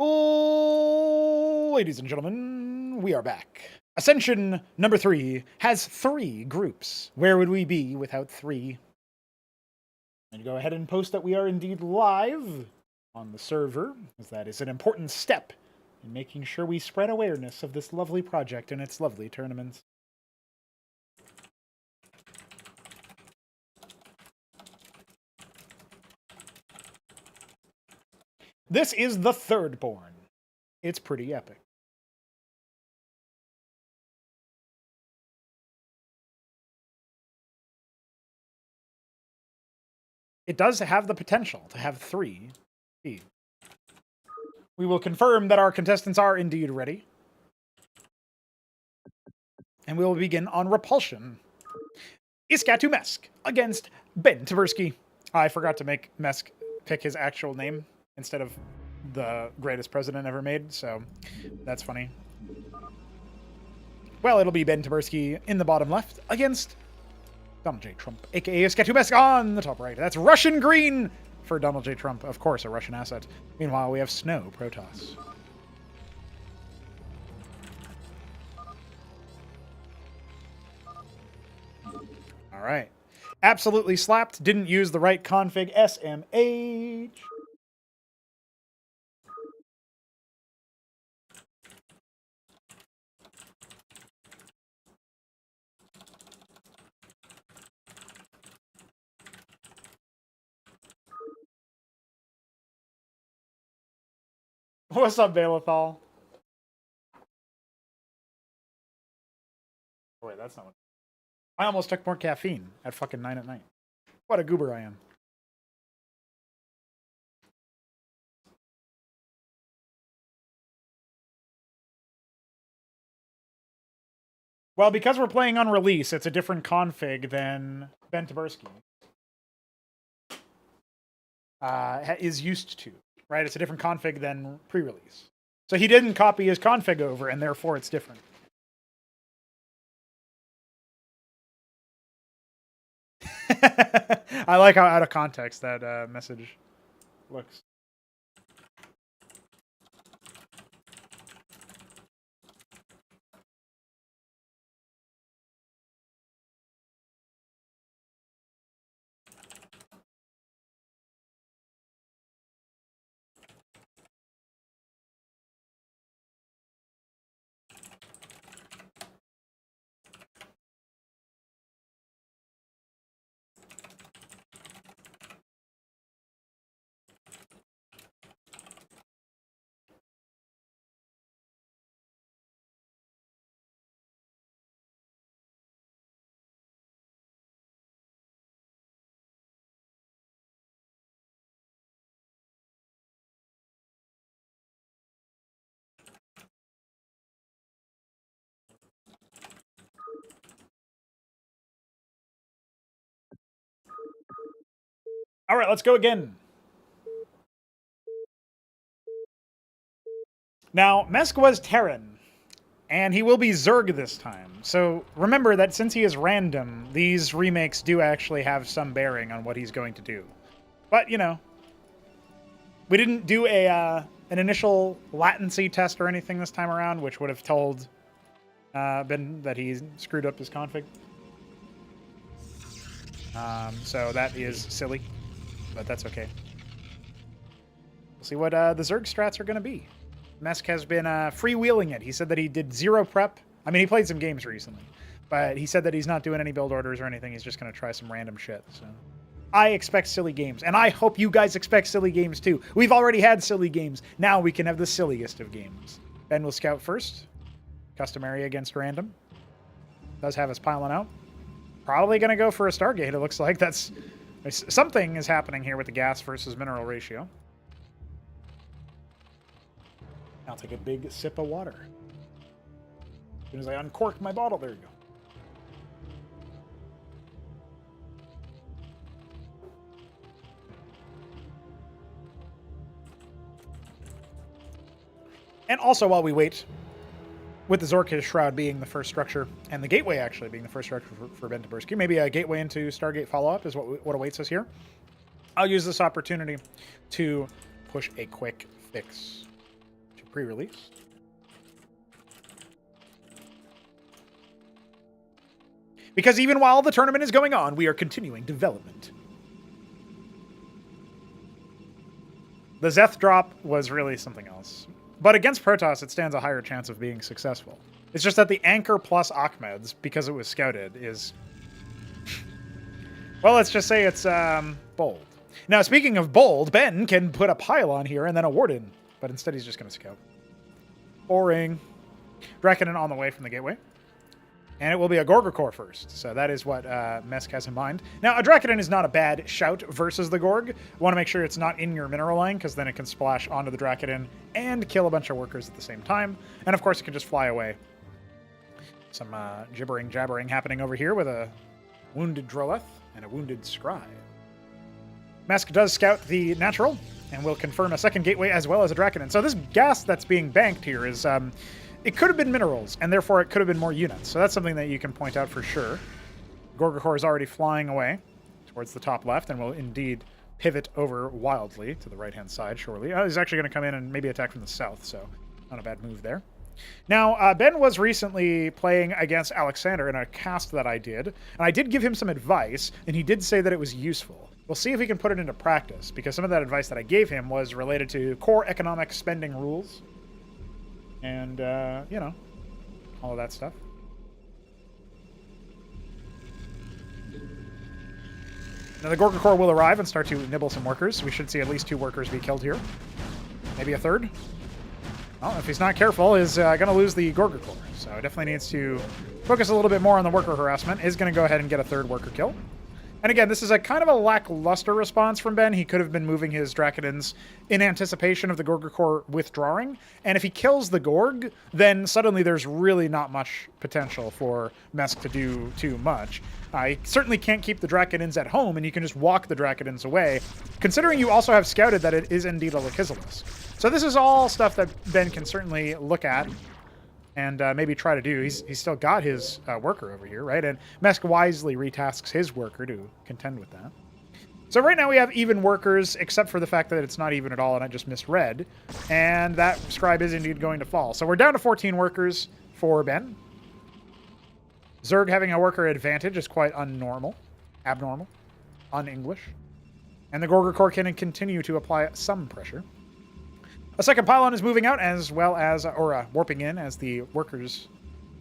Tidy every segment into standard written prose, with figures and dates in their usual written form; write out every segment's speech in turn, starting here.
Oh, ladies and gentlemen, we are back. Ascension number 3 has 3 groups. Where would we be without 3? And go ahead and post that we are indeed live on the server, as that is an important step in making sure we spread awareness of this lovely project and its lovely tournaments. This is the Thirdborne. It's pretty epic. It does have the potential to have 3 speed. We will confirm that our contestants are indeed ready. And we will begin on Repulsion. IskatuMesk against Ben Tversky. I forgot to make Mesk pick his actual name instead of the greatest president ever made, so that's funny. Well, it'll be Ben Tversky in the bottom left against Donald J. Trump, aka IskatuMesk on the top right. That's Russian green for Donald J. Trump. Of course, a Russian asset. Meanwhile, we have Snow Protoss. All right. Absolutely slapped. Didn't use the right config. SMH. What's up, Balethal? Oh, wait, that's not what... I almost took more caffeine at fucking 9 at night. What a goober I am. Well, because we're playing on release, it's a different config than Ben Tversky is used to, right? It's a different config than pre-release. So he didn't copy his config over, and therefore it's different. I like how out of context that message looks. All right, let's go again. Now, Mesk was Terran, and he will be Zerg this time. So remember that since he is random, these remakes do actually have some bearing on what he's going to do. But, you know, we didn't do an initial latency test or anything this time around, which would have told Ben that he screwed up his config. So that is silly, but that's okay. We'll see what the Zerg strats are going to be. Mesk has been freewheeling it. He said that he did 0 prep. I mean, he played some games recently, but he said that he's not doing any build orders or anything. He's just going to try some random shit. So I expect silly games, and I hope you guys expect silly games too. We've already had silly games. Now we can have the silliest of games. Ben will scout first. Customary against random. Does have us piling out. Probably going to go for a Stargate, it looks like. That's something is happening here with the gas versus mineral ratio. I'll take a big sip of water. As soon as I uncork my bottle, there you go. And also, while we wait, with the Zorkish Shroud being the first structure, and the Gateway actually being the first structure for Ben Tversky, maybe a Gateway into Stargate follow-up is what awaits us here. I'll use this opportunity to push a quick fix. pre-release. Because even while the tournament is going on, we are continuing development. The Zeth drop was really something else. But against Protoss, it stands a higher chance of being successful. It's just that the Anchor plus Ahmed's, because it was scouted, is... well, let's just say it's bold. Now, speaking of bold, Ben can put a pylon here and then a Warden. But instead, he's just going to scout. Boring. Draconin on the way from the gateway. And it will be a Gorgor first. So that is what Mesk has in mind. Now, a Draconin is not a bad shout versus the Gorg. Want to make sure it's not in your mineral line, because then it can splash onto the Draconin and kill a bunch of workers at the same time. And of course, it can just fly away. Some gibbering jabbering happening over here with a wounded Droleth and a wounded Scribe. Mesk does scout the natural and will confirm a second gateway as well as a Draconin. So this gas that's being banked here is... it could have been minerals, and therefore it could have been more units. So that's something that you can point out for sure. Gorgor is already flying away towards the top left and will indeed pivot over wildly to the right-hand side, surely. He's actually going to come in and maybe attack from the south, so not a bad move there. Now, Ben was recently playing against Alexander in a cast that I did, and I did give him some advice, and he did say that it was useful. We'll see if we can put it into practice, because some of that advice that I gave him was related to core economic spending rules. And, you know, all of that stuff. Now the Gorgor will arrive and start to nibble some workers. We should see at least 2 workers be killed here. Maybe a third. Well, if he's not careful, he's going to lose the Gorgor. So definitely needs to focus a little bit more on the worker harassment. Is going to go ahead and get a 3rd worker kill. And again, this is a kind of a lackluster response from Ben. He could have been moving his Draconins in anticipation of the Gorgor withdrawing. And if he kills the Gorg, then suddenly there's really not much potential for Mesk to do too much. He certainly can't keep the Draconins at home, and you can just walk the Draconins away, considering you also have scouted that it is indeed a Lachesis. So this is all stuff that Ben can certainly look at and maybe try to do. He's still got his worker over here, right? And Mesk wisely retasks his worker to contend with that. So right now we have even workers, except for the fact that it's not even at all, and I just misread. And that Scribe is indeed going to fall. So we're down to 14 workers for Ben. Zerg having a worker advantage is quite abnormal, un-English. And the Gorgor can continue to apply some pressure. A second pylon is moving out, as well as, warping in, as the workers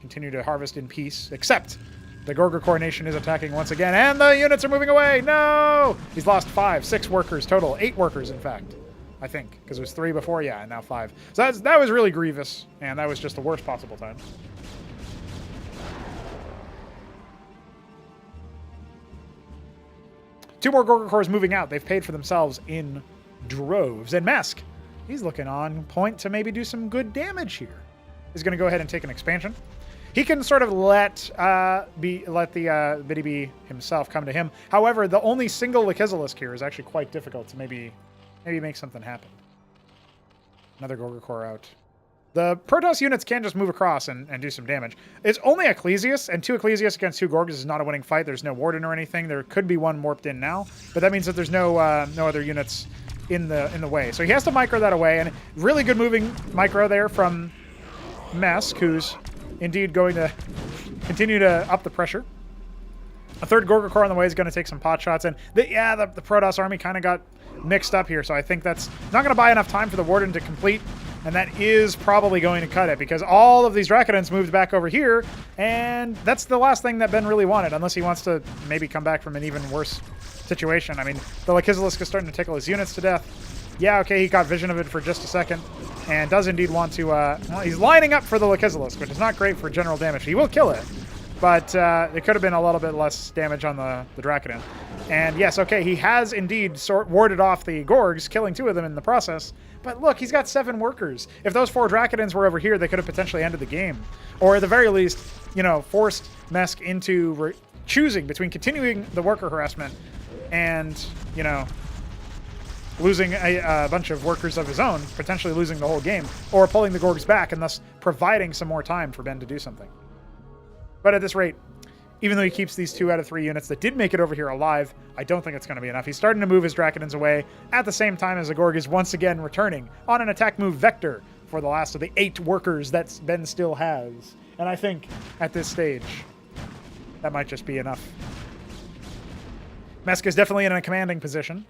continue to harvest in peace, except the Gorgor Nation is attacking once again, and the units are moving away! No! He's lost 5, 6 workers total. 8 workers, in fact, I think, because it was 3 before, yeah, and now 5. So that was really grievous, and that was just the worst possible time. Two more Gorgor moving out. They've paid for themselves in droves. And Mesk, he's looking on point to maybe do some good damage here. He's going to go ahead and take an expansion. He can sort of let the BDB himself come to him. However, the only single Lachesis here is actually quite difficult to maybe make something happen. Another Gorgor out. The Protoss units can just move across and do some damage. It's only Ecclesias, and 2 Ecclesias against 2 Gorgs is not a winning fight. There's no Warden or anything. There could be one warped in now, but that means that there's no other units in the way. So he has to micro that away, and really good moving micro there from Mesk, who's indeed going to continue to up the pressure. A third Gorgor on the way is going to take some pot shots, and the Protoss army kind of got mixed up here, so I think that's not going to buy enough time for the Warden to complete, and that is probably going to cut it, because all of these Draconins moved back over here, and that's the last thing that Ben really wanted, unless he wants to maybe come back from an even worse situation. I mean, the Lachesis is starting to tickle his units to death. Yeah, okay, he got vision of it for just a second, and does indeed want to, well, he's lining up for the Lachesis, which is not great for general damage. He will kill it, but it could have been a little bit less damage on the Draconin. And yes, okay, he has indeed warded off the Gorgs, killing 2 of them in the process. But look, he's got 7 workers. If those 4 Draconins were over here, they could have potentially ended the game. Or at the very least, you know, forced Mesk into choosing between continuing the worker harassment and, you know, losing a bunch of workers of his own, potentially losing the whole game, or pulling the Gorgs back and thus providing some more time for Ben to do something. But at this rate, even though he keeps these 2 out of 3 units that did make it over here alive, I don't think it's going to be enough. He's starting to move his Draconins away at the same time as the Gorg is once again returning on an attack move vector for the last of the 8 workers that Ben still has. And I think at this stage, that might just be enough. Mesk is definitely in a commanding position.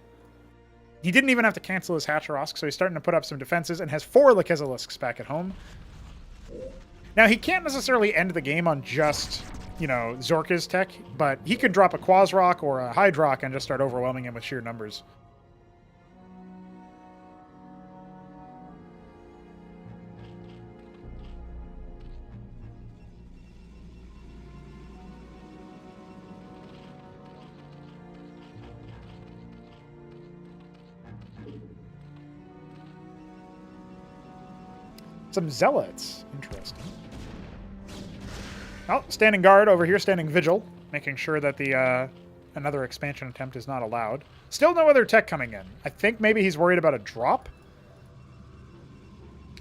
He didn't even have to cancel his Hatcherosk, so he's starting to put up some defenses and has 4 Lachezelisks back at home. Now, he can't necessarily end the game on just, you know, Zorka's tech, but he could drop a Quasrock or a Hydrock and just start overwhelming him with sheer numbers. Some Zealots. Interesting. Oh, standing guard over here, standing vigil, making sure that the another expansion attempt is not allowed. Still no other tech coming in. I think maybe he's worried about a drop.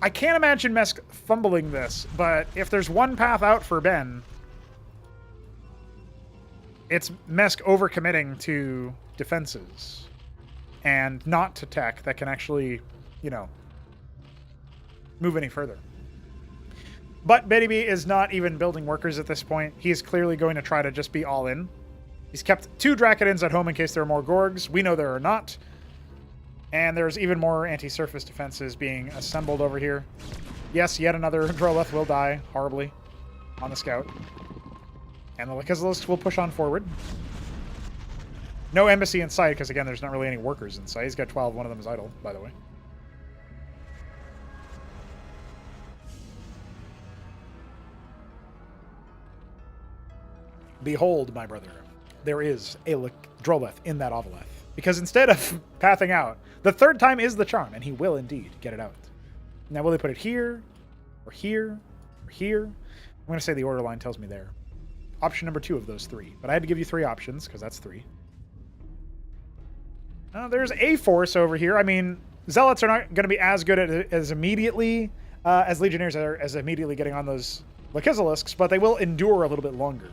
I can't imagine Mesk fumbling this, but if there's one path out for Ben, it's Mesk overcommitting to defenses and not to tech that can actually, you know, move any further. But Betty B is not even building workers at this point. He is clearly going to try to just be all in. He's kept 2 Dracodins at home in case there are more Gorgs. We know there are not. And there's even more anti-surface defenses being assembled over here. Yes, yet another Droleth will die horribly on the scout. And the Lachezelisks will push on forward. No embassy in sight, because again, there's not really any workers in sight. He's got 12, one of them is idle, by the way. Behold, my brother, there is a Droleth in that Ovaleth. Because instead of pathing out, the 3rd time is the charm, and he will indeed get it out. Now, will they put it here, or here, or here? I'm going to say the order line tells me there. Option number 2 of those 3. But I had to give you 3 options, because that's 3. There's a force over here. I mean, Zealots are not going to be as good at as immediately as Legionnaires are as immediately getting on those Lachezelisks, but they will endure a little bit longer.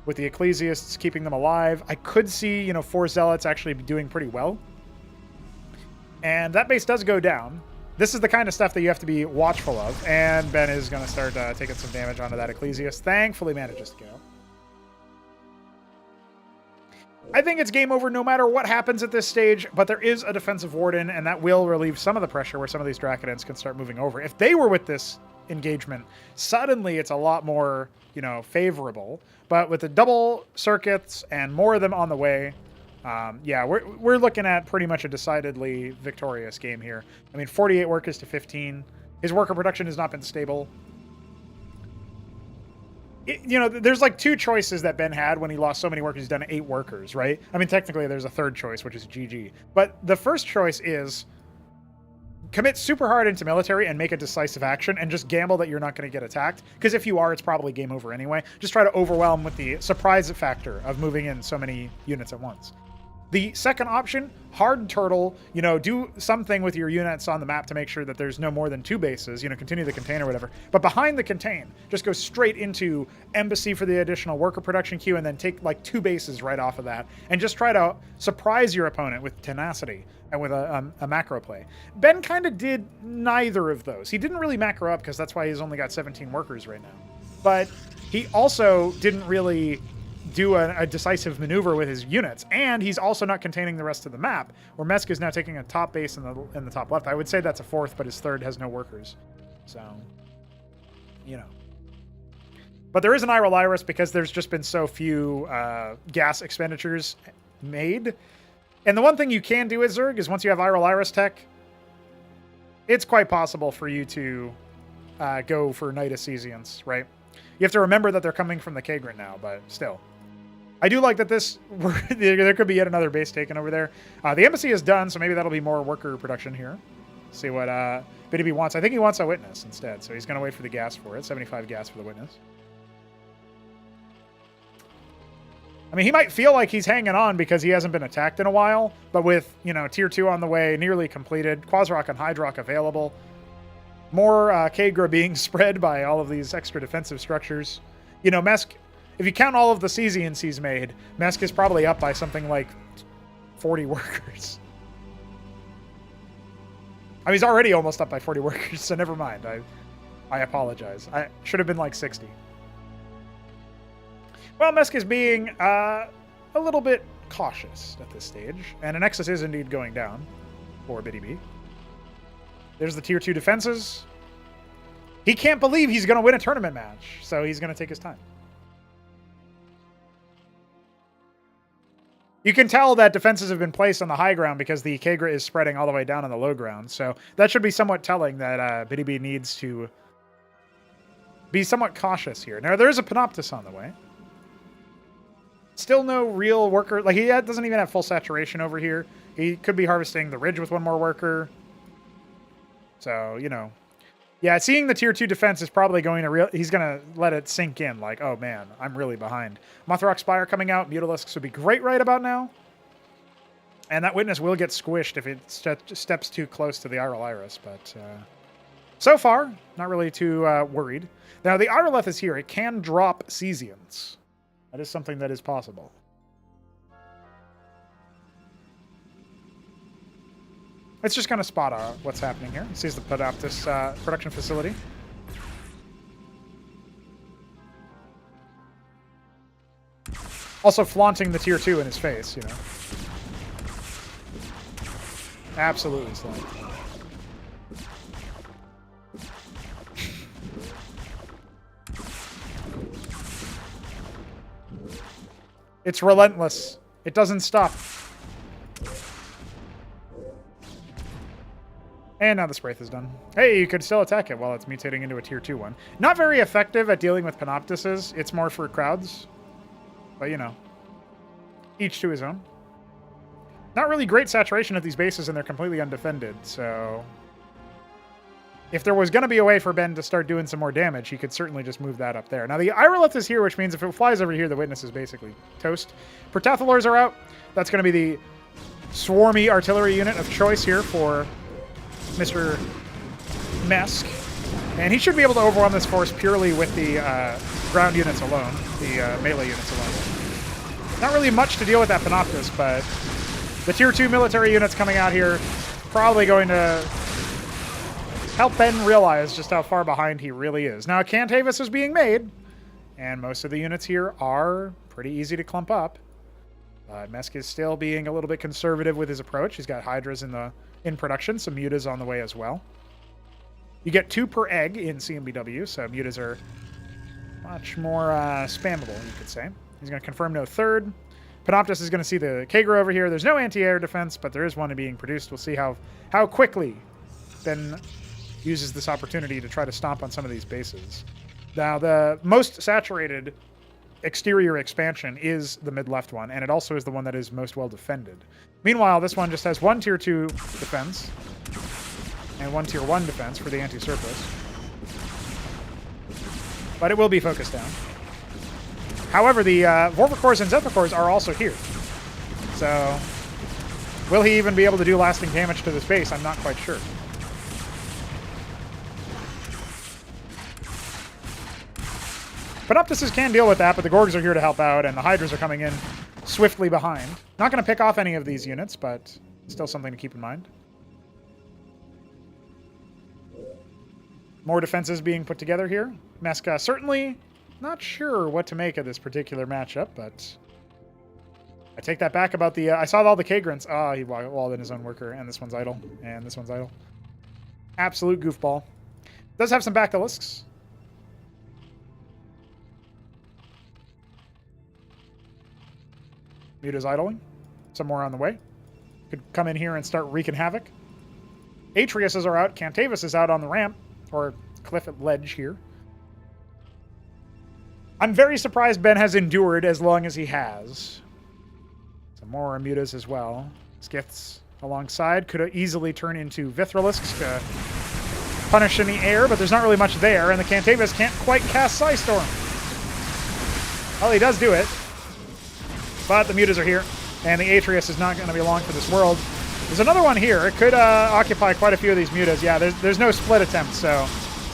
With the Ecclesiasts keeping them alive. I could see, you know, 4 Zealots actually doing pretty well. And that base does go down. This is the kind of stuff that you have to be watchful of. And Ben is going to start taking some damage onto that Ecclesiast. Thankfully manages to get out. I think it's game over no matter what happens at this stage, but there is a defensive Warden, and that will relieve some of the pressure where some of these Dracodins can start moving over. If they were with this engagement, suddenly it's a lot more, you know, favorable. But with the double circuits and more of them on the way, yeah, we're looking at pretty much a decidedly victorious game here. I mean, 48 workers to 15. His worker production has not been stable. You know, there's like 2 choices that Ben had when he lost so many workers. He's done 8 workers, right? I mean, technically there's a 3rd choice, which is GG. But the first choice is commit super hard into military and make a decisive action and just gamble that you're not going to get attacked. Because if you are, it's probably game over anyway. Just try to overwhelm with the surprise factor of moving in so many units at once. The second option, hard turtle, you know, do something with your units on the map to make sure that there's no more than 2 bases, you know, continue the contain or whatever. But behind the contain, just go straight into embassy for the additional worker production queue and then take like 2 bases right off of that and just try to surprise your opponent with tenacity and with a macro play. Ben kind of did neither of those. He didn't really macro up because that's why he's only got 17 workers right now. But he also didn't really do a decisive maneuver with his units, and he's also not containing the rest of the map, where Mesk is now taking a top base in the top left. I would say that's a 4th, but his 3rd has no workers. So, you know. But there is an Iris because there's just been so few gas expenditures made. And the one thing you can do as Zerg is once you have Iris tech, it's quite possible for you to go for Night Assesians, right? You have to remember that they're coming from the Kagran now, but still. I do like that there could be yet another base taken over there. The embassy is done, so maybe that'll be more worker production here. See what BDB wants. I think he wants a witness instead, so he's going to wait for the gas for it. 75 gas for the witness. I mean, he might feel like he's hanging on because he hasn't been attacked in a while, but with, you know, tier 2 on the way, nearly completed, Quasrock and Hydrock available, more Kagra being spread by all of these extra defensive structures. You know, Mesk, if you count all of the Cesians he's made, Mesk is probably up by something like 40 workers. I mean, he's already almost up by 40 workers, so never mind. I apologize. I should have been like 60. Well, Mesk is being a little bit cautious at this stage, and a Nexus is indeed going down for BDB. There's the tier 2 defenses. He can't believe he's going to win a tournament match, so he's going to take his time. You can tell that defenses have been placed on the high ground because the Kagra is spreading all the way down on the low ground. So that should be somewhat telling that BDB needs to be somewhat cautious here. Now, there is a Panoptus on the way. Still no real worker. Like, he doesn't even have full saturation over here. He could be harvesting the ridge with one more worker. So, you know. Yeah, seeing the tier 2 defense is probably going to he's going to let it sink in. Like, oh man, I'm really behind. Mothrock Spire coming out. Mutalisks would be great right about now. And that Witness will get squished if it steps too close to the Iral Iris. But so far, not really too worried. Now, the Irolith is here. It can drop Cesians. That is something that is possible. It's just going to spot what's happening here. He sees the Panoptus production facility. Also flaunting the tier 2 in his face, you know. Absolutely slight. It's relentless. It doesn't stop. And now the Spraith is done. Hey, you could still attack it while it's mutating into a tier 2 one. Not very effective at dealing with Panoptuses. It's more for crowds. But, you know, each to his own. Not really great saturation at these bases, and they're completely undefended, so if there was going to be a way for Ben to start doing some more damage, he could certainly just move that up there. Now, the Irolith is here, which means if it flies over here, the Witness is basically toast. Protathalors are out. That's going to be the swarmy artillery unit of choice here for Mr. Mesk. And he should be able to overwhelm this force purely with the ground units alone, the melee units alone. Not really much to deal with that Panoptus, but the tier 2 military units coming out here probably going to help Ben realize just how far behind he really is. Now, Cantavis is being made, and most of the units here are pretty easy to clump up. Mesk is still being a little bit conservative with his approach. He's got Hydras in production, some Mutas on the way as well. You get 2 per egg in CMBW, so Mutas are much more spammable, you could say. He's going to confirm no third. Panoptus is going to see the Kagra over here. There's no anti-air defense, but there is one being produced. We'll see how quickly Ben uses this opportunity to try to stomp on some of these bases. Now, the most saturated exterior expansion is the mid-left one, and it also is the one that is most well defended. Meanwhile, this one just has 1 tier 2 defense and 1 tier 1 defense for the anti-surplus. But it will be focused down. However, the Vorpacores and Zethacores are also here. So, will he even be able to do lasting damage to this base? I'm not quite sure. Panoptuses can deal with that, but the Gorgs are here to help out, and the Hydras are coming in swiftly behind. Not going to pick off any of these units, but still something to keep in mind. More defenses being put together here. Mesk certainly not sure what to make of this particular matchup, but I take that back about the... I saw all the Kagrants. Oh, he walled in his own worker, and this one's idle, and this one's idle. Absolute goofball. Does have some Bactylisks. Muta's idling. Some more on the way. Could come in here and start wreaking havoc. Atreus are out. Cantavis is out on the ramp, or cliff at ledge here. I'm very surprised Ben has endured as long as he has. Some more Mutas as well. Skiths alongside could easily turn into Vithralisks to punish in the air, but there's not really much there, and the Cantavis can't quite cast Psystorm. Well, he does do it. But the Mutas are here, and the Atreus is not going to be long for this world. There's another one here. It could occupy quite a few of these Mutas. Yeah, there's no split attempt, so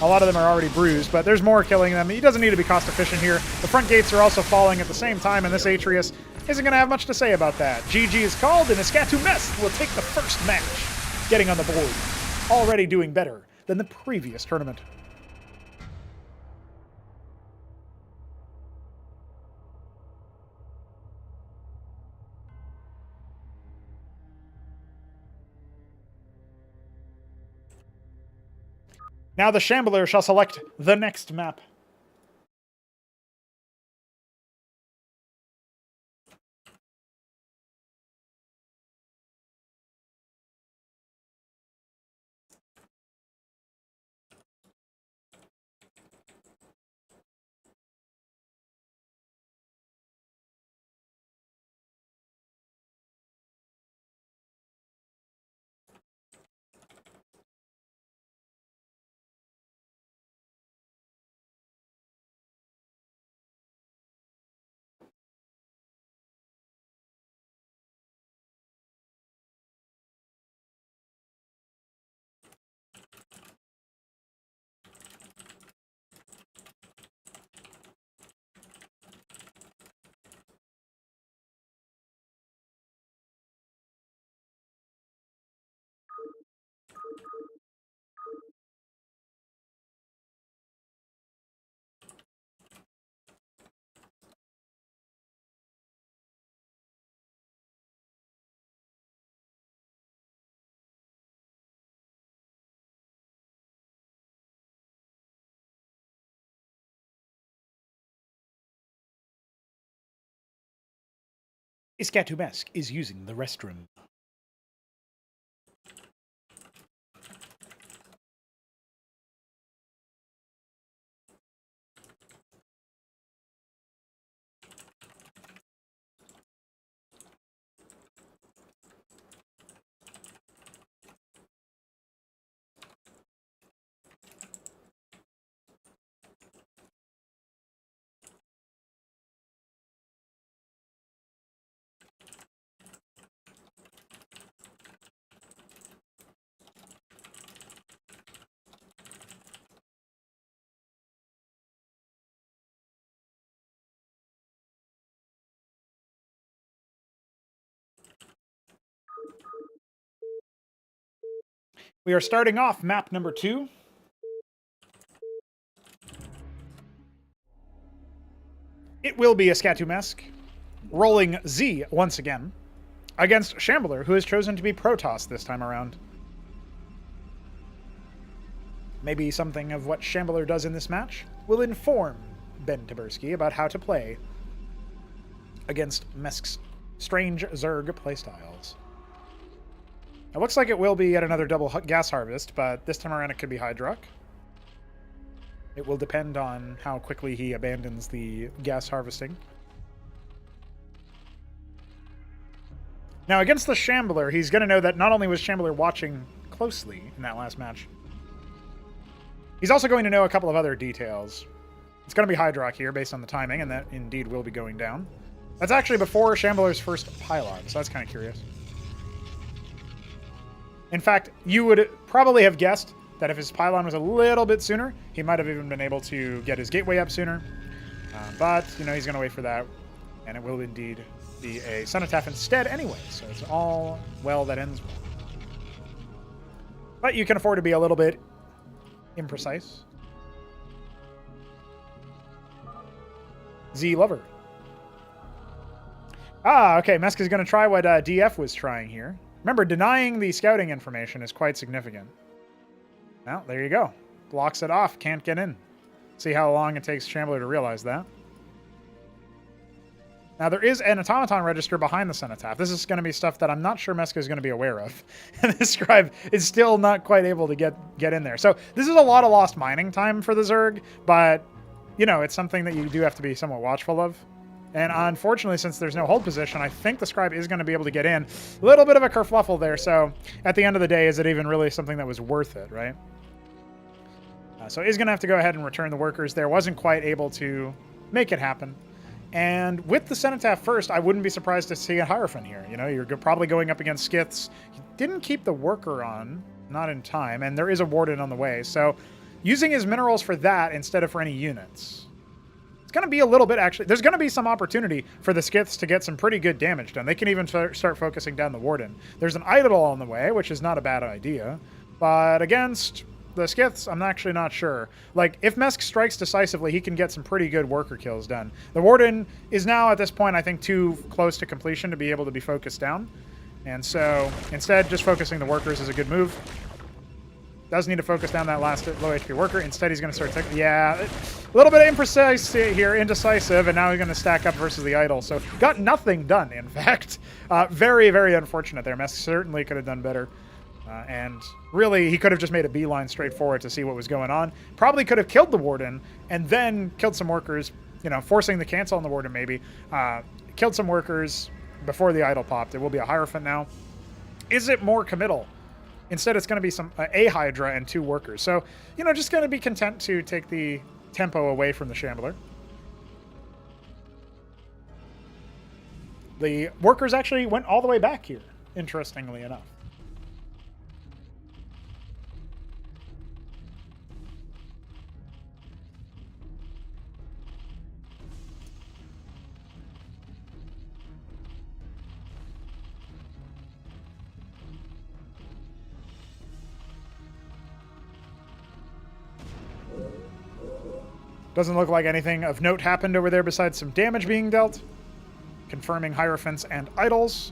a lot of them are already bruised, but there's more killing them. He doesn't need to be cost efficient here. The front gates are also falling at the same time, and this Atreus isn't going to have much to say about that. GG is called, and IskatuMesk will take the first match, getting on the board. already doing better than the previous tournament. Now the Shambler shall select the next map. IskatuMesk is using the restroom. We are starting off map number 2. It will be IskatuMesk, rolling Z once again, against Shambler, who has chosen to be Protoss this time around. Maybe something of what Shambler does in this match will inform Ben Taberski about how to play against Mesk's strange Zerg playstyles. It looks like it will be yet another double gas harvest, but this time around it could be Hydrock. It will depend on how quickly he abandons the gas harvesting. Now, against the Shambler, he's going to know that not only was Shambler watching closely in that last match, he's also going to know a couple of other details. It's going to be Hydrock here, based on the timing, and that indeed will be going down. That's actually before Shambler's first pylon, so that's kind of curious. In fact, you would probably have guessed that if his pylon was a little bit sooner, he might have even been able to get his gateway up sooner. But, you know, he's going to wait for that, and it will indeed be a cenotaph instead anyway, so it's all well that ends well. But you can afford to be a little bit imprecise. Z Lover. Okay, Mesk is going to try what DF was trying here. Remember, denying the scouting information is quite significant. Well, there you go. Blocks it off. Can't get in. See how long it takes Shambler to realize that. Now, there is an automaton register behind the cenotaph. This is going to be stuff that I'm not sure Meska is going to be aware of. And the scribe is still not quite able to get in there. So this is a lot of lost mining time for the Zerg, but, you know, it's something that you do have to be somewhat watchful of. And unfortunately, since there's no hold position, I think the scribe is going to be able to get in. A little bit of a kerfluffle there, so at the end of the day, is it even really something that was worth it, right? So he's going to have to go ahead and return the workers there. Wasn't quite able to make it happen. And with the cenotaph first, I wouldn't be surprised to see a Hierophant here. You know, you're probably going up against Skiths. He didn't keep the worker on, not in time, and there is a Warden on the way. So using his minerals for that instead of for any units. It's going to be a little bit, actually. There's going to be some opportunity for the Skiths to get some pretty good damage done. They can even start focusing down the Warden. There's an Idol on the way, which is not a bad idea. But against the Skiths, I'm actually not sure. Like, if Mesk strikes decisively, he can get some pretty good worker kills done. The Warden is now, at this point, I think, too close to completion to be able to be focused down. And so, instead, just focusing the workers is a good move. Does need to focus down that last low HP worker. Instead, he's going to start... Yeah, a little bit imprecise here, indecisive, and now he's going to stack up versus the idol. So, got nothing done, in fact. Very, very unfortunate there. Mesk certainly could have done better. And really, he could have just made a beeline straight forward to see what was going on. Probably could have killed the Warden, and then killed some workers, you know, forcing the cancel on the Warden, maybe. Killed some workers before the idol popped. It will be a Hierophant now. Is it more committal? Instead, it's going to be some a Hydra and 2 workers. So, you know, just going to be content to take the tempo away from the Shambler. The workers actually went all the way back here, interestingly enough. Doesn't look like anything of note happened over there besides some damage being dealt. Confirming Hierophants and Idols.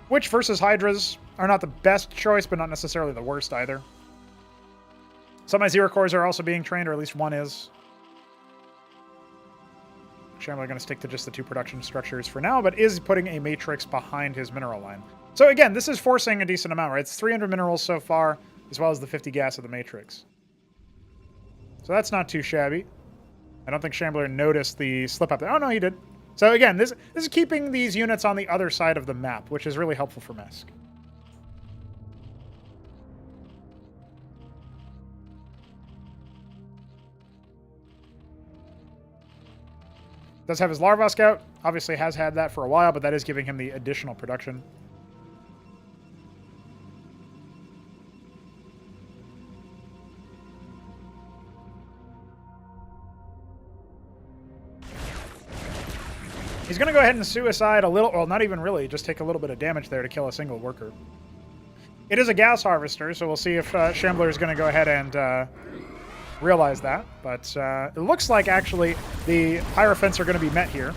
Which versus Hydras are not the best choice, but not necessarily the worst either. Some Zero Cores are also being trained, or at least one is. Shambler going to stick to just the 2 production structures for now, but is putting a Matrix behind his mineral line. So again, this is forcing a decent amount, right? It's 300 minerals so far, as well as the 50 gas of the Matrix. So that's not too shabby. I don't think Shambler noticed the slip up there. Oh, no, he did. So again, this is keeping these units on the other side of the map, which is really helpful for Mesk. Does have his Larva Scout. Obviously has had that for a while, but that is giving him the additional production. He's going to go ahead and suicide a little, well, not even really, just take a little bit of damage there to kill a single worker. It is a gas harvester, so we'll see if Shambler is going to go ahead and realize that. But it looks like, actually, the Hierophants are going to be met here.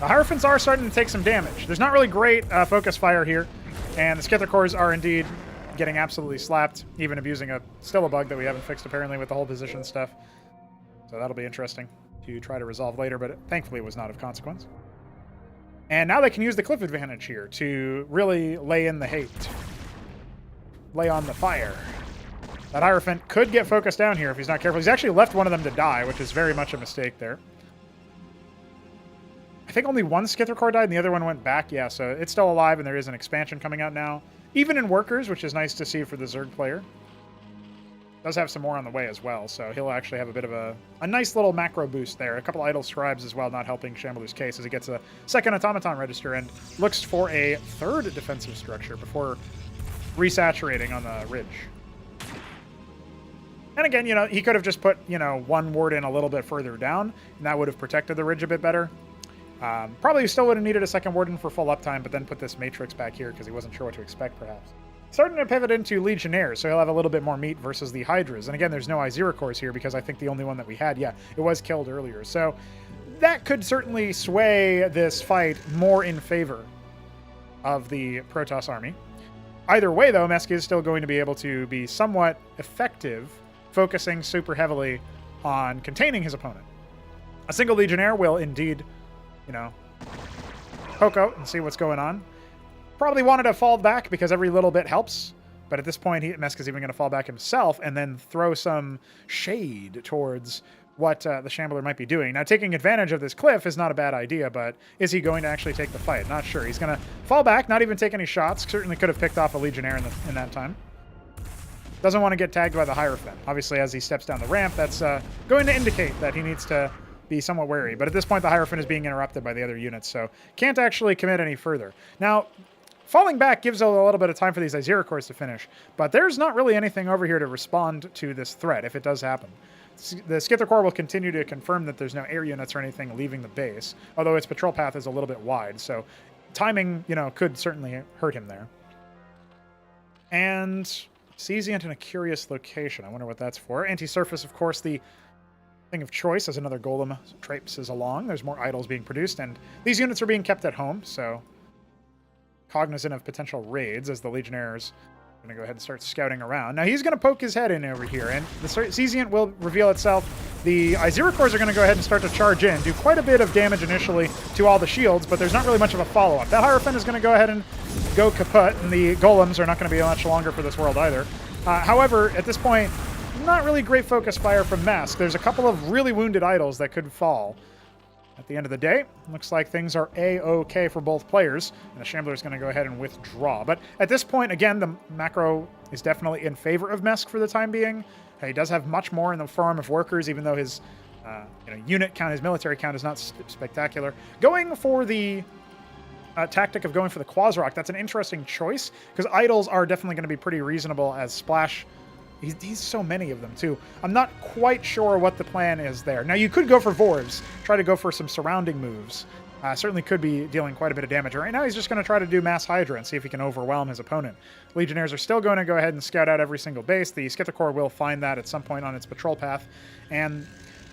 The Hierophants are starting to take some damage. There's not really great focus fire here, and the Skither Cores are indeed getting absolutely slapped, even abusing still a bug that we haven't fixed, apparently, with the whole position stuff. So that'll be interesting to try to resolve later, but thankfully it was not of consequence. And now they can use the cliff advantage here to really lay in the hate. Lay on the fire. That Hierophant could get focused down here if he's not careful. He's actually left one of them to die, which is very much a mistake there. I think only one Skither Core died and the other one went back. Yeah, so it's still alive and there is an expansion coming out now. Even in workers, which is nice to see for the Zerg player. Does have some more on the way as well, so he'll actually have a bit of a nice little macro boost there. A couple idle scribes as well, not helping Shambler's case as he gets a second automaton register and looks for a 3rd defensive structure before resaturating on the ridge. And again, you know, he could have just put, you know, 1 warden a little bit further down, and that would have protected the ridge a bit better. Probably still would have needed a 2nd warden for full uptime, but then put this Matrix back here because he wasn't sure what to expect, perhaps. Starting to pivot into Legionnaires, so he'll have a little bit more meat versus the Hydras. And again, there's no Zero Cores here because I think the only one that we had, yeah, it was killed earlier. So that could certainly sway this fight more in favor of the Protoss army. Either way, though, Mesk is still going to be able to be somewhat effective, focusing super heavily on containing his opponent. A single Legionnaire will indeed, you know, poke out and see what's going on. Probably wanted to fall back because every little bit helps. But at this point, Mesk is even going to fall back himself and then throw some shade towards what the Shambler might be doing. Now, taking advantage of this cliff is not a bad idea, but is he going to actually take the fight? Not sure. He's going to fall back, not even take any shots. Certainly could have picked off a Legionnaire in that time. Doesn't want to get tagged by the Hierophant. Obviously, as he steps down the ramp, that's going to indicate that he needs to be somewhat wary. But at this point, the Hierophant is being interrupted by the other units, so can't actually commit any further. Now, falling back gives a little bit of time for these Zero Cores to finish, but there's not really anything over here to respond to this threat if it does happen. The Skither Core will continue to confirm that there's no air units or anything leaving the base, although its patrol path is a little bit wide, so timing, you know, could certainly hurt him there. And Cesiant in a curious location. I wonder what that's for. Anti-surface, of course, the thing of choice as another golem traipses along. There's more idols being produced, and these units are being kept at home, so cognizant of potential raids as the Legionnaires are going to go ahead and start scouting around. Now he's going to poke his head in over here, and the Cesiant will reveal itself. The Iziricors are going to go ahead and start to charge in, do quite a bit of damage initially to all the shields, but there's not really much of a follow-up. That Hierophant is going to go ahead and go kaput, and the golems are not going to be much longer for this world either. However, at this point, not really great focus fire from Mesk. There's a couple of really wounded idols that could fall. At the end of the day, looks like things are A-OK for both players, and the Shambler is going to go ahead and withdraw. But at this point, again, the macro is definitely in favor of Mesk for the time being. He does have much more in the form of workers, even though his unit count, his military count is not spectacular. Going for the tactic of going for the Quasrock, that's an interesting choice, because idols are definitely going to be pretty reasonable as splash. He's so many of them, too. I'm not quite sure what the plan is there. Now, you could go for Vorvs, try to go for some surrounding moves. Certainly could be dealing quite a bit of damage. Right now, he's just going to try to do Mass Hydra and see if he can overwhelm his opponent. Legionnaires are still going to go ahead and scout out every single base. The Skittercore will find that at some point on its patrol path. And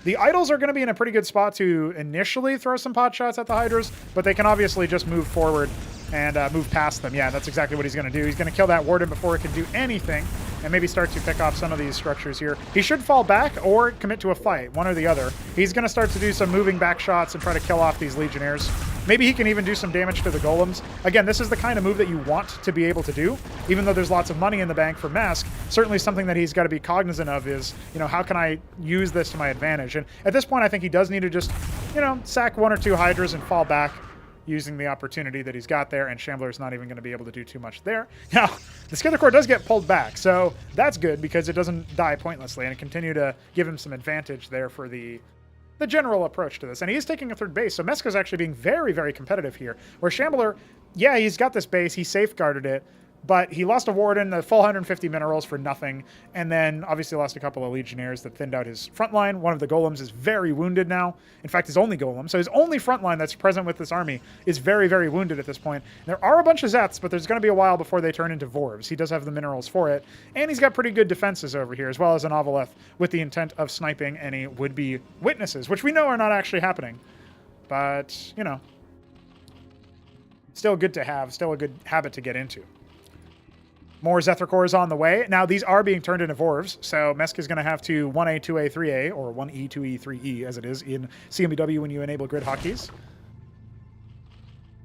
the idols are going to be in a pretty good spot to initially throw some pot shots at the Hydras, but they can obviously just move forward and move past them. Yeah, that's exactly what he's going to do. He's going to kill that Warden before it can do anything, and maybe start to pick off some of these structures here. He should fall back or commit to a fight, one or the other. He's going to start to do some moving back shots and try to kill off these Legionnaires. Maybe he can even do some damage to the Golems. Again, this is the kind of move that you want to be able to do, even though there's lots of money in the bank for Mesk. Certainly something that he's got to be cognizant of is, how can I use this to my advantage? And at this point, I think he does need to just, sack one or two Hydras and fall back, using the opportunity that he's got there, and Shambler is not even going to be able to do too much there. Now, the Skittercore does get pulled back, so that's good because it doesn't die pointlessly, and it continue to give him some advantage there for the general approach to this. And he is taking a third base, so Mesk is actually being very, very competitive here, where Shambler, yeah, he's got this base, he safeguarded it, but he lost a Warden, the full 150 minerals for nothing, and then obviously lost a couple of Legionnaires that thinned out his front line. One of the Golems is very wounded now. In fact, his only Golem. So his only front line that's present with this army is very, very wounded at this point. There are a bunch of Zeths, but there's going to be a while before they turn into Vorvs. He does have the minerals for it, and he's got pretty good defenses over here, as well as an Ovaleth with the intent of sniping any would-be witnesses, which we know are not actually happening. But, still good to have, still a good habit to get into. More Zethicores on the way. Now, these are being turned into Vorvs, so Mesk is going to have to 1A, 2A, 3A, or 1E, 2E, 3E, as it is in CMBW when you enable grid hotkeys.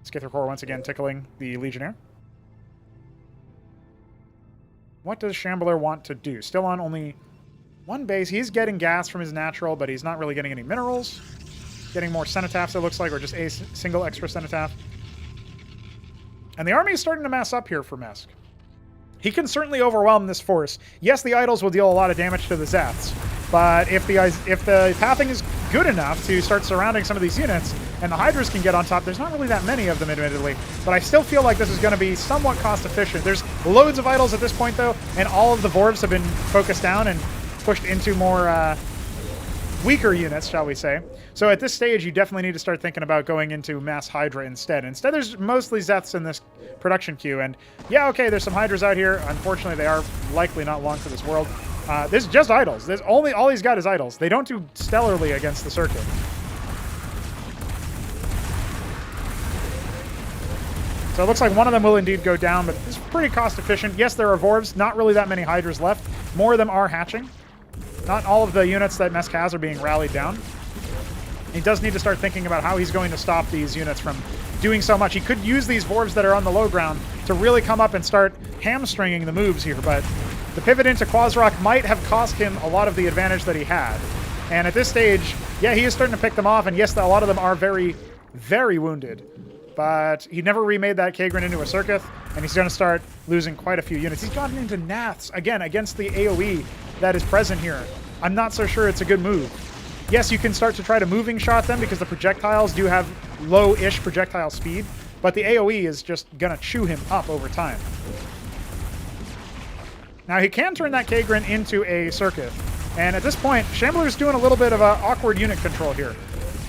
Skittercore once again tickling the Legionnaire. What does Shambler want to do? Still on only one base. He's getting gas from his natural, but he's not really getting any minerals. Getting more Cenotaphs, it looks like, or just a single extra Cenotaph. And the army is starting to mass up here for Mesk. He can certainly overwhelm this force. Yes, the idols will deal a lot of damage to the Zeths, but if the pathing is good enough to start surrounding some of these units, and the Hydras can get on top, there's not really that many of them, admittedly, but I still feel like this is going to be somewhat cost-efficient. There's loads of idols at this point, though, and all of the Vorvs have been focused down and pushed into more weaker units, shall we say. So at this stage, you definitely need to start thinking about going into Mass Hydra instead. Instead, there's mostly Zeths in this production queue, and yeah, okay, there's some Hydras out here. Unfortunately, they are likely not long for this world. There's just idols. There's all he's got is idols. They don't do stellarly against the circuit. So it looks like one of them will indeed go down, but it's pretty cost efficient. Yes, there are Vorvs, not really that many Hydras left. More of them are hatching. Not all of the units that Mesk has are being rallied down. He does need to start thinking about how he's going to stop these units from doing so much. He could use these Vorvs that are on the low ground to really come up and start hamstringing the moves here, but the pivot into Quasrock might have cost him a lot of the advantage that he had. And at this stage, yeah, he is starting to pick them off, and yes, a lot of them are very, very wounded. But he never remade that Kagrin into a Circuith, and he's going to start losing quite a few units. He's gotten into Naths, again, against the AoE that is present here. I'm not so sure it's a good move. Yes, you can start to try to moving shot them because the projectiles do have low-ish projectile speed, but the AoE is just going to chew him up over time. Now, he can turn that Kagrin into a Circuith, and at this point, Shambler's doing a little bit of awkward unit control here.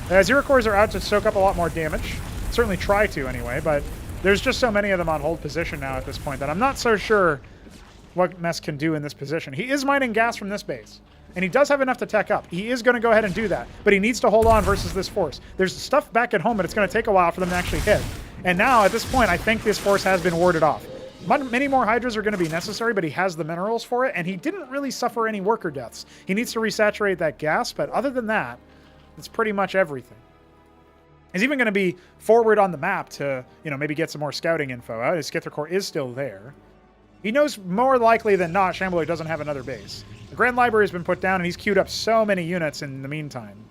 The Zericores are out to soak up a lot more damage. Certainly try to, anyway, but there's just so many of them on hold position now at this point that I'm not so sure what Mesk can do in this position. He is mining gas from this base, and he does have enough to tech up. He is going to go ahead and do that, but he needs to hold on versus this force. There's stuff back at home, but it's going to take a while for them to actually hit. And now, at this point, I think this force has been warded off. Many more Hydras are going to be necessary, but he has the minerals for it, and he didn't really suffer any worker deaths. He needs to resaturate that gas, but other than that, it's pretty much everything. He's even going to be forward on the map to, maybe get some more scouting info out. His Skither Core is still there. He knows more likely than not Shambler doesn't have another base. The Grand Library has been put down, and he's queued up so many units in the meantime.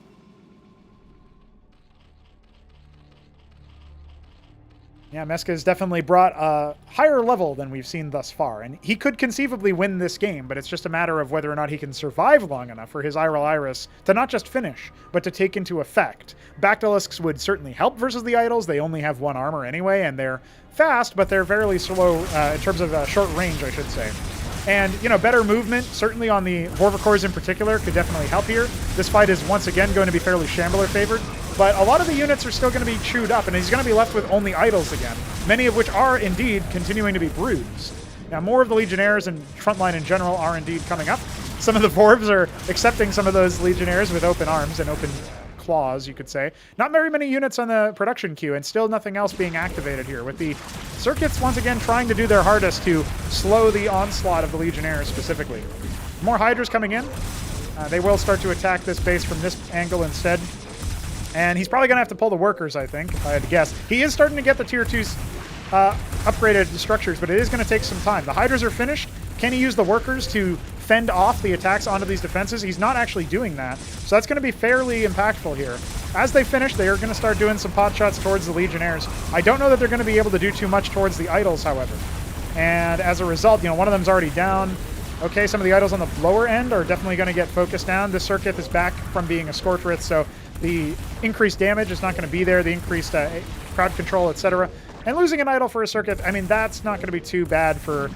Yeah, Mesk has definitely brought a higher level than we've seen thus far, and he could conceivably win this game, but it's just a matter of whether or not he can survive long enough for his Iral Iris to not just finish, but to take into effect. Bactylisks would certainly help versus the Idols. They only have 1 armor anyway, and they're fast, but they're fairly slow in terms of short range, I should say. And, better movement, certainly on the Vorvacors in particular, could definitely help here. This fight is once again going to be fairly Shambler favored, but a lot of the units are still going to be chewed up, and he's going to be left with only Idols again, many of which are indeed continuing to be bruised. Now, more of the Legionnaires and frontline in general are indeed coming up. Some of the Vorvs are accepting some of those Legionnaires with open arms and open claws, you could say. Not very many units on the production queue, and still nothing else being activated here, with the circuits once again trying to do their hardest to slow the onslaught of the Legionnaires specifically. More Hydras coming in. They will start to attack this base from this angle instead. And he's probably going to have to pull the workers, I think, if I had to guess. He is starting to get the Tier 2s upgraded structures, but it is going to take some time. The Hydras are finished. Can he use the workers to fend off the attacks onto these defenses? He's not actually doing that, so that's going to be fairly impactful here. As they finish, they are going to start doing some pot shots towards the Legionnaires. I don't know that they're going to be able to do too much towards the Idols, however. And as a result, one of them's already down. Okay, some of the Idols on the lower end are definitely going to get focused down. This circuit is back from being a Scorchwraith, so the increased damage is not going to be there, the increased crowd control, etc. And losing an Idol for a circuit, I mean, that's not going to be too bad for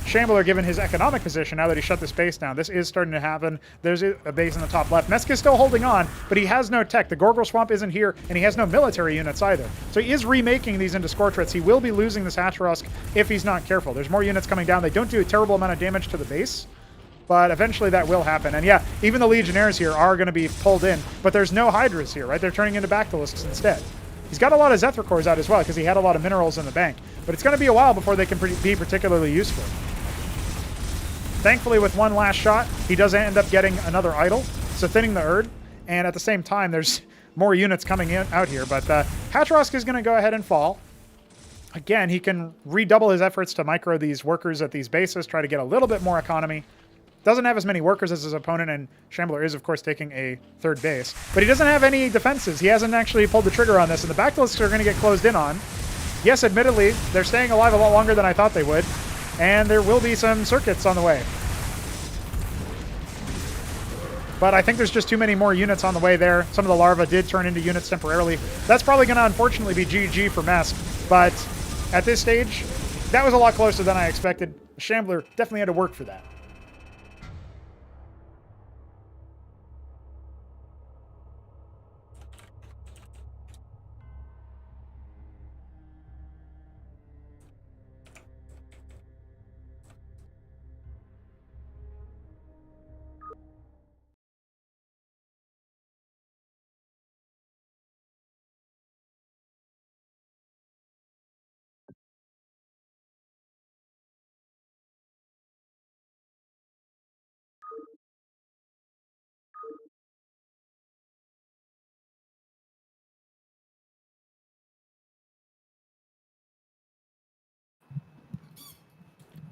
Shambler, given his economic position now that he shut this base down. This is starting to happen. There's a base in the top left. Mesk is still holding on, but he has no tech. The Gorgor Swamp isn't here, and he has no military units either. So he is remaking these into Scorchwraiths. He will be losing this Hatrask if he's not careful. There's more units coming down. They don't do a terrible amount of damage to the base, but eventually that will happen. And yeah, even the Legionnaires here are going to be pulled in, but there's no Hydras here, right? They're turning into Bactylisks instead. He's got a lot of Zethra Cores out as well, because he had a lot of minerals in the bank, but it's going to be a while before they can be particularly useful. Thankfully, with one last shot, he does end up getting another Idol, so thinning the Erd, and at the same time, there's more units coming out here, but Hatrask is going to go ahead and fall. Again, he can redouble his efforts to micro these workers at these bases, try to get a little bit more economy. Doesn't have as many workers as his opponent, and Shambler is, of course, taking a third base. But he doesn't have any defenses. He hasn't actually pulled the trigger on this, and the Bactylisks are going to get closed in on. Yes, admittedly, they're staying alive a lot longer than I thought they would, and there will be some circuits on the way. But I think there's just too many more units on the way there. Some of the larvae did turn into units temporarily. That's probably going to, unfortunately, be GG for Mesk, but at this stage, that was a lot closer than I expected. Shambler definitely had to work for that.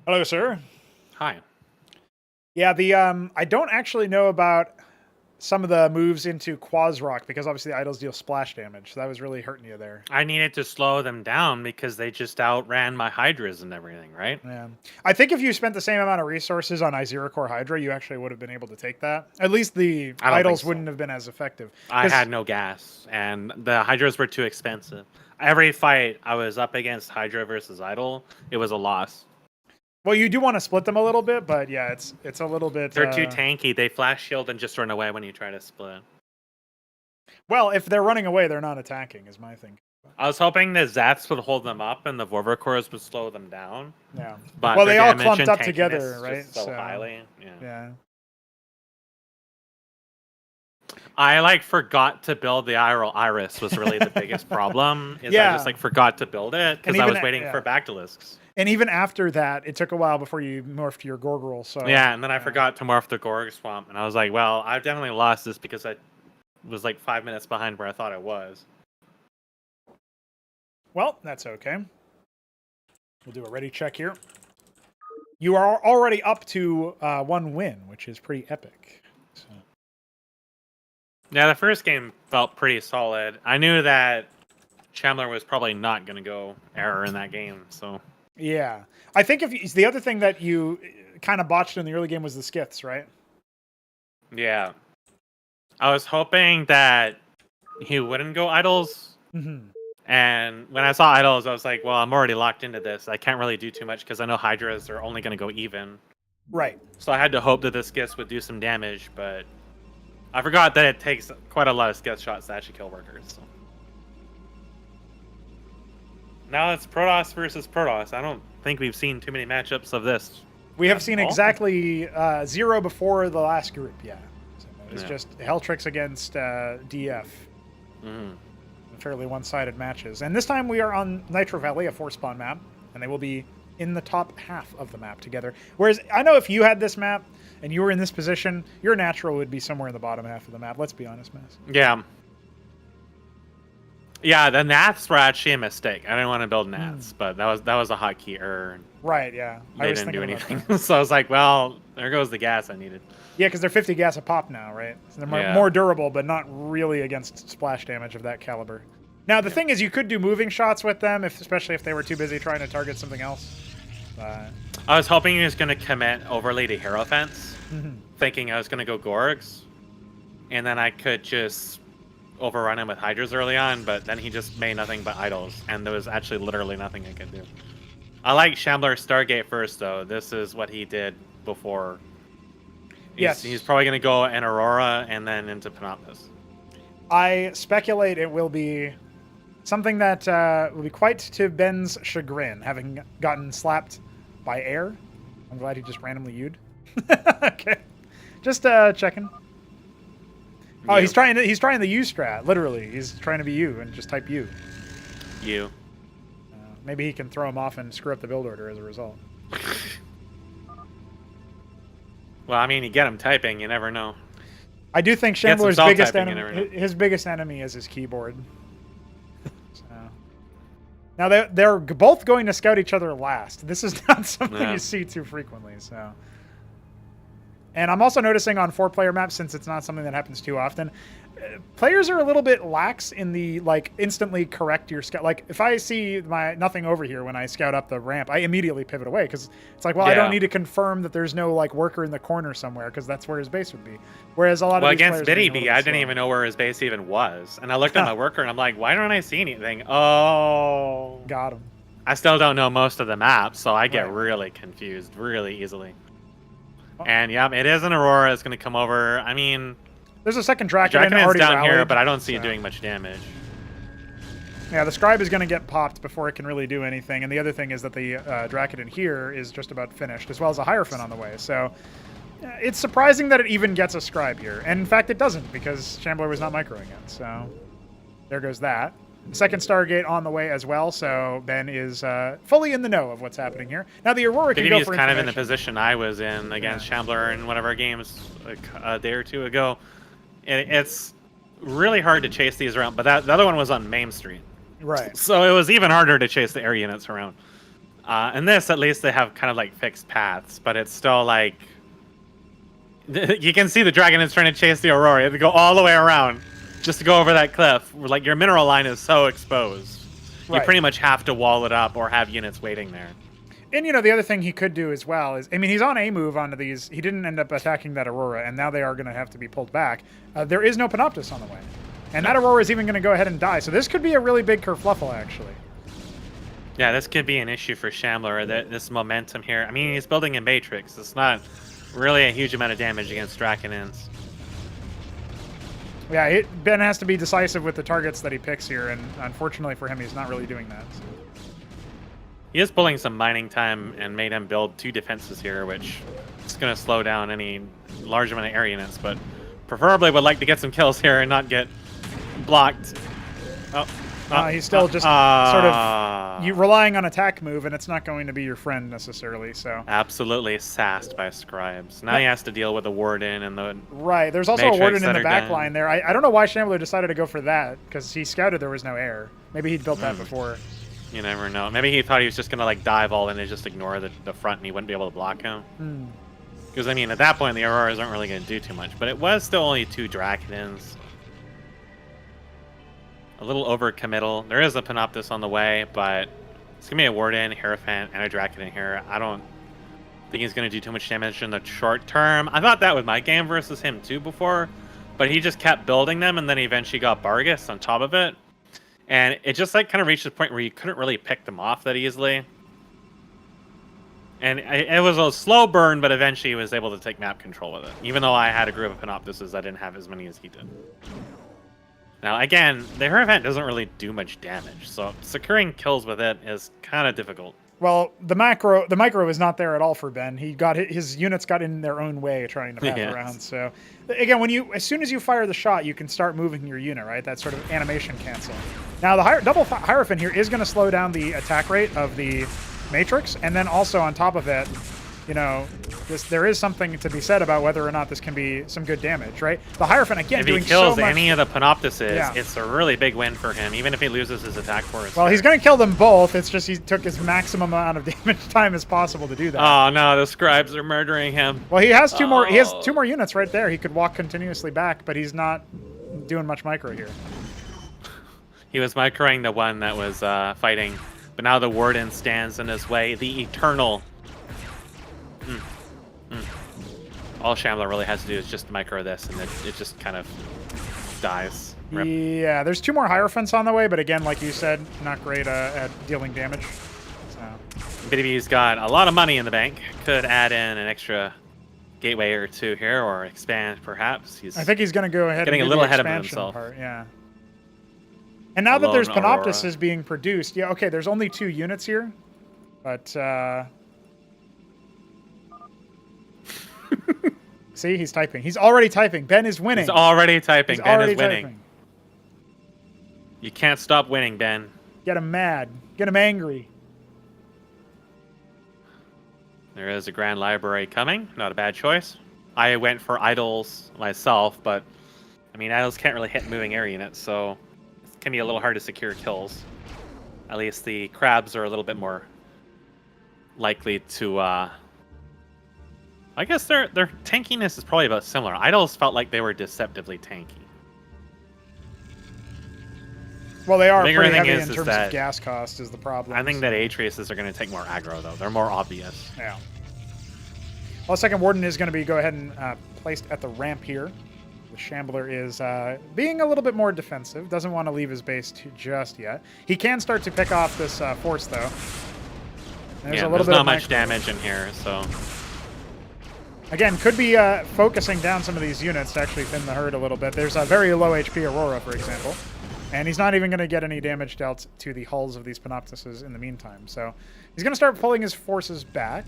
Hello, sir. Hi. Yeah, I don't actually know about some of the moves into Quaz Rock, because obviously the Idols deal splash damage, so that was really hurting you there. I needed to slow them down because they just outran my Hydras and everything, right? Yeah. I think if you spent the same amount of resources on Core Hydra, you actually would have been able to take that. At least the Idols wouldn't have been as effective. I had no gas, and the Hydras were too expensive. Every fight I was up against Hydra versus Idol, it was a loss. Well, you do want to split them a little bit, but yeah, it's a little bit... They're too tanky. They flash shield and just run away when you try to split. Well, if they're running away, they're not attacking, is my thing. I was hoping the Zats would hold them up and the Vorvorkors would slow them down. Yeah. But Well, their they all damage clumped and up tankiness together, is right? just so highly. Yeah. I like forgot to build the Iris was really the biggest problem. Is Yeah. I just like forgot to build it because I was waiting for Bactylisks. And even after that, it took a while before you morphed to your Gorgoril. So yeah, and then I forgot to morph the Gorg Swamp, and I was like, well, I've definitely lost this because I was like 5 minutes behind where I thought I was. Well, that's okay. We'll do a ready check here. You are already up to 1 win, which is pretty epic. So. Yeah, the first game felt pretty solid. I knew that Shambler was probably not going to go error in that game, so... Yeah. I think the other thing that you kind of botched in the early game was the skiths, right? Yeah. I was hoping that he wouldn't go idols. Mm-hmm. And when I saw idols, I was like, well, I'm already locked into this. I can't really do too much because I know Hydras are only going to go even. Right. So I had to hope that the skiths would do some damage, but I forgot that it takes quite a lot of skith shots to actually kill workers. So. Now it's Protoss versus Protoss. I don't think we've seen too many matchups of this. We have seen exactly 0 before the last group, yeah. So it's just Helltrix against DF. Mm-hmm. Fairly one-sided matches. And this time we are on Nitro Valley, a 4-spawn map, and they will be in the top half of the map together. Whereas, I know if you had this map and you were in this position, your natural would be somewhere in the bottom half of the map. Let's be honest, Mass. Yeah. Yeah, the Nats were actually a mistake. I didn't want to build Nats, but that was a hotkey error. Right, yeah. They didn't do anything. So I was like, well, there goes the gas I needed. Yeah, because they're 50 gas a pop now, right? So they're more durable, but not really against splash damage of that caliber. Now, the thing is, you could do moving shots with them, especially if they were too busy trying to target something else. I was hoping he was going to commit overly to Hero Fence, thinking I was going to go Gorgs, and then I could just overrun him with Hydras early on, but then he just made nothing but idols, and there was actually literally nothing I could do. I like Shambler Stargate first, though. This is what he did before. He's probably going to go in Aurora and then into Panoptus. I speculate it will be something that will be quite to Ben's chagrin, having gotten slapped by air. I'm glad he just randomly U'd. Okay. Just checking. Oh, he's trying the U strat, literally. He's trying to be you and just type U. U. Maybe he can throw him off and screw up the build order as a result. Well, I mean, you get him typing, you never know. I do think Shambler's biggest enemy, his biggest enemy is his keyboard. So. Now they're both going to scout each other last. This is not something you see too frequently. So. And I'm also noticing on 4-player maps, since it's not something that happens too often, players are a little bit lax in the, like, instantly correct your scout. Like, if I see my nothing over here when I scout up the ramp, I immediately pivot away, because it's like, well, I don't need to confirm that there's no, like, worker in the corner somewhere, because that's where his base would be. Whereas a lot of these against BiddyB, I didn't even know where his base even was. And I looked at my worker, and I'm like, why don't I see anything? Oh. Got him. I still don't know most of the maps, so I get really confused really easily. And yeah, it is an Aurora. It's going to come over. I mean, there's a second Draken already down rallied, here, but I don't see it doing much damage. Yeah, the Scribe is going to get popped before it can really do anything. And the other thing is that the Draken here is just about finished, as well as a Hierophant on the way. So it's surprising that it even gets a Scribe here. And in fact, it doesn't, because Shambler was not microing it. So there goes that. Second Stargate on the way as well, so Ben is fully in the know of what's happening here. Now the Aurora can go for kind of in the position I was in against Shambler in one of our games like a day or two ago. It's really hard to chase these around, but the other one was on Maim Street. Right. So it was even harder to chase the air units around. And this, at least, they have kind of like fixed paths, but it's still like... You can see the Dragon is trying to chase the Aurora. You have to go all the way around just to go over that cliff. Like, your mineral line is so exposed. You pretty much have to wall it up or have units waiting there. And, you know, the other thing he could do as well is, I mean, he's on a move onto these. He didn't end up attacking that Aurora, and now they are going to have to be pulled back. There is no Panoptus on the way. And that Aurora is even going to go ahead and die. So this could be a really big kerfluffle, actually. Yeah, this could be an issue for Shambler, this momentum here. I mean, he's building a Matrix. It's not really a huge amount of damage against Drakenins. Yeah, Ben has to be decisive with the targets that he picks here, and unfortunately for him, he's not really doing that. So. He is pulling some mining time and made him build 2 defenses here, which is going to slow down any large amount of air units, but preferably would like to get some kills here and not get blocked. He's still just sort of relying on attack move, and it's not going to be your friend necessarily. So absolutely sassed by scribes. Now he has to deal with the warden and the right. There's also a warden in the back line there. I don't know why Shambler decided to go for that because he scouted there was no air. Maybe he'd built that before. You never know. Maybe he thought he was just gonna like dive all in and just ignore the front, and he wouldn't be able to block him. Because I mean, at that point, the Auroras aren't really gonna do too much. But it was still only 2 Drakatans. A little overcommittal. There is a Panoptis on the way, but it's going to be a Warden, Hierophant, and a Drakatan here. I don't think he's going to do too much damage in the short term. I thought that with my game versus him too before, but he just kept building them, and then he eventually got Bargus on top of it. And it just like kind of reached the point where you couldn't really pick them off that easily. And it was a slow burn, but eventually he was able to take map control with it. Even though I had a group of Panoptises, I didn't have as many as he did. Now, again, the Hierophant doesn't really do much damage, so securing kills with it is kind of difficult. Well, the micro is not there at all for Ben. His units got in their own way trying to path around. So, again, as soon as you fire the shot, you can start moving your unit, right? That sort of animation cancel. Now, the double Hierophant here is going to slow down the attack rate of the Matrix, and then also on top of it, you know, there is something to be said about whether or not this can be some good damage, right? The Hierophant, again, doing so much... If he kills any of the Panoptises, it's a really big win for him, even if he loses his attack force. Well, he's going to kill them both. It's just he took his maximum amount of damage time as possible to do that. Oh, no, the scribes are murdering him. Well, he has 2 more. He has 2 more units right there. He could walk continuously back, but he's not doing much micro here. He was microing the one that was fighting, but now the Warden stands in his way. The Eternal... All Shambler really has to do is just micro this, and it just kind of dies. Rip. Yeah, there's 2 more Hierophants on the way, but again, like you said, not great at dealing damage. So. BW's got a lot of money in the bank. Could add in an extra gateway or 2 here, or expand perhaps. I think he's going to go ahead getting and a little the ahead of expansion himself. Part, yeah. And now that there's Panoptises being produced, yeah, okay, there's only 2 units here, but... See, he's typing. He's already typing. Ben is winning. He's already typing. Ben is winning. Typing. You can't stop winning, Ben. Get him mad. Get him angry. There is a Grand Library coming. Not a bad choice. I went for Idols myself, but I mean, Idols can't really hit moving air units, so it can be a little hard to secure kills. At least the Crabs are a little bit more likely to... I guess their tankiness is probably about similar. Idols felt like they were deceptively tanky. Well, they are pretty heavy in terms of gas cost is the problem. I think that Atreus are going to take more aggro, though. They're more obvious. Yeah. Well, the second Warden is going to be go ahead and placed at the ramp here. The Shambler is being a little bit more defensive. Doesn't want to leave his base just yet. He can start to pick off this force, though. There's not much damage in here, so... Again, could be focusing down some of these units to actually thin the herd a little bit. There's a very low HP Aurora, for example. And he's not even going to get any damage dealt to the hulls of these Panoptises in the meantime. So he's going to start pulling his forces back.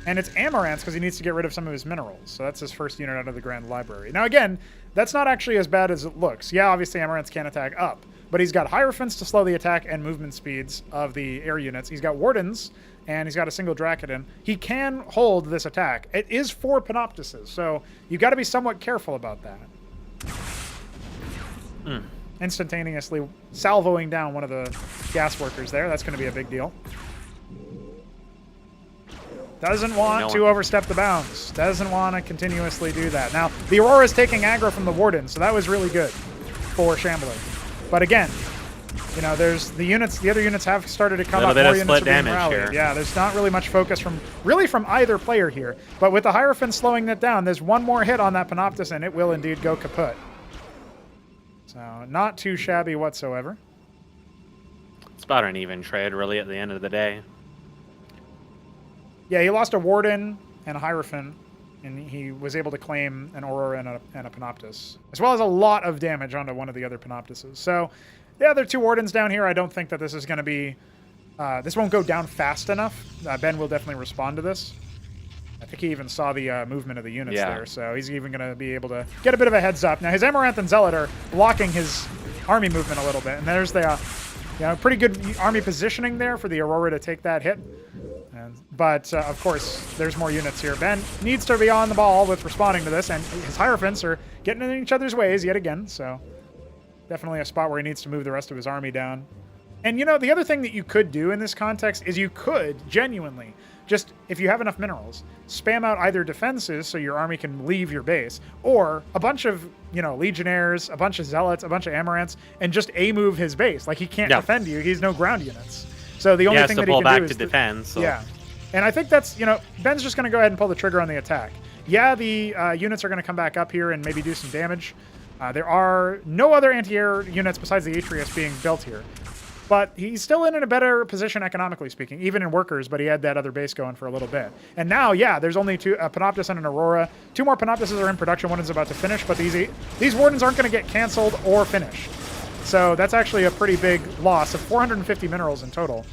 And it's Amaranths because he needs to get rid of some of his minerals. So that's his first unit out of the Grand Library. Now, again, that's not actually as bad as it looks. Yeah, obviously Amaranths can't attack up. But he's got Hierophants to slow the attack and movement speeds of the air units. He's got Wardens, and he's got a single Drakatan. He can hold this attack. It is 4 Panoptises, so you got to be somewhat careful about that. Instantaneously salvoing down one of the gas workers there. That's going to be a big deal. Doesn't want to overstep the bounds. Doesn't want to continuously do that. Now, the Aurora is taking aggro from the Warden, so that was really good for Shambler. But again, you know, there's the other units have started to come up. More units are being rallied. Yeah, there's not really much focus from either player here. But with the Hierophant slowing that down, there's one more hit on that Panoptis, and it will indeed go kaput. So not too shabby whatsoever. It's about an even trade, really, at the end of the day. Yeah, he lost a Warden and a Hierophant. and he was able to claim an Aurora and a Panoptus, as well as a lot of damage onto one of the other Panoptuses. So the other 2 Wardens down here, I don't think that this is going to be... this won't go down fast enough. Ben will definitely respond to this. I think he even saw the movement of the units there, so he's even going to be able to get a bit of a heads up. Now, his Amaranth and Zealot are blocking his army movement a little bit, and there's the pretty good army positioning there for the Aurora to take that hit. But, of course, there's more units here. Ben needs to be on the ball with responding to this, and his Hierophants are getting in each other's ways yet again, so definitely a spot where he needs to move the rest of his army down. And, you know, the other thing that you could do in this context is you could genuinely, just if you have enough minerals, spam out either defenses so your army can leave your base, or a bunch of, you know, Legionnaires, a bunch of Zealots, a bunch of Amaranths, and just A-move his base. Like, he can't defend you. He's no ground units. So the only thing that he can do is... to defend. So. Yeah. And I think that's, you know, Ben's just going to go ahead and pull the trigger on the attack. Yeah, the units are going to come back up here and maybe do some damage. There are no other anti-air units besides the Atreus being built here. But he's still in a better position economically speaking, even in workers, but he had that other base going for a little bit. And now, yeah, there's only 2, a Panoptus and an Aurora. 2 more Panoptuses are in production. One is about to finish, but these Wardens aren't going to get canceled or finished. So that's actually a pretty big loss of 450 minerals in total,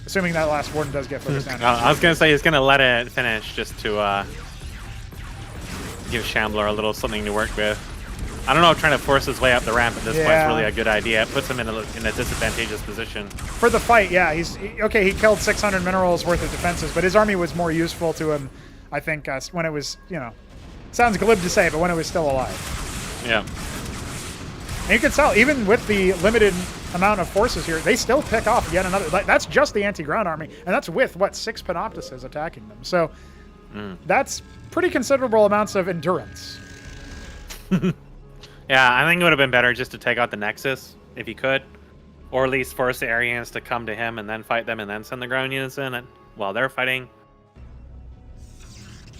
assuming that last Warden does get focused down. I was going to say he's going to let it finish just to give Shambler a little something to work with. I don't know if trying to force his way up the ramp at this point is really a good idea. It puts him in a disadvantageous position. For the fight, yeah. He killed 600 minerals worth of defenses, but his army was more useful to him, I think, when it was, you know, sounds glib to say, but when it was still alive. Yeah. And you can tell, even with the limited amount of forces here, they still pick off yet another. Like, that's just the anti-ground army, and that's with, what, 6 Panoptuses attacking them. So that's pretty considerable amounts of endurance. Yeah, I think it would have been better just to take out the Nexus, if he could. Or at least force the Aryans to come to him and then fight them and then send the ground units in while they're fighting.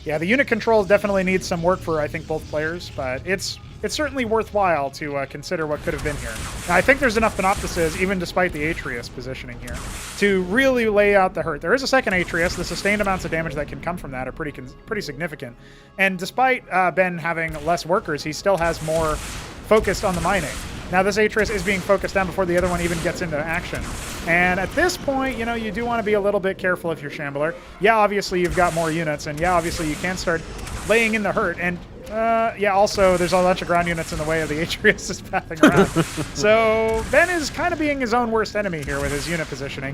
Yeah, the unit control definitely needs some work for, I think, both players, but it's certainly worthwhile to consider what could have been here. Now, I think there's enough Panoptuses, even despite the Atreus positioning here, to really lay out the hurt. There is a second Atreus. The sustained amounts of damage that can come from that are pretty significant. And despite Ben having less workers, he still has more focused on the mining. Now, this Atreus is being focused down before the other one even gets into action. And at this point, you know, you do want to be a little bit careful if you're Shambler. Yeah, obviously you've got more units, and yeah, obviously you can start laying in the hurt. And yeah, also there's a bunch of ground units in the way of the Atreus is pathing around. So Ben is kind of being his own worst enemy here with his unit positioning.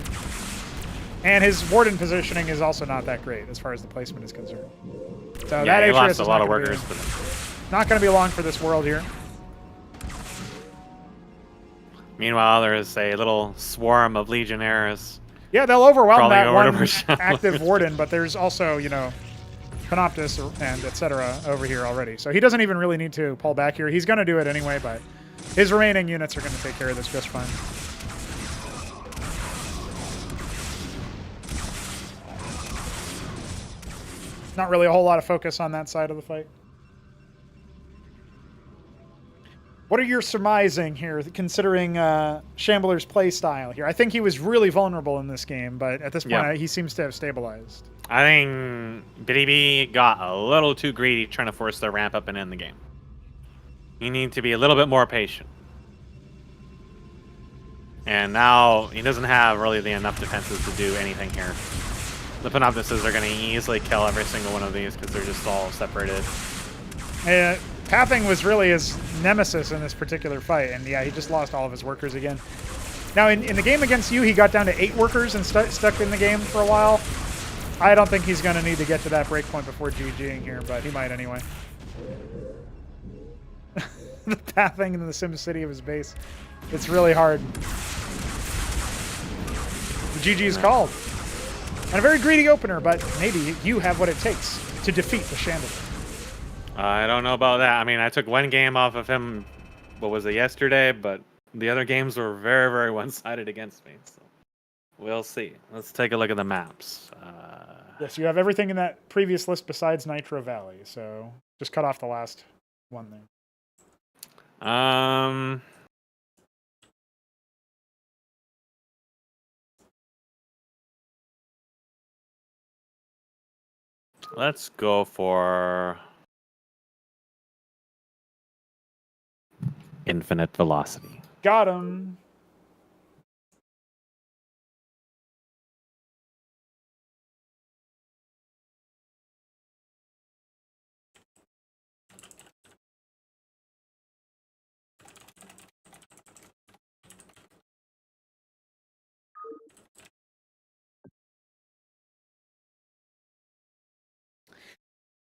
And his Warden positioning is also not that great as far as the placement is concerned. So yeah, that he Atreus lost a lot of workers. Not going to be long for this world here. Meanwhile, there is a little swarm of Legionnaires. Yeah, they'll overwhelm that one Shambler. active Warden, but there's also, you know, Panoptus and etc. over here already. So he doesn't even really need to pull back here. He's going to do it anyway, but his remaining units are going to take care of this just fine. Not really a whole lot of focus on that side of the fight. What are your surmising here, considering Shambler's play style here? I think he was really vulnerable in this game, but at this point, he seems to have stabilized. I think BDB got a little too greedy trying to force their ramp up and end the game. You need to be a little bit more patient. And now he doesn't have really enough defenses to do anything here. The Panoptuses are going to easily kill every single one of these because they're just all separated. Pathing was really his nemesis in this particular fight, and yeah, he just lost all of his workers again. Now, in the game against you, he got down to 8 workers and stuck in the game for a while. I don't think he's going to need to get to that breakpoint before GGing here, but he might anyway. The pathing in the SimCity of his base. It's really hard. The GG is called. And a very greedy opener, but maybe you have what it takes to defeat the Shambler. I don't know about that. I mean, I took one game off of him, what was it, yesterday, but the other games were very, very one-sided against me. So we'll see. Let's take a look at the maps. Yes, you have everything in that previous list besides Nitro Valley, so just cut off the last one there. Let's go for infinite velocity. Got him.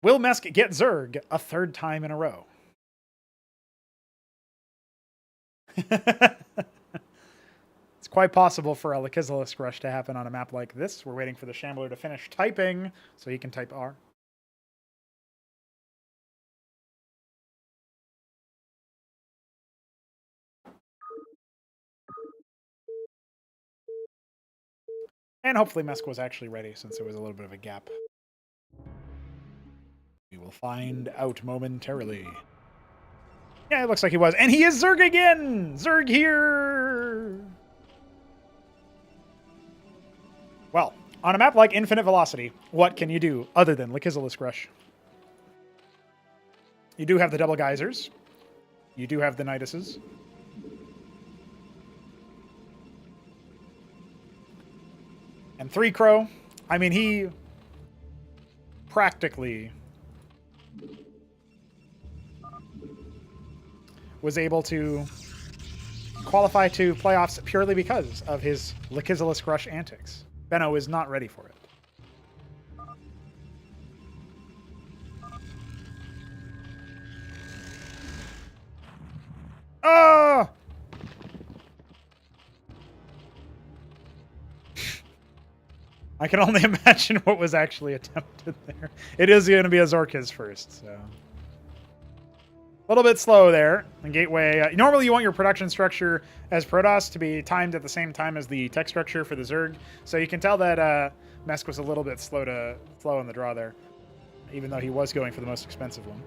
Will Mesk get Zerg a third time in a row? It's quite possible for a Lekizalisk rush to happen on a map like this. We're waiting for the Shambler to finish typing so he can type R. And hopefully Mesk was actually ready since there was a little bit of a gap. We will find out momentarily. Yeah, it looks like he was. And he is Zerg again! Zerg here! Well, on a map like Infinite Velocity, what can you do other than Lekizalisk Rush? You do have the double geysers. You do have the Niduses. And 3 Crow. I mean, he practically was able to qualify to playoffs purely because of his Lekizalisk Rush antics. Benno is not ready for it. Oh! I can only imagine what was actually attempted there. It is going to be a Zorkis first, so... A little bit slow there. And Gateway. Normally you want your production structure as Protoss to be timed at the same time as the tech structure for the Zerg. So you can tell that Mesk was a little bit slow in the draw there. Even though he was going for the most expensive one.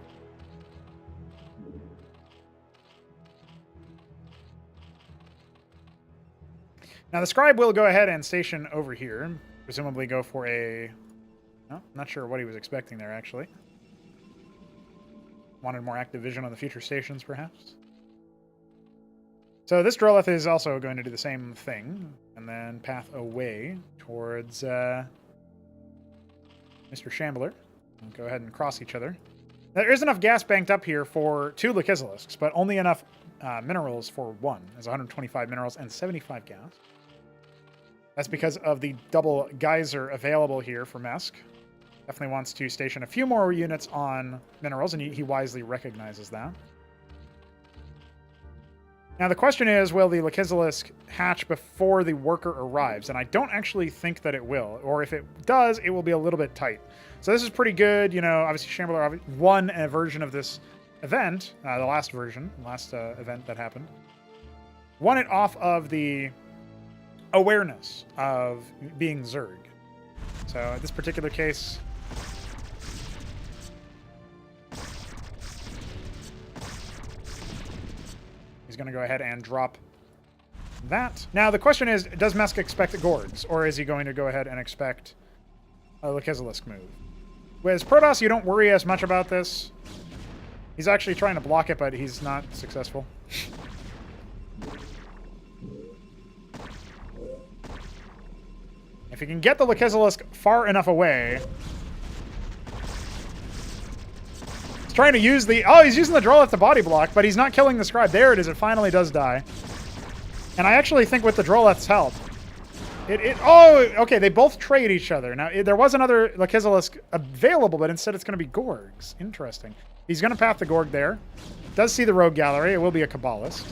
Now the Scribe will go ahead and station over here. Presumably go for a... No, not sure what he was expecting there, actually. Wanted more active vision on the future stations, perhaps. So this Droleth is also going to do the same thing, and then path away towards Mr. Shambler. And go ahead and cross each other. There is enough gas banked up here for 2 Lekizalisks, but only enough minerals for 1. There's 125 minerals and 75 gas. That's because of the double geyser available here for Mesk. Definitely wants to station a few more units on minerals, and he wisely recognizes that. Now the question is, will the Lekizalisk hatch before the worker arrives? And I don't actually think that it will. Or if it does, it will be a little bit tight. So this is pretty good. You know, obviously Shambler won a version of this event, the last event that happened. Won it off of the awareness of being Zerg. So in this particular case... He's going to go ahead and drop that. Now, the question is, does Mesk expect Gorgs, or is he going to go ahead and expect a Lekizalisk move? With Protoss, you don't worry as much about this. He's actually trying to block it, but he's not successful. If he can get the Lekizalisk far enough away... Trying to use the... Oh, he's using the Droleth to body block, but he's not killing the Scribe. There it is. It finally does die. And I actually think with the Droleth's help... Oh, okay. They both trade each other. Now, there was another Lekizalisk available, but instead it's going to be Gorgs. Interesting. He's going to path the Gorg there. Does see the Rogue Gallery. It will be a Kabbalist.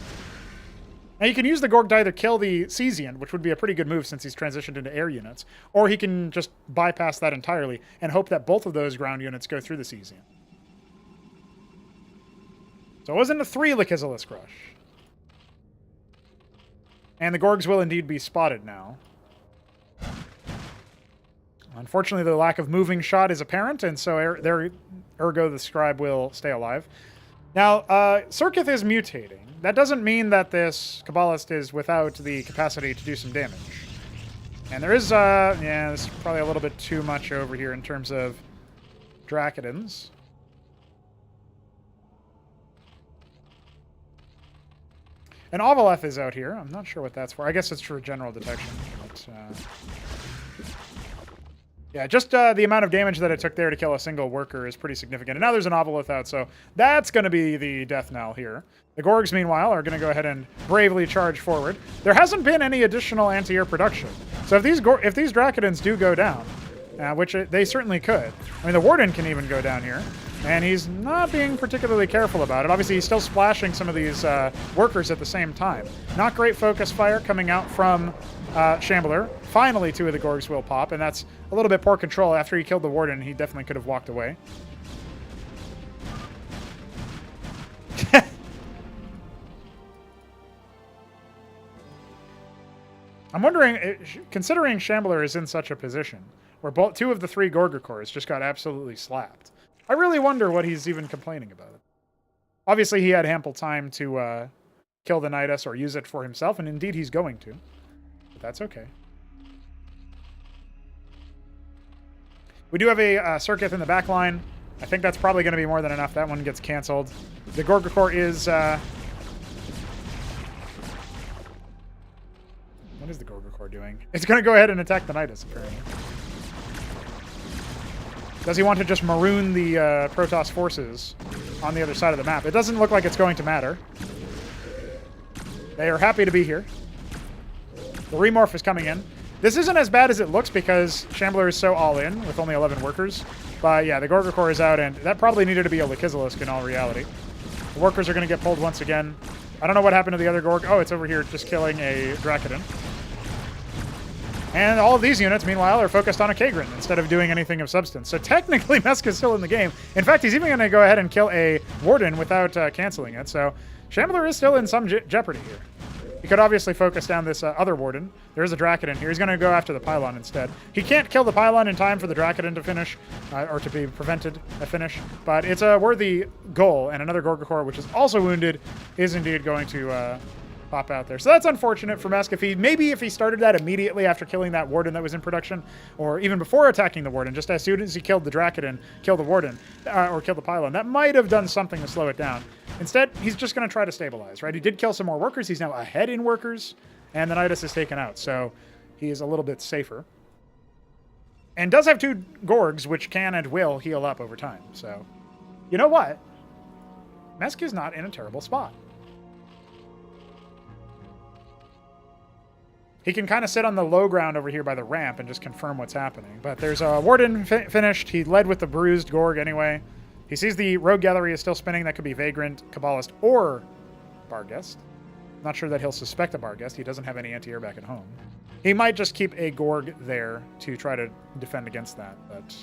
Now, you can use the Gorg to either kill the Cesian, which would be a pretty good move since he's transitioned into air units, or he can just bypass that entirely and hope that both of those ground units go through the Cesian. So it wasn't a 3 Lekizalisk rush. And the Gorgs will indeed be spotted now. Unfortunately, the lack of moving shot is apparent, and so ergo the Scribe will stay alive. Now, Circuith is mutating. That doesn't mean that this Kabbalist is without the capacity to do some damage. And there is, yeah, this is probably a little bit too much over here in terms of Drakidins. An Ovaleth is out here. I'm not sure what that's for. I guess it's for general detection. But, yeah, just the amount of damage that it took there to kill a single worker is pretty significant. And now there's an Ovaleth out, so that's going to be the death knell here. The Gorgs, meanwhile, are going to go ahead and bravely charge forward. There hasn't been any additional anti-air production. So if these Drakidins do go down, which they certainly could. I mean, the Warden can even go down here. And he's not being particularly careful about it. Obviously, he's still splashing some of these workers at the same time. Not great focus fire coming out from Shambler. Finally, 2 of the Gorgs will pop, and that's a little bit poor control. After he killed the Warden, he definitely could have walked away. I'm wondering, considering Shambler is in such a position, where 2 of the 3 Gorgakors just got absolutely slapped, I really wonder what he's even complaining about. Obviously, he had ample time to kill the Nidus or use it for himself, and indeed he's going to. But that's okay. We do have a Circuit in the back line. I think that's probably going to be more than enough. That one gets canceled. The Gorgakor is... what is the Gorgakor doing? It's going to go ahead and attack the Nidus, apparently. Does he want to just maroon the Protoss forces on the other side of the map? It doesn't look like it's going to matter. They are happy to be here. The Remorph is coming in. This isn't as bad as it looks because Shambler is so all in with only 11 workers. But yeah, the Gorgakor is out, and that probably needed to be a Lekizalisk in all reality. The workers are going to get pulled once again. I don't know what happened to the other Gorg. Oh, it's over here just killing a Drakidin. And all of these units, meanwhile, are focused on a Kagrin instead of doing anything of substance. So technically, Mesk is still in the game. In fact, he's even going to go ahead and kill a Warden without canceling it. So Shambler is still in some jeopardy here. He could obviously focus down this other Warden. There is a Drakidin here. He's going to go after the Pylon instead. He can't kill the Pylon in time for the Drakidin to finish, or to be prevented a finish. But it's a worthy goal, and another Gorgakor, which is also wounded, is indeed going to... pop out there. So that's unfortunate for Mesk. Maybe if he started that immediately after killing that Warden that was in production, or even before attacking the Warden, just as soon as he killed the Drakidin, killed the Warden, or killed the Pylon, that might have done something to slow it down. Instead, he's just going to try to stabilize, right? He did kill some more workers. He's now ahead in workers, and the Nidus is taken out, so he is a little bit safer. And does have 2 Gorgs, which can and will heal up over time. So, you know what? Mesk is not in a terrible spot. He can kind of sit on the low ground over here by the ramp and just confirm what's happening. But there's a Warden finished. He led with the bruised Gorg anyway. He sees the Rogue Gallery is still spinning. That could be Vagrant, Kabbalist, or Barghest. Not sure that he'll suspect a Barghest. He doesn't have any anti-air back at home. He might just keep a Gorg there to try to defend against that. But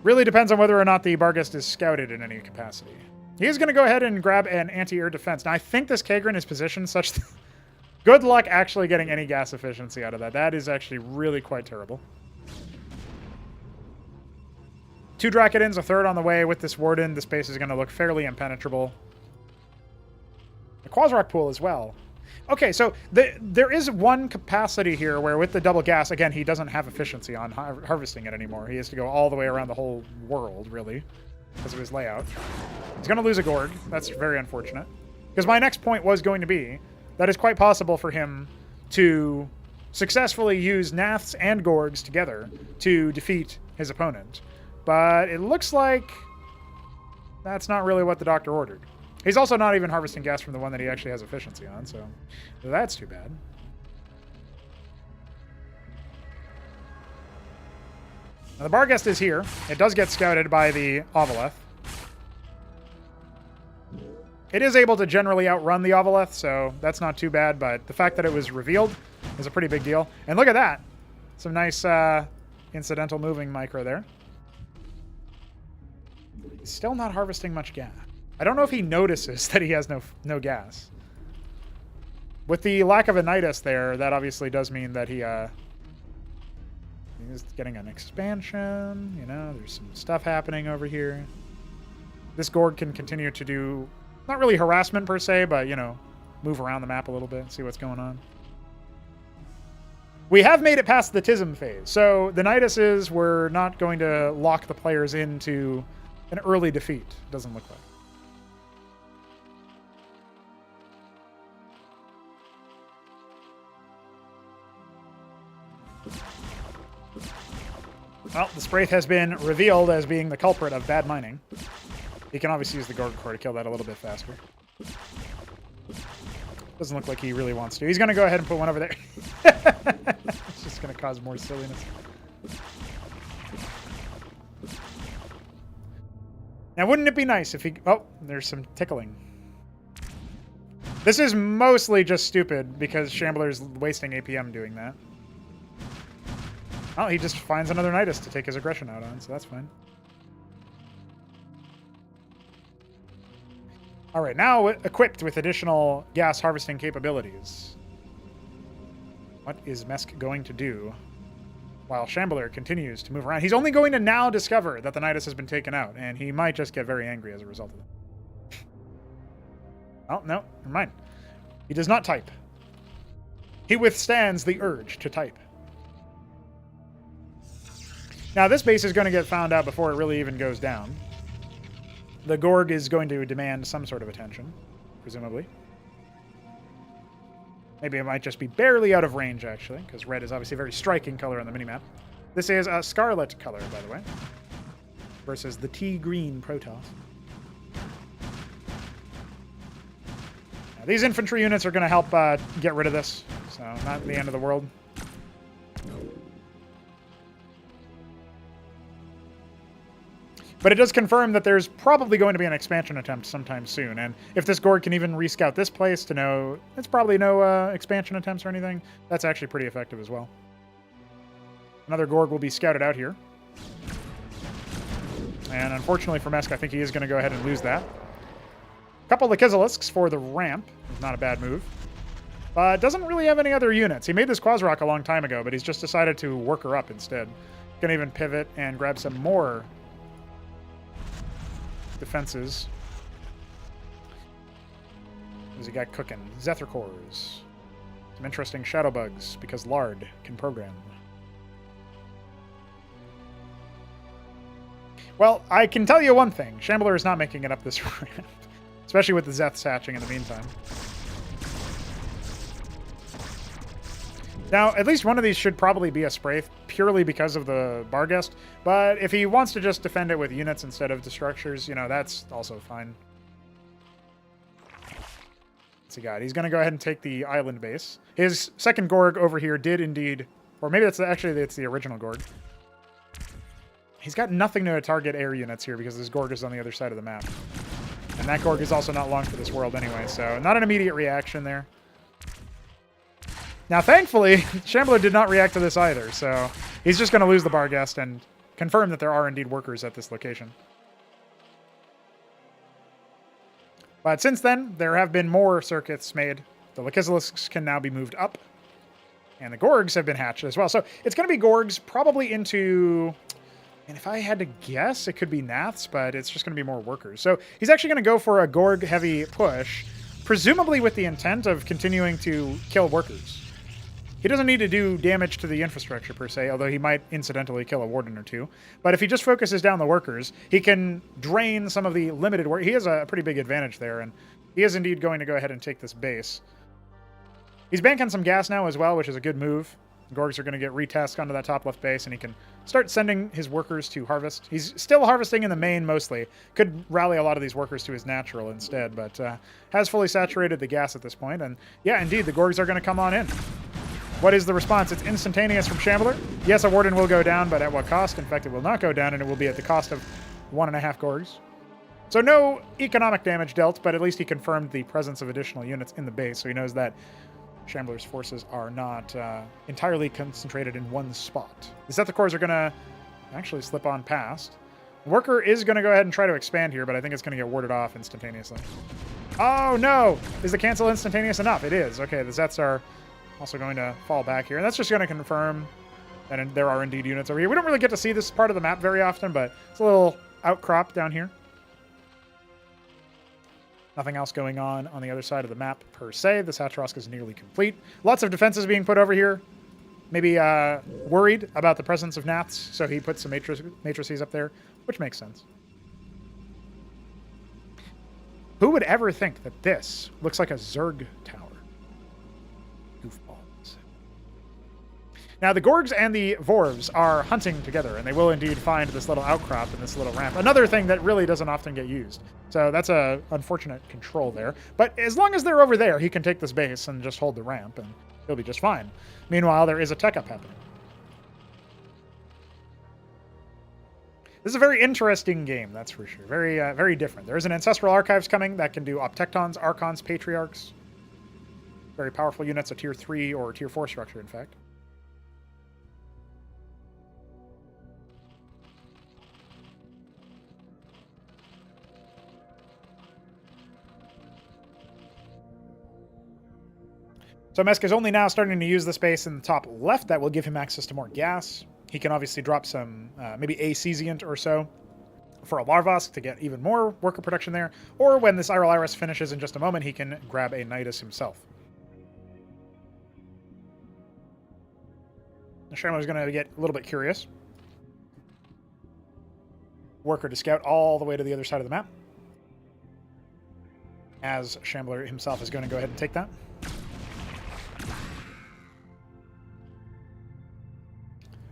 really depends on whether or not the Barghest is scouted in any capacity. He's going to go ahead and grab an anti-air defense. Now, I think this Kagrin is positioned such that... Good luck actually getting any gas efficiency out of that. That is actually really quite terrible. 2 Drakidins, a 3rd on the way with this Warden. The space is going to look fairly impenetrable. A Quasrock pool as well. Okay, so there is one capacity here where with the double gas, again, he doesn't have efficiency on harvesting it anymore. He has to go all the way around the whole world, really, because of his layout. He's going to lose a Gorg. That's very unfortunate. Because my next point was going to be... that is quite possible for him to successfully use Naths and Gorgs together to defeat his opponent. But it looks like that's not really what the Doctor ordered. He's also not even harvesting gas from the one that he actually has efficiency on, so that's too bad. Now, the Barghest is here. It does get scouted by the Ovaleth. It is able to generally outrun the Ovaleth, so that's not too bad, but the fact that it was revealed is a pretty big deal. And look at that. Some nice incidental moving micro there. He's still not harvesting much gas. I don't know if he notices that he has no gas. With the lack of a Nidus there, that obviously does mean that he's getting an expansion. You know, there's some stuff happening over here. This Gorg can continue to do... not really harassment per se, but, you know, move around the map a little bit, see what's going on. We have made it past the Tism phase, so the Niduses were not going to lock the players into an early defeat, doesn't look like. Well, the Spraith has been revealed as being the culprit of bad mining. He can obviously use the Gorg Core to kill that a little bit faster. Doesn't look like he really wants to. He's going to go ahead and put one over there. It's just going to cause more silliness. Now, wouldn't it be nice if he... Oh, there's some tickling. This is mostly just stupid because Shambler's wasting APM doing that. Oh, he just finds another Nidus to take his aggression out on, so that's fine. All right, now equipped with additional gas harvesting capabilities. What is Mesk going to do while Shambler continues to move around? He's only going to now discover that the Nidus has been taken out, and he might just get very angry as a result of that. Oh, no, never mind. He does not type. He withstands the urge to type. Now, this base is going to get found out before it really even goes down. The Gorg is going to demand some sort of attention, presumably. Maybe it might just be barely out of range, actually, because red is obviously a very striking color on the minimap. This is a scarlet color, by the way, versus the tea-green Protoss. Now, these infantry units are going to help get rid of this, so not the end of the world. But it does confirm that there's probably going to be an expansion attempt sometime soon. And if this Gorg can even rescout this place to know it's probably no expansion attempts or anything, that's actually pretty effective as well. Another Gorg will be scouted out here. And unfortunately for Mesk, I think he is going to go ahead and lose that. A couple of Kizilisks for the ramp. Not a bad move. Doesn't really have any other units. He made this Quasrock a long time ago, but he's just decided to work her up instead. Can even pivot and grab some more defenses. Who's he got cooking? Zephyr cores. Some interesting shadow bugs because Lard can program. Well, I can tell you one thing. Shambler is not making it up this ramp, especially with the Zeths hatching in the meantime. Now, at least one of these should probably be a Spraith, purely because of the Barghest. But if he wants to just defend it with units instead of the structures, you know, that's also fine. What's he got? He's going to go ahead and take the island base. His second Gorg over here did indeed... Or maybe that's actually it's the original Gorg. He's got nothing to target air units here because his Gorg is on the other side of the map. And that Gorg is also not long for this world anyway, so not an immediate reaction there. Now, thankfully, Shambler did not react to this either, so he's just going to lose the Barghest and confirm that there are indeed workers at this location. But since then, there have been more circuits made. The Kizilisks can now be moved up, and the Gorgs have been hatched as well. So it's going to be Gorgs probably into... And if I had to guess, it could be Naths, but it's just going to be more workers. So he's actually going to go for a Gorg-heavy push, presumably with the intent of continuing to kill workers. He doesn't need to do damage to the infrastructure, per se, although he might incidentally kill a warden or two. But if he just focuses down the workers, he can drain some of the limited work. He has a pretty big advantage there, and he is indeed going to go ahead and take this base. He's banking some gas now as well, which is a good move. Gorgs are going to get retasked onto that top left base, and he can start sending his workers to harvest. He's still harvesting in the main mostly. Could rally a lot of these workers to his natural instead, but has fully saturated the gas at this point. And yeah, indeed, the Gorgs are going to come on in. What is the response? It's instantaneous from Shambler. Yes, a warden will go down, but at what cost? In fact, it will not go down, and it will be at the cost of 1.5 Gorgs. So no economic damage dealt, but at least he confirmed the presence of additional units in the base, so he knows that Shambler's forces are not entirely concentrated in one spot. The Zephyr cores are going to actually slip on past. Worker is going to go ahead and try to expand here, but I think it's going to get warded off instantaneously. Oh, no! Is the cancel instantaneous enough? It is. Okay, the Zets are also going to fall back here. And that's just going to confirm that there are indeed units over here. We don't really get to see this part of the map very often, but it's a little outcrop down here. Nothing else going on the other side of the map per se. This Hatrosk is nearly complete. Lots of defenses being put over here. Maybe worried about the presence of Naths, so he put some matrices up there, which makes sense. Who would ever think that this looks like a Zerg tower? Goofballs. Now, the Gorgs and the Vorvs are hunting together, and they will indeed find this little outcrop and this little ramp. Another thing that really doesn't often get used. So that's a unfortunate control there. But as long as they're over there, he can take this base and just hold the ramp, and he'll be just fine. Meanwhile, there is a tech-up happening. This is a very interesting game, that's for sure. Very different. There is an Ancestral Archives coming that can do Optectons, Archons, Patriarchs. Very powerful units, a Tier 3 or Tier 4 structure, in fact. So Mesk is only now starting to use the space in the top left. That will give him access to more gas. He can obviously drop some, maybe a Cesiant or so for a Larvask to get even more worker production there. Or when this Iral Iris finishes in just a moment, he can grab a Nidus himself. The Shambler is going to get a little bit curious. Worker to scout all the way to the other side of the map. As Shambler himself is going to go ahead and take that.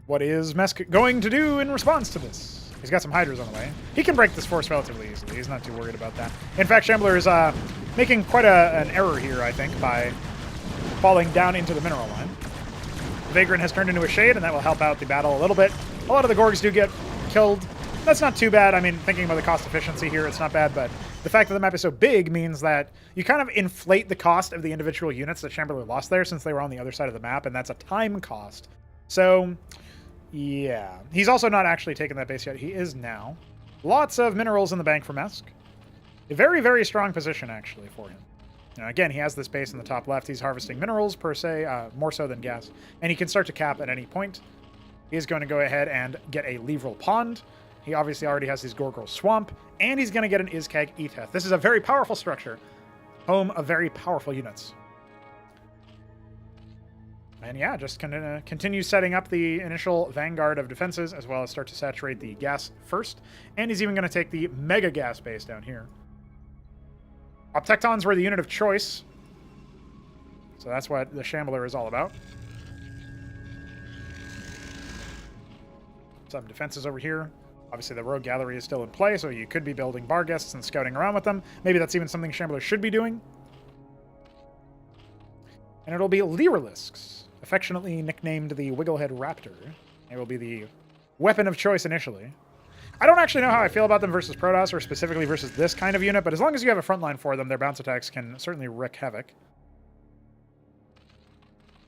What is Mesk going to do in response to this? He's got some Hydras on the way. He can break this force relatively easily. He's not too worried about that. In fact, Shambler is making quite an error here, I think, by falling down into the mineral line. Vagrant has turned into a Shade, and that will help out the battle a little bit. A lot of the Gorgs do get killed. That's not too bad. I mean, thinking about the cost efficiency here, it's not bad, but the fact that the map is so big means that you kind of inflate the cost of the individual units that Shambler lost there since they were on the other side of the map, and that's a time cost. So yeah. He's also not actually taken that base yet. He is now. Lots of minerals in the bank for Mesk. A very strong position, actually, for him. Now, again, he has this base in the top left. He's harvesting minerals, per se, more so than gas. And he can start to cap at any point. He's going to go ahead and get a Leveril Pond. He obviously already has his Gorgorl Swamp. And he's going to get an Iskag Eteth. This is a very powerful structure. Home of very powerful units. And yeah, just continue setting up the initial vanguard of defenses, as well as start to saturate the gas first. And he's even going to take the mega gas base down here. Optectons were the unit of choice. So that's what the Shambler is all about. Some defenses over here. Obviously, the Rogue Gallery is still in play, so you could be building Barghests and scouting around with them. Maybe that's even something Shambler should be doing. And it'll be Lyrilisks, affectionately nicknamed the Wigglehead Raptor. It will be the weapon of choice initially. I don't actually know how I feel about them versus Protoss, or specifically versus this kind of unit, but as long as you have a frontline for them, their bounce attacks can certainly wreak havoc.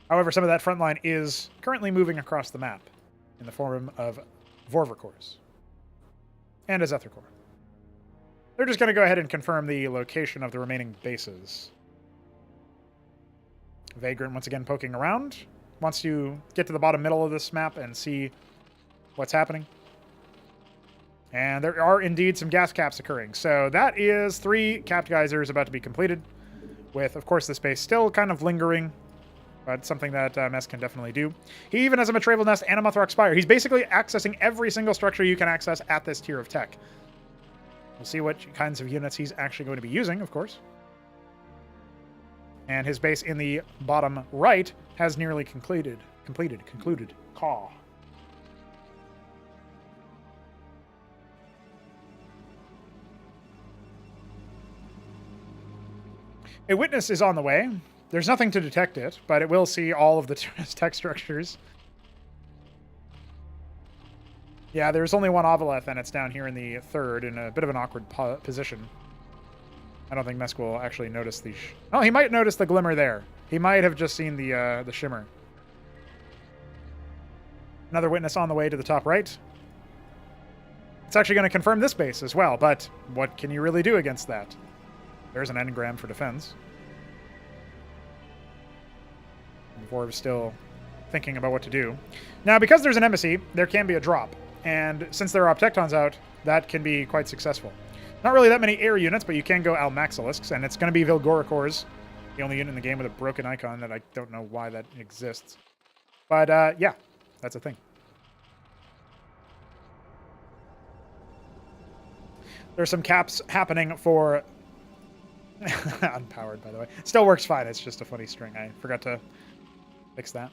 However, some of that frontline is currently moving across the map in the form of Vorvercores and a Zethercore. They're just going to go ahead and confirm the location of the remaining bases. Vagrant, once again, poking around. Wants to get to the bottom middle of this map and see what's happening. And there are indeed some gas caps occurring. So that is 3 capped geysers about to be completed. With, of course, the space still kind of lingering. But something that Mesk can definitely do. He even has a Matraval Nest and a Mothrok Spire. He's basically accessing every single structure you can access at this tier of tech. We'll see what kinds of units he's actually going to be using, of course. And his base in the bottom right has nearly concluded. Caw. A witness is on the way. There's nothing to detect it, but it will see all of the tech structures. Yeah, there's only one Ovaleth, and it's down here in the third in a bit of an awkward position. I don't think Mesk will actually notice the... Oh, he might notice the glimmer there. He might have just seen the shimmer. Another witness on the way to the top right. It's actually going to confirm this base as well, but what can you really do against that? There's an engram for defense. Vorv's still thinking about what to do. Now, because there's an embassy, there can be a drop. And since there are Optectons out, that can be quite successful. Not really that many air units, but you can go Almaxilisks, and it's going to be Vilgoricores, the only unit in the game with a broken icon that I don't know why that exists. But yeah, that's a thing. There's some caps happening for unpowered, by the way. Still works fine. It's just a funny string. I forgot to fix that.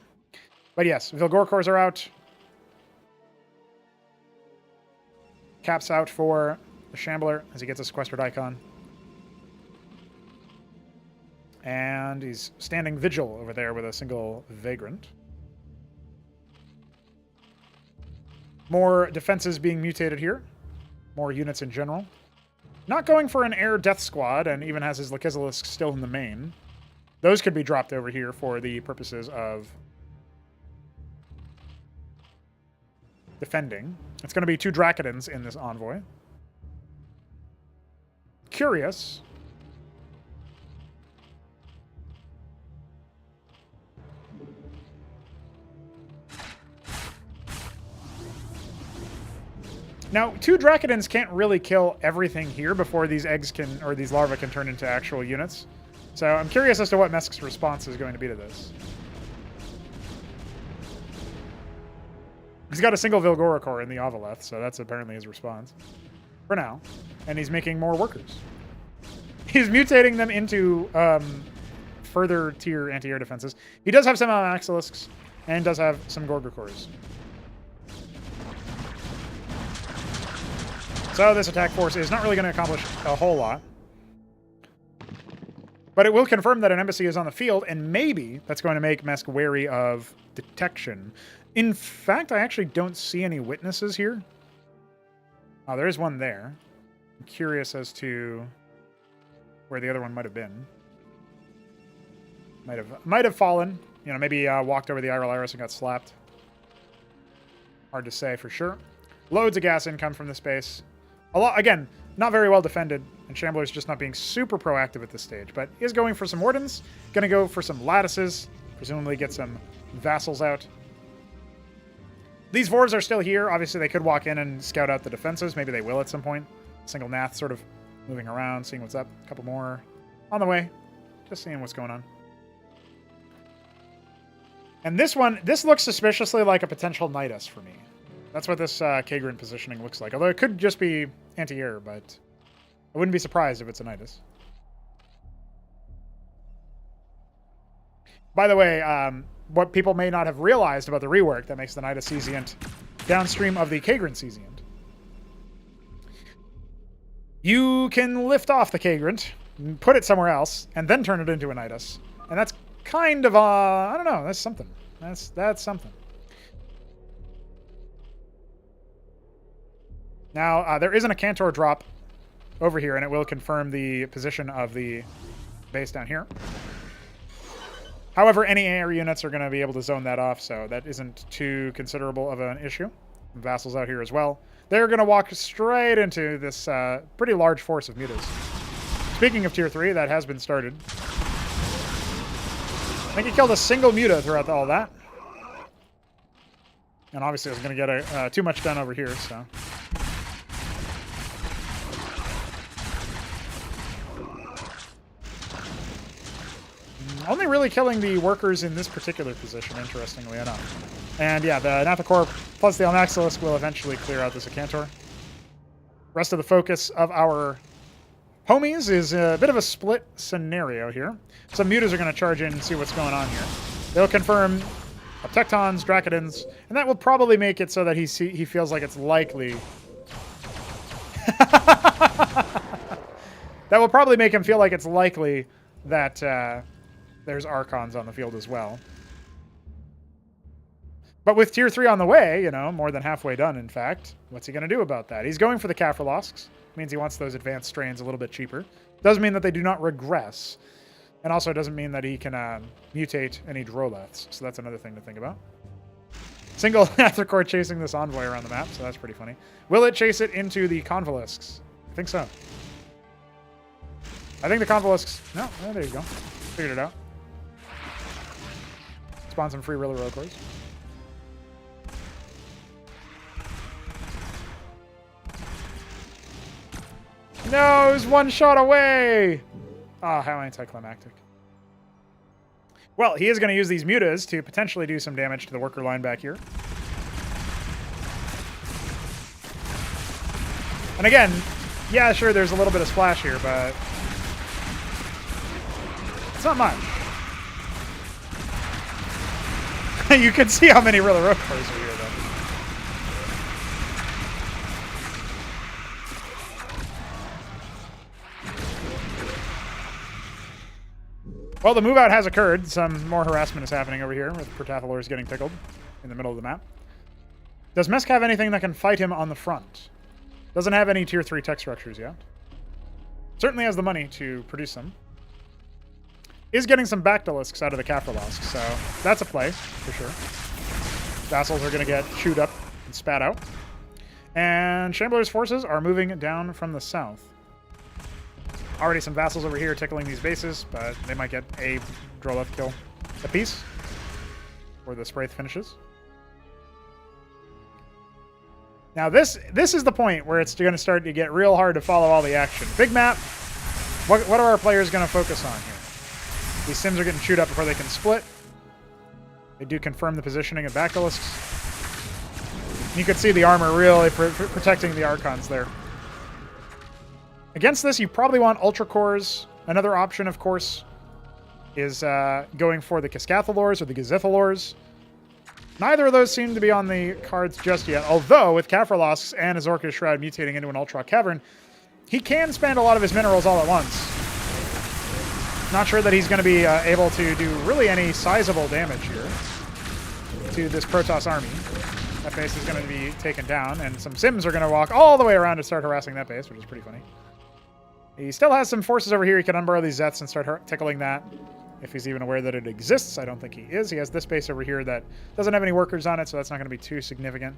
But yes, Vilgor cores are out. Caps out for the Shambler as he gets a sequestered icon. And he's standing vigil over there with a single Vagrant. More defenses being mutated here. More units in general. Not going for an air death squad, and even has his Lakizalisk still in the main. Those could be dropped over here for the purposes of defending. It's going to be 2 Drakodons in this envoy. Curious. Now, 2 Drakodons can't really kill everything here before these eggs can, or these larvae can turn into actual units. So I'm curious as to what Mesk's response is going to be to this. He's got a single Vilgora core in the Avaleth, so that's apparently his response. For now. And he's making more workers. He's mutating them into further tier anti-air defenses. He does have some Amaxalisks, and does have some Gorga cores. So this attack force is not really going to accomplish a whole lot. But it will confirm that an embassy is on the field, and maybe that's going to make Mesk wary of detection. In fact, I actually don't see any witnesses here. Oh, there is one there. I'm curious as to where the other one might have been. Might have fallen. You know, maybe walked over the Iral Iris and got slapped. Hard to say for sure. Loads of gas income from the space. A lot, again, not very well defended, and Shambler's just not being super proactive at this stage, but is going for some Wardens, going to go for some Lattices, presumably get some Vassals out. These Vorvs are still here. Obviously, they could walk in and scout out the defenses. Maybe they will at some point. Single Nath sort of moving around, seeing what's up. A couple more on the way. Just seeing what's going on. And this one, this looks suspiciously like a potential Nidus for me. That's what this Kagran positioning looks like. Although it could just be anti-air, but I wouldn't be surprised if it's a Nidus. By the way, what people may not have realized about the rework that makes the Nidus Caesient downstream of the Kagran Caesient. You can lift off the Kagrant, put it somewhere else, and then turn it into a Nidus. And that's kind of, I don't know, that's something. That's something. Now, there isn't a Cantor drop over here, and it will confirm the position of the base down here. However, any air units are going to be able to zone that off, so that isn't too considerable of an issue. Vassals out here as well. They're going to walk straight into this pretty large force of mutas. Speaking of Tier 3, that has been started. I think he killed a single muta throughout all that. And obviously I was going to get too much done over here, so... Only really killing the workers in this particular position, interestingly enough. And yeah, the Nathacore plus the Almaxilisk will eventually clear out this Acantor. Rest of the focus of our homies is a bit of a split scenario here. Some mutas are going to charge in and see what's going on here. They'll confirm Tectons, Drakodons, and that will probably make it so that he feels like it's likely... That will probably make him feel like it's likely that... there's Archons on the field as well. But with Tier 3 on the way, you know, more than halfway done, in fact, what's he going to do about that? He's going for the Kaffirlosks. Means he wants those advanced strains a little bit cheaper. Doesn't mean that they do not regress. And also doesn't mean that he can mutate any Droleths. So that's another thing to think about. Single Nathacore chasing this envoy around the map, so that's pretty funny. Will it chase it into the Convolisks? I think so. I think the Convolisks... No, oh, there you go. Figured it out. Spawn some free Rilla Rocors. No, it was one shot away! Ah, how anticlimactic. Well, he is going to use these mutas to potentially do some damage to the worker line back here. And again, yeah, sure, there's a little bit of splash here, but it's not much. You can see how many real road cars are here, though. Well, the move out has occurred. Some more harassment is happening over here with Protathalors getting tickled in the middle of the map. Does Mesk have anything that can fight him on the front? Doesn't have any tier 3 tech structures yet. Certainly has the money to produce them. Is getting some Bactylisks out of the Kaffirlosk, so that's a play for sure. Vassals are going to get chewed up and spat out. And Shambler's forces are moving down from the south. Already some Vassals over here tickling these bases, but they might get a draw left kill apiece before the Spraith finishes. Now this is the point where it's going to start to get real hard to follow all the action. Big map. What are our players going to focus on here? These Sims are getting chewed up before they can split. They do confirm the positioning of Bactylisks. You can see the armor really protecting the Archons there. Against this, you probably want Ultra Cores. Another option, of course, is going for the Cascathalors or the Gazithalors. Neither of those seem to be on the cards just yet, although with Kaffirlosks and his Orcish Shroud mutating into an Ultra Cavern, he can spend a lot of his minerals all at once. Not sure that he's going to be able to do really any sizable damage here to this Protoss army. That base is going to be taken down, and some Sims are going to walk all the way around to start harassing that base, which is pretty funny. He still has some forces over here. He can unburrow these Zets and start tickling that, if he's even aware that it exists. I don't think he is. He has this base over here that doesn't have any workers on it, so that's not going to be too significant.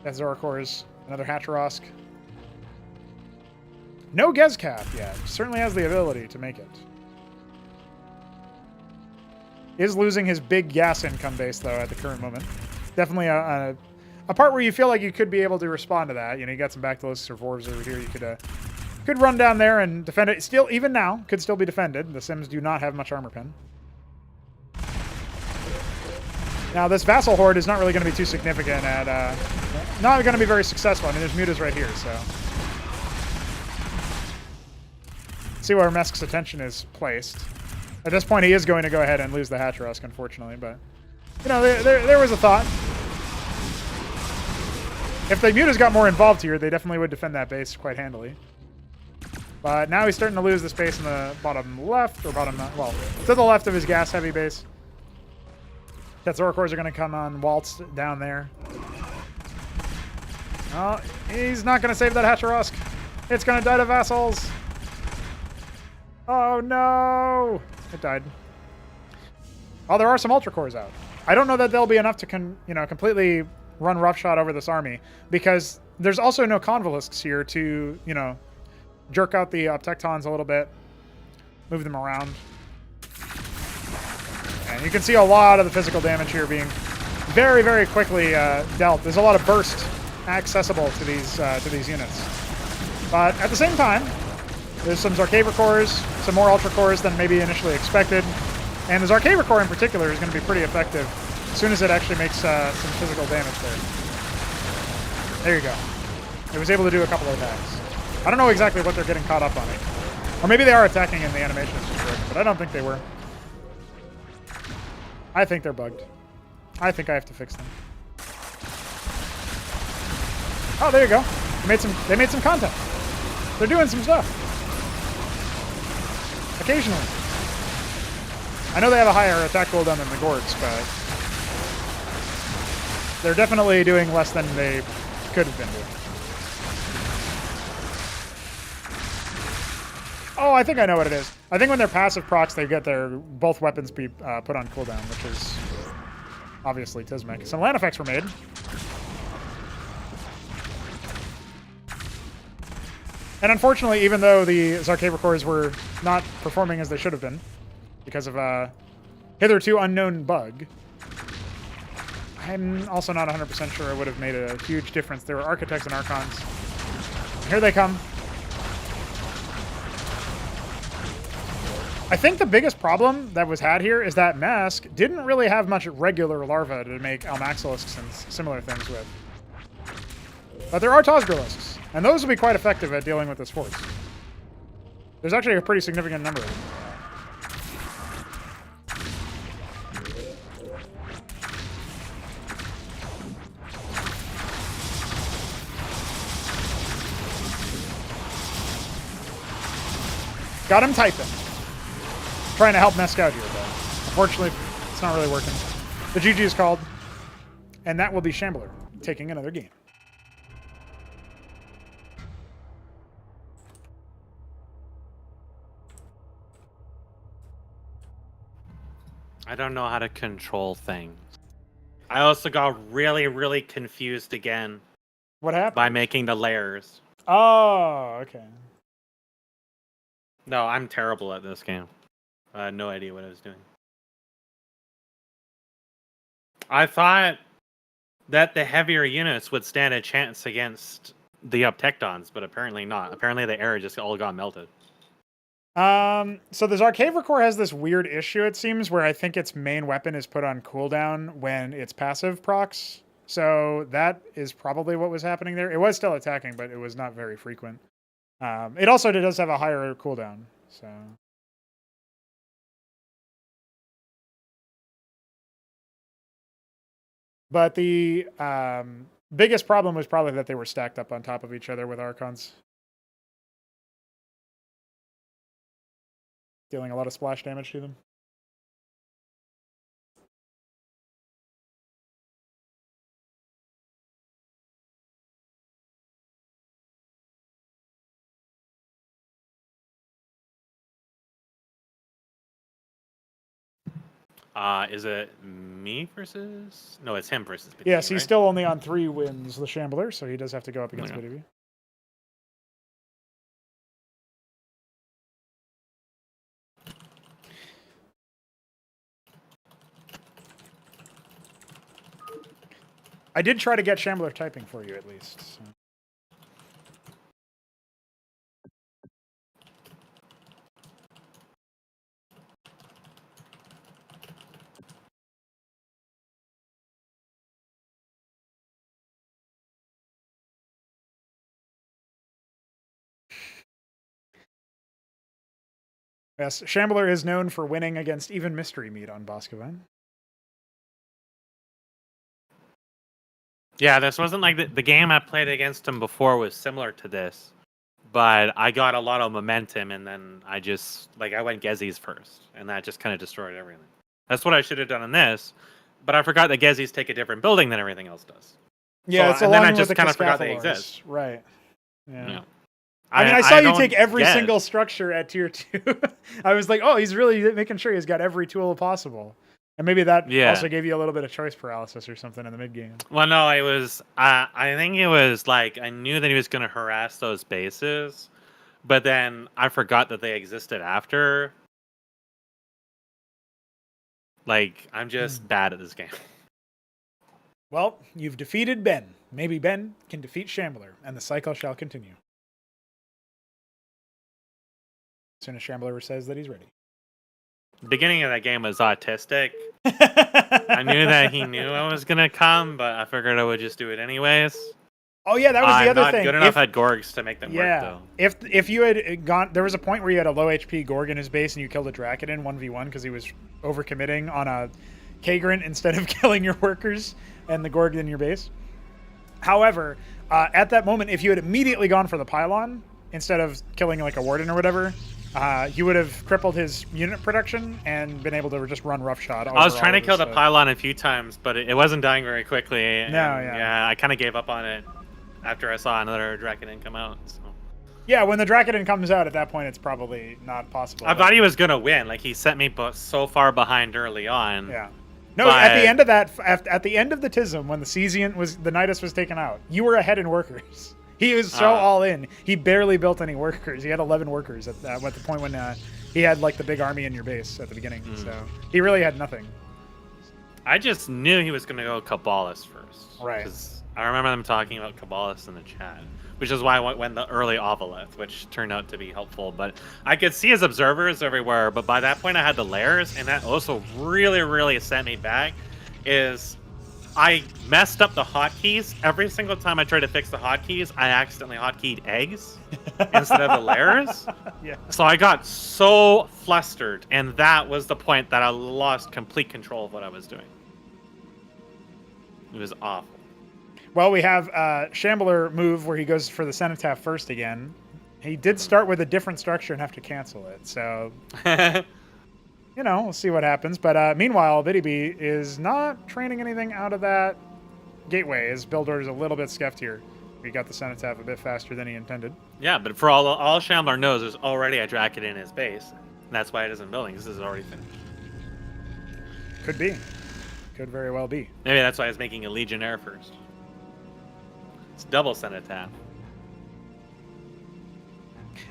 That's Zorkors, another Hatcherosk. No Gezcath yet. Certainly has the ability to make it. Is losing his big gas income base, though, at the current moment. Definitely a part where you feel like you could be able to respond to that. You know, you got some Bactylisks or Vorvs over here. You could run down there and defend it. Still, even now, could still be defended. The Sims do not have much armor pen. Now, this Vassal Horde is not really going to be too significant at... not going to be very successful. I mean, there's mutas right here, so... See where Mesk's attention is placed. At this point, he is going to go ahead and lose the Hatcherosk, unfortunately, but... You know, there was a thought. If the mutas got more involved here, they definitely would defend that base quite handily. But now he's starting to lose the space in the bottom left, or bottom... Well, to the left of his gas-heavy base. Tetzorkors are going to come on waltz down there. Oh, he's not going to save that Hatcherosk. It's going to die to Vassals. Oh, no! It died. Oh, there are some Ultra Cores out. I don't know that they'll be enough to completely run roughshod over this army, because there's also no Convolisks here to, jerk out the Tectons a little bit, move them around. And you can see a lot of the physical damage here being very, very quickly dealt. There's a lot of burst accessible to these units. But at the same time, there's some Zarkaver cores, some more Ultra Cores than maybe initially expected. And the Zarkaver core in particular is going to be pretty effective as soon as it actually makes some physical damage there. There you go. It was able to do a couple of attacks. I don't know exactly what they're getting caught up on it. Or maybe they are attacking and the animation is just broken, but I don't think they were. I think they're bugged. I think I have to fix them. Oh, there you go. They made some content. They're doing some stuff. Occasionally. I know they have a higher attack cooldown than the Gorgs, but they're definitely doing less than they could have been doing. Oh, I think I know what it is. I think when they're passive procs, they get their both weapons be put on cooldown, which is obviously Tismek. Some land effects were made. And unfortunately, even though the Zarkaver cores were not performing as they should have been, because of a hitherto unknown bug, I'm also not 100% sure it would have made a huge difference. There were Architects and Archons. Here they come. I think the biggest problem that was had here is that Mesk didn't really have much regular larvae to make Almaxilisks and similar things with. But there are Tosgralisks, and those will be quite effective at dealing with this force. There's actually a pretty significant number of them. Got him typing. Trying to help Mesk out here, but unfortunately, it's not really working. The GG is called, and that will be Shambler taking another game. I don't know how to control things. I also got really, really confused again. What happened? By making the layers. Oh, okay. No, I'm terrible at this game. I had no idea what I was doing. I thought that the heavier units would stand a chance against the Uptectons, but apparently not. Apparently the air just all got melted. So this Arcade Core has this weird issue, it seems, where I think its main weapon is put on cooldown when its passive procs. So that is probably what was happening there. It was still attacking, but it was not very frequent. It also does have a higher cooldown, so... But the biggest problem was probably that they were stacked up on top of each other with Archons. Dealing a lot of splash damage to them. Is it me versus? No, it's him versus BW, yes, he's right? still only on 3 wins, the Shambler, so he does have to go up against BW. I did try to get Shambler typing for you, at least. So. Yes, Shambler is known for winning against even Mystery Meat on Boskevine. Yeah, this wasn't like the game I played against him before was similar to this, but I got a lot of momentum, and then I just I went Gezzies first, and that just kind of destroyed everything. That's what I should have done in this, but I forgot that Gezzies take a different building than everything else does. Yeah, so, it's and then I along with just the kind of forgot they Cascathalars. exist. Right. Yeah. Yeah. I mean, I saw you don't take every get single structure at tier 2. I was like, oh, he's really making sure he's got every tool possible. And maybe that also gave you a little bit of choice paralysis or something in the mid game. Well, no, it was. I think it was like I knew that he was going to harass those bases, but then I forgot that they existed after. Like, I'm just bad at this game. Well, you've defeated Ben. Maybe Ben can defeat Shambler, and the cycle shall continue. As soon as Shambler says that he's ready. The beginning of that game was autistic. I knew that he knew I was going to come, but I figured I would just do it anyways. Oh, yeah, that was the other thing. I'm not good enough at Gorgs to make them work, though. If you had gone... There was a point where you had a low HP Gorg in his base and you killed a Drakiden 1v1 because he was overcommitting on a Kagrant instead of killing your workers and the Gorg in your base. However, at that moment, if you had immediately gone for the pylon instead of killing like a Warden or whatever... you would have crippled his unit production and been able to just run roughshod. I was trying to kill the pylon a few times, but it wasn't dying very quickly. Yeah, I kind of gave up on it after I saw another Drakiden come out. So. Yeah, when the Drakiden comes out, at that point, it's probably not possible. I thought he was gonna win. Like he set me so far behind early on. Yeah. No, at the end of that, at the end of the TISM, when the Nidus was taken out, you were ahead in workers. He was so all in. He barely built any workers. He had 11 workers at the point when he had like the big army in your base at the beginning. So he really had nothing. I just knew he was going to go Cabalist first. Right. I remember them talking about Kabbalist in the chat, which is why I went the early Ovolith, which turned out to be helpful. But I could see his observers everywhere, but by that point I had the layers, and that also really, really sent me back. Is I messed up the hotkeys. Every single time I tried to fix the hotkeys, I accidentally hotkeyed eggs instead of the layers. Yeah. So I got so flustered, and that was the point that I lost complete control of what I was doing. It was awful. Well, we have Shambler move where he goes for the cenotaph first again. He did start with a different structure and have to cancel it. So, you know, we'll see what happens. But meanwhile, BDB is not training anything out of that gateway. His build order is a little bit scuffed here. He got the cenotaph a bit faster than he intended. Yeah, but for all Shambler knows, there's already a Draken in his base. And that's why it isn't building. This is already finished. Could be. Could very well be. Maybe that's why he's making a Legionnaire first. It's double cenotaph.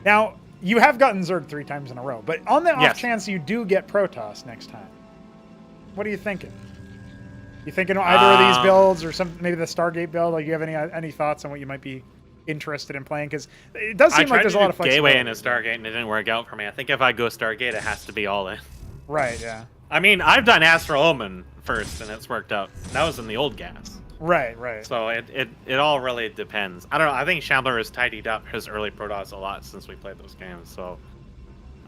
Now, you have gotten Zerg 3 times in a row, but on the off Yes. chance you do get Protoss next time, what are you thinking? You thinking either of these builds or some maybe the Stargate build? Like, you have any thoughts on what you might be interested in playing? Because it does seem like there's a lot of flexibility. Gateway in a Stargate, and it didn't work out for me. I think if I go Stargate, it has to be all in. Right, yeah. I mean, I've done Astral Omen first, and it's worked out. That was in the old gas. Right, right. So it all really depends. I don't know. I think Shambler has tidied up his early Protoss a lot since we played those games. So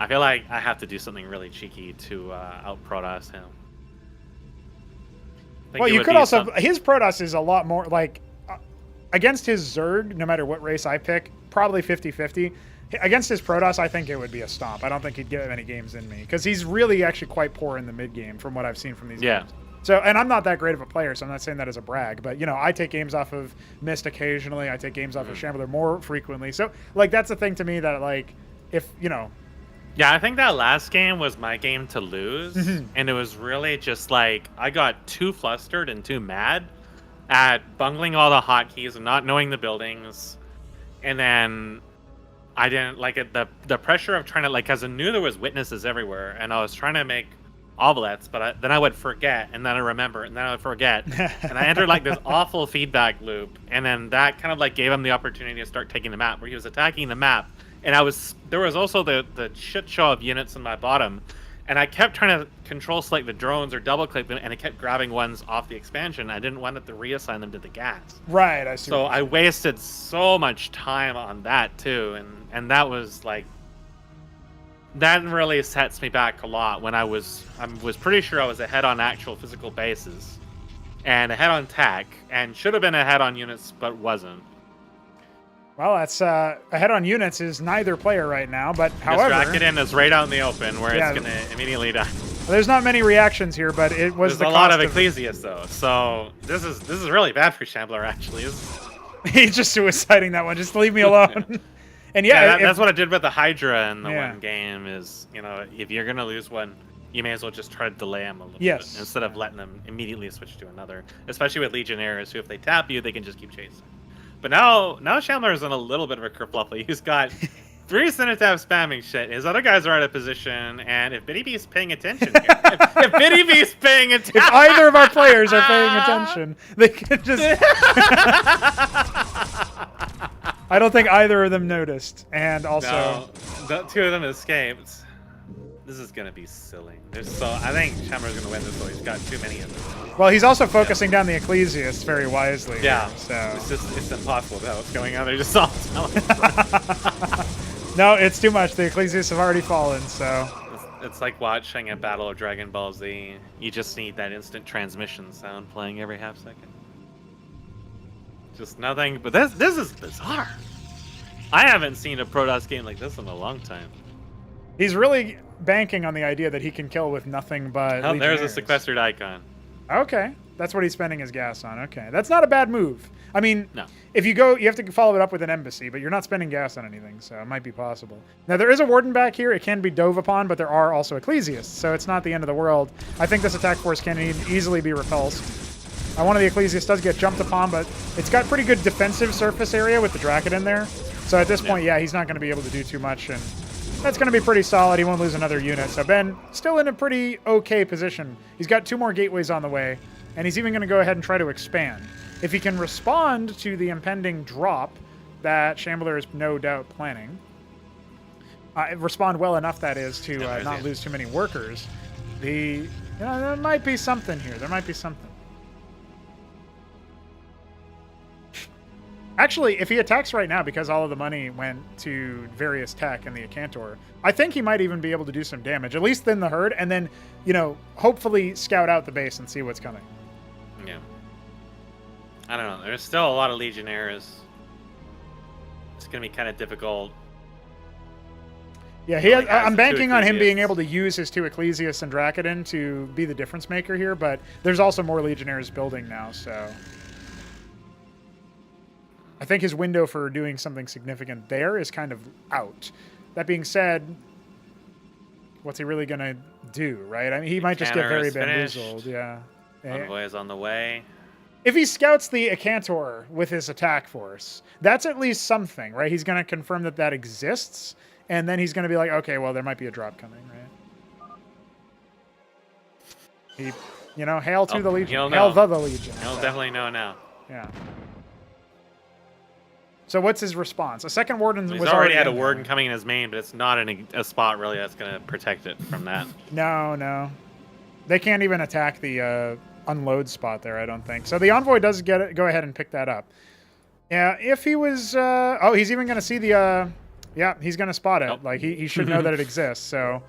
I feel like I have to do something really cheeky to out Protoss him. Well, you could also... His Protoss is a lot more, like... against his Zerg, no matter what race I pick, probably 50-50. Against his Protoss, I think it would be a stomp. I don't think he'd get any games in me. Because he's really actually quite poor in the mid-game from what I've seen from these games. So, and I'm not that great of a player, so I'm not saying that as a brag. But, you know, I take games off of Mist occasionally. I take games off of Shambler more frequently. So, like, that's the thing to me that, like, if, you know... Yeah, I think that last game was my game to lose. And it was really just, like, I got too flustered and too mad at bungling all the hotkeys and not knowing the buildings. And then I didn't, like, the pressure of trying to, like, because I knew there was witnesses everywhere. And I was trying to make Ovoliths, but then I would forget, and then I remember, and then I would forget, and I entered like this awful feedback loop, and then that kind of like gave him the opportunity to start taking the map, where he was attacking the map, and there was also the shit show of units in my bottom, and I kept trying to control select the drones or double click them, and it kept grabbing ones off the expansion. I didn't want it to reassign them to the gas. Right, I see. So I wasted so much time on that too, and that was like. That really sets me back a lot when I was pretty sure I was ahead on actual physical bases and ahead on tech and should have been ahead on units but wasn't. Well, that's ahead on units is neither player right now, but however... Rakuten is right out in the open where it's going to immediately die. There's not many reactions here, but it was There's a lot of Ecclesias though, so this is really bad for Shambler actually. He's just suiciding that one. Just leave me alone. And yeah, that's what I did with the Hydra in the one game is, you know, if you're going to lose one, you may as well just try to delay them a little bit instead of letting them immediately switch to another, especially with Legionnaires who if they tap you, they can just keep chasing. But now Shambler is in a little bit of a kerfluffle. He's got 3 Cenotaph spamming shit. His other guys are out of position, and if BDB's paying attention here, if BDB's paying attention... If either of our players are paying attention, they can just... I don't think either of them noticed, and also... No, 2 of them escaped. This is going to be silly. I think Shambler's going to win this one. He's got too many of them. Well, he's also focusing down the Ecclesiasts very wisely. Yeah, so it's impossible to know what's going on. They're just all telling. No, it's too much. The Ecclesiasts have already fallen, so... It's like watching a battle of Dragon Ball Z. You just need that instant transmission sound playing every half second. Just nothing, but this is bizarre. I haven't seen a Protoss game like this in a long time. He's really banking on the idea that he can kill with nothing but Oh, there's a sequestered icon. Okay. That's what he's spending his gas on. Okay. That's not a bad move. I mean, no. If you go, you have to follow it up with an embassy, but you're not spending gas on anything, so it might be possible. Now, there is a Warden back here. It can be dove upon, but there are also Ecclesiasts, so it's not the end of the world. I think this attack force can easily be repulsed. One of the Ecclesiasts does get jumped upon, but it's got pretty good defensive surface area with the Draken in there. So at this point, yeah, he's not going to be able to do too much, and that's going to be pretty solid. He won't lose another unit. So Ben, still in a pretty okay position. He's got 2 more gateways on the way, and he's even going to go ahead and try to expand. if he can respond to the impending drop that Shambler is no doubt planning, respond well enough, that is, to not lose too many workers, there might be something here. There might be something. Actually, if he attacks right now, because all of the money went to various tech and the Acantor, I think he might even be able to do some damage, at least thin the herd, and then, hopefully scout out the base and see what's coming. Yeah. I don't know. There's still a lot of Legionnaires. It's going to be kind of difficult. Yeah, I'm banking on him being able to use his 2 Ecclesias and Dracodon to be the difference maker here, but there's also more Legionnaires building now, so... I think his window for doing something significant there is kind of out. That being said, what's he really going to do, right? I mean, he might just get very bamboozled. Yeah. Envoy is on the way. If he scouts the Acantor with his attack force, that's at least something, right? He's going to confirm that that exists, and then he's going to be like, okay, well, there might be a drop coming, right? Hail to the Legion. Hail the Legion. He'll definitely know now. Yeah. So what's his response? A second Warden He's was already had a Warden coming in his main, but it's not in a spot really that's going to protect it from that. No. They can't even attack the unload spot there, I don't think. So the Envoy does go ahead and pick that up. Yeah, if he was... he's even going to see the... yeah, he's going to spot it. Nope. Like, he should know that it exists. So,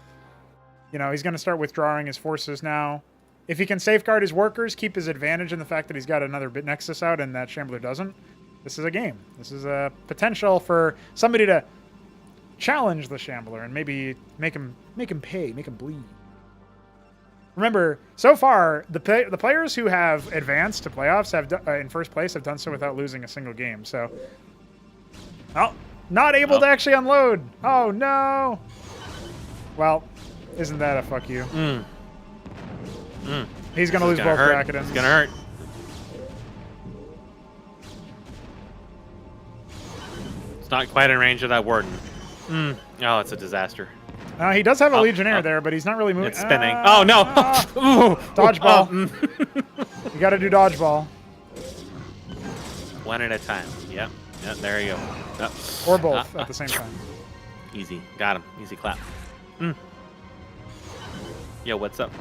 he's going to start withdrawing his forces now. If he can safeguard his workers, keep his advantage in the fact that he's got another bit Nexus out and that Shambler doesn't, this is a game. This is a potential for somebody to challenge the Shambler and maybe make him pay, make him bleed. Remember, so far, the players who have advanced to playoffs in first place have done so without losing a single game. So, not able to actually unload. Oh, no. Well, isn't that a fuck you? He's going to lose both Dracodons. It's going to hurt. It's not quite in range of that Warden. Oh, it's a disaster. He does have a Legionnaire there, but he's not really moving. It's spinning. Oh, no. Dodgeball. You got to do dodgeball. One at a time. Yep. There you go. Or both at the same time. Easy. Got him. Easy clap. Yo, what's up?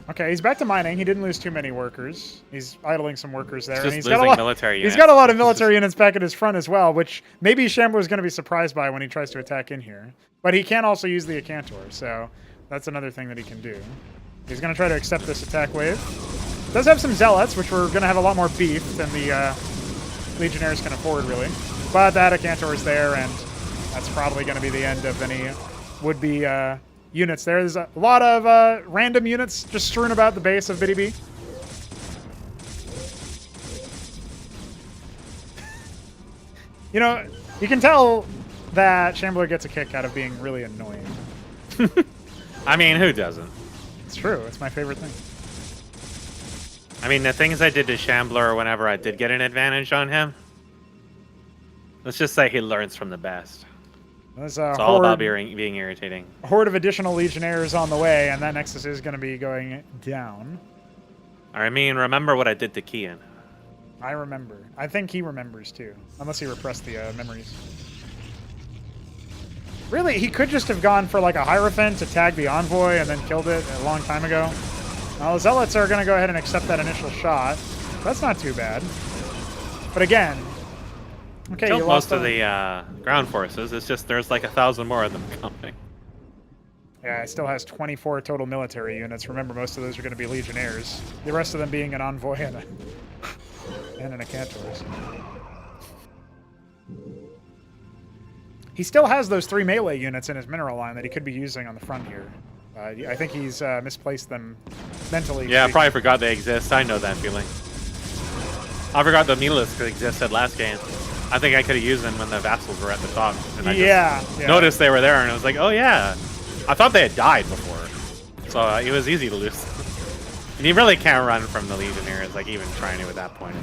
Okay, he's back to mining. He didn't lose too many workers. He's idling some workers there. He's got a military units. He's got a lot of military units back at his front as well, which maybe Shambler is going to be surprised by when he tries to attack in here. But he can also use the Acantor, so that's another thing that he can do. He's going to try to accept this attack wave. Does have some Zealots, which we're going to have a lot more beef than the Legionnaires can afford, really. But that Acantor is there, and that's probably going to be the end of any would-be... units there. There's a lot of random units just strewn about the base of BDB. You can tell that Shambler gets a kick out of being really annoying. I mean, who doesn't? It's true. It's my favorite thing. I mean, the things I did to Shambler whenever I did get an advantage on him, let's just say he learns from the best. It's all about being irritating. A horde of additional Legionnaires on the way, and that Nexus is going to be going down. I mean, remember what I did to Kian. I remember. I think he remembers, too. Unless he repressed the memories. Really, he could just have gone for like a Hierophant to tag the Envoy and then killed it a long time ago. Now, the Zealots are going to go ahead and accept that initial shot. That's not too bad. But again... Okay, killed most of the ground forces. It's just there's like 1,000 more of them coming. Yeah, it still has 24 total military units. Remember, most of those are going to be Legionnaires. The rest of them being an Envoy and an Acantor. He still has those 3 melee units in his mineral line that he could be using on the front here. I think he's misplaced them mentally. Yeah, I probably forgot they exist. I know that feeling. I forgot the Melis existed last game. I think I could have used them when the vassals were at the top. And I just noticed they were there, and I was like, oh yeah. I thought they had died before. So it was easy to lose. And you really can't run from the Legionnaires, like even trying to at that point.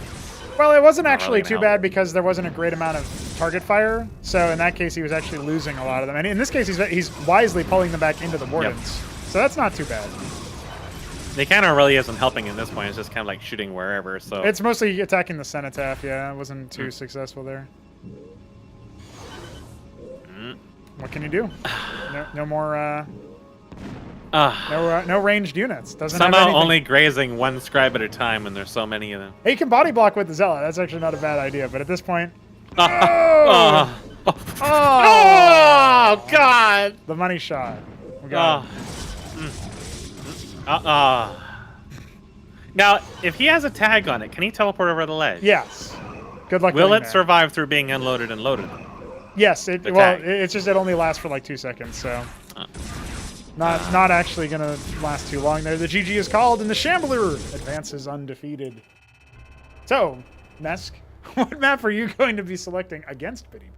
Well, it wasn't actually too bad because there wasn't a great amount of target fire. So in that case, he was actually losing a lot of them. And in this case, he's wisely pulling them back into the Wardens. Yep. So that's not too bad. Nicanor really isn't helping in this point. It's just kind of like shooting wherever. So It's mostly attacking the cenotaph. Yeah, it wasn't too successful there. What can you do? No more. No ranged units. Doesn't have somehow anything. only grazing one scribe at a time when there's so many of them. Hey, you can body block with the Zealot. That's actually not a bad idea. But at this point, Oh, God! the money shot. We got it. Now, if he has a tag on it, can he teleport over the ledge? Yes. Good luck. Will getting it there. survive through being unloaded and loaded? Yes. The Well, tag. it's just it only lasts for like 2 seconds, so not actually gonna last too long there. The GG is called, and the Shambler advances undefeated. So, Mesk, what map are you going to be selecting against Biddy?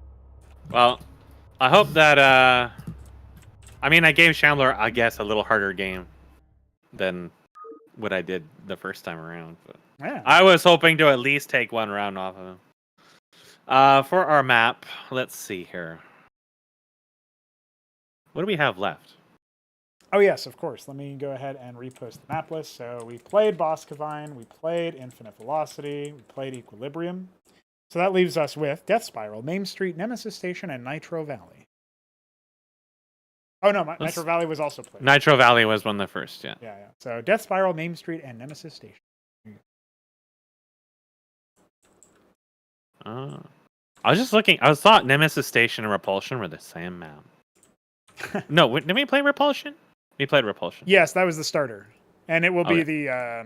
Well, I hope that. I mean, I gave Shambler, I guess, a little harder game than what I did the first time around. But Yeah. I was hoping to at least take one round off of him. For our map, let's see here. What do we have left? Oh, yes, of course. Let me go ahead and repost the map list. So we played Boskevine, we played Infinite Velocity, we played Equilibrium. So that leaves us with Death Spiral, Maim Street, Nemesis Station, and Nitro Valley. Oh, no, Nitro Valley was also played. Nitro Valley was one of the first, yeah. Yeah. So Death Spiral, Maim Street, and Nemesis Station. I was just looking. I thought Nemesis Station and Repulsion were the same map. No, did we play Repulsion? We played Repulsion. Yes, that was the starter. And it will be Okay.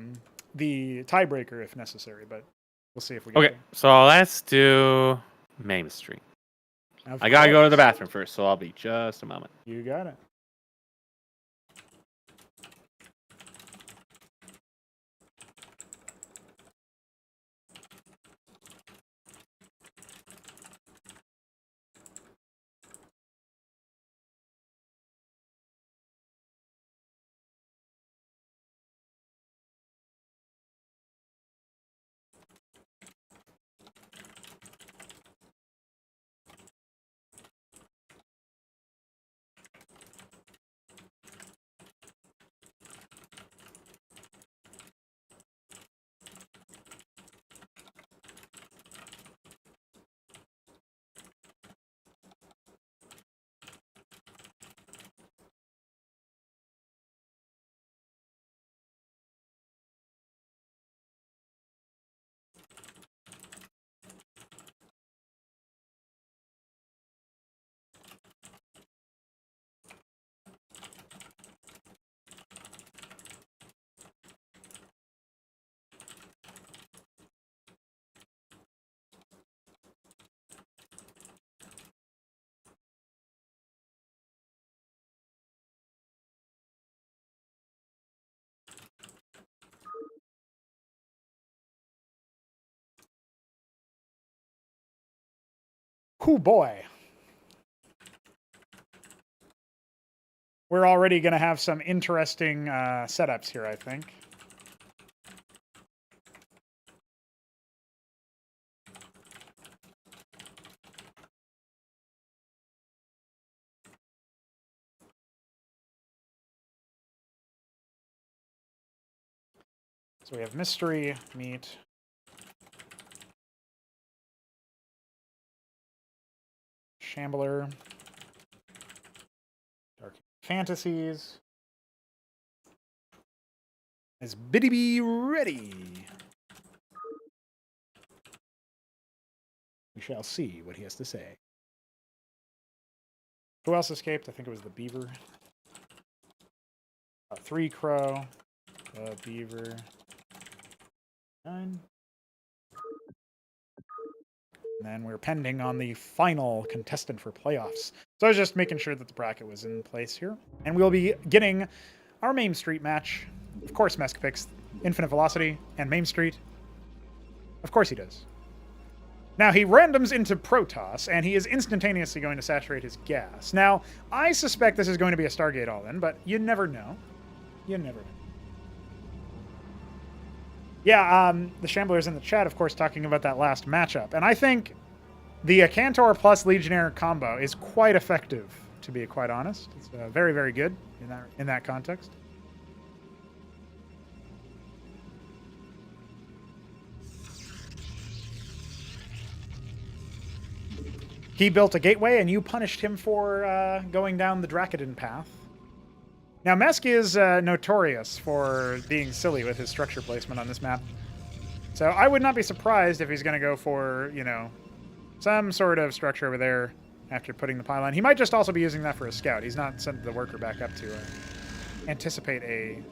the tiebreaker if necessary, but we'll see if we get Okay, so let's do Maim Street. there. I gotta go to the bathroom first, so I'll be just a moment. You got it. Cool boy. We're already going to have some interesting setups here, I think. So we have Mystery, Meat, Shambler, Dark Fantasies. Is Biddy B ready? We shall see what he has to say. Who else escaped? I think it was the Beaver. 3 Crow, the Beaver. 9. And then we're pending on the final contestant for playoffs. So I was just making sure that the bracket was in place here. And we'll be getting our Maim Street match. Of course, Mesk picks Infinite Velocity and Maim Street. Of course he does. Now, he randoms into Protoss, and he is instantaneously going to saturate his gas. Now, I suspect this is going to be a Stargate all-in, but you never know. You never know. Yeah, the Shambler's in the chat, of course, talking about that last matchup. And I think the Cantor plus Legionnaire combo is quite effective, to be quite honest. It's very, very good in that context. He built a gateway, and you punished him for going down the Drakadin path. Now, Mesk is notorious for being silly with his structure placement on this map. So I would not be surprised if he's going to go for, you know, some sort of structure over there after putting the pylon. He might just also be using that for a scout. He's not sent the worker back up to anticipate a...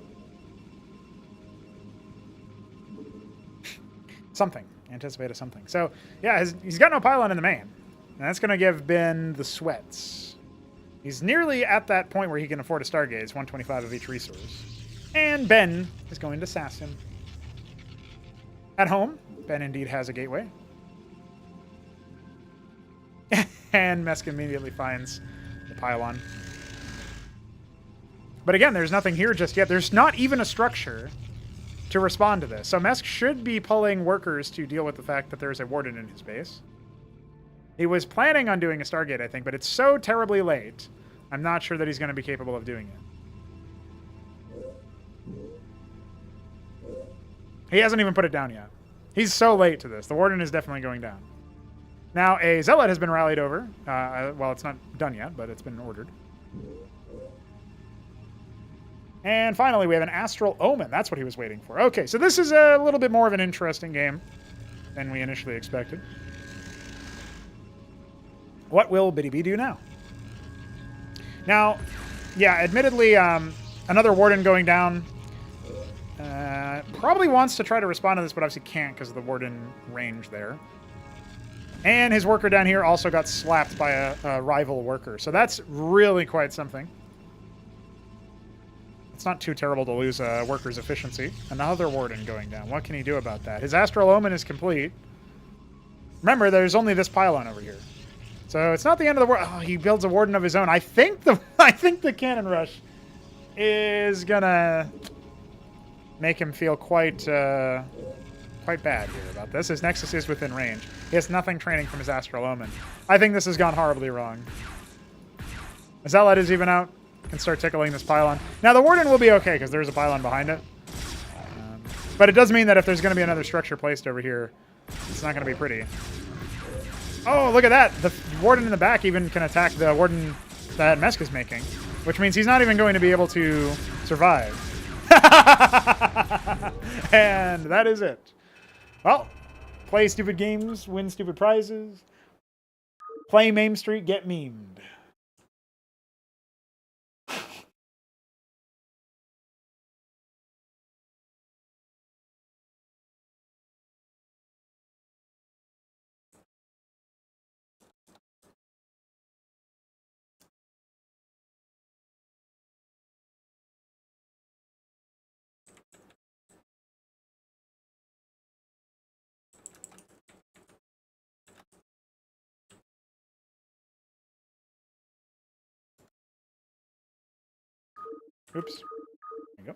something. Anticipate a something. So, yeah, he's got no pylon in the main. And that's going to give Ben the sweats. He's nearly at that point where he can afford a Stargaze, 125 of each resource. And Ben is going to sass him. At home, Ben indeed has a gateway. And Mesk immediately finds the pylon. But again, there's nothing here just yet. There's not even a structure to respond to this. So Mesk should be pulling workers to deal with the fact that there's a warden in his base. He was planning on doing a Stargate, I think, but it's so terribly late, I'm not sure that he's going to be capable of doing it. He hasn't even put it down yet. He's so late to this. The warden is definitely going down. Now, a zealot has been rallied over. Well, it's not done yet, but it's been ordered. And finally, we have an Astral Omen. That's what he was waiting for. Okay, so this is a little bit more of an interesting game than we initially expected. What will Biddy B do now? Now, yeah, admittedly, another warden going down probably wants to try to respond to this, but obviously can't because of the warden range there. And his worker down here also got slapped by a rival worker. So that's really quite something. It's not too terrible to lose a worker's efficiency. Another warden going down. What can he do about that? His Astral Omen is complete. Remember, there's only this pylon over here. So it's not the end of the world. Oh, he builds a warden of his own. I think the cannon rush is gonna make him feel quite bad here about this. His Nexus is within range. He has nothing training from his Astral Omen. I think this has gone horribly wrong. Zealot is even out. Can start tickling this pylon. Now the warden will be okay because there's a pylon behind it. But it does mean that if there's going to be another structure placed over here, it's not going to be pretty. Oh, look at that. The warden in the back even can attack the warden that Mesk is making, which means he's not even going to be able to survive. And that is it. Well, play stupid games, win stupid prizes. Play Maim Street, get memed. Oops. There you go.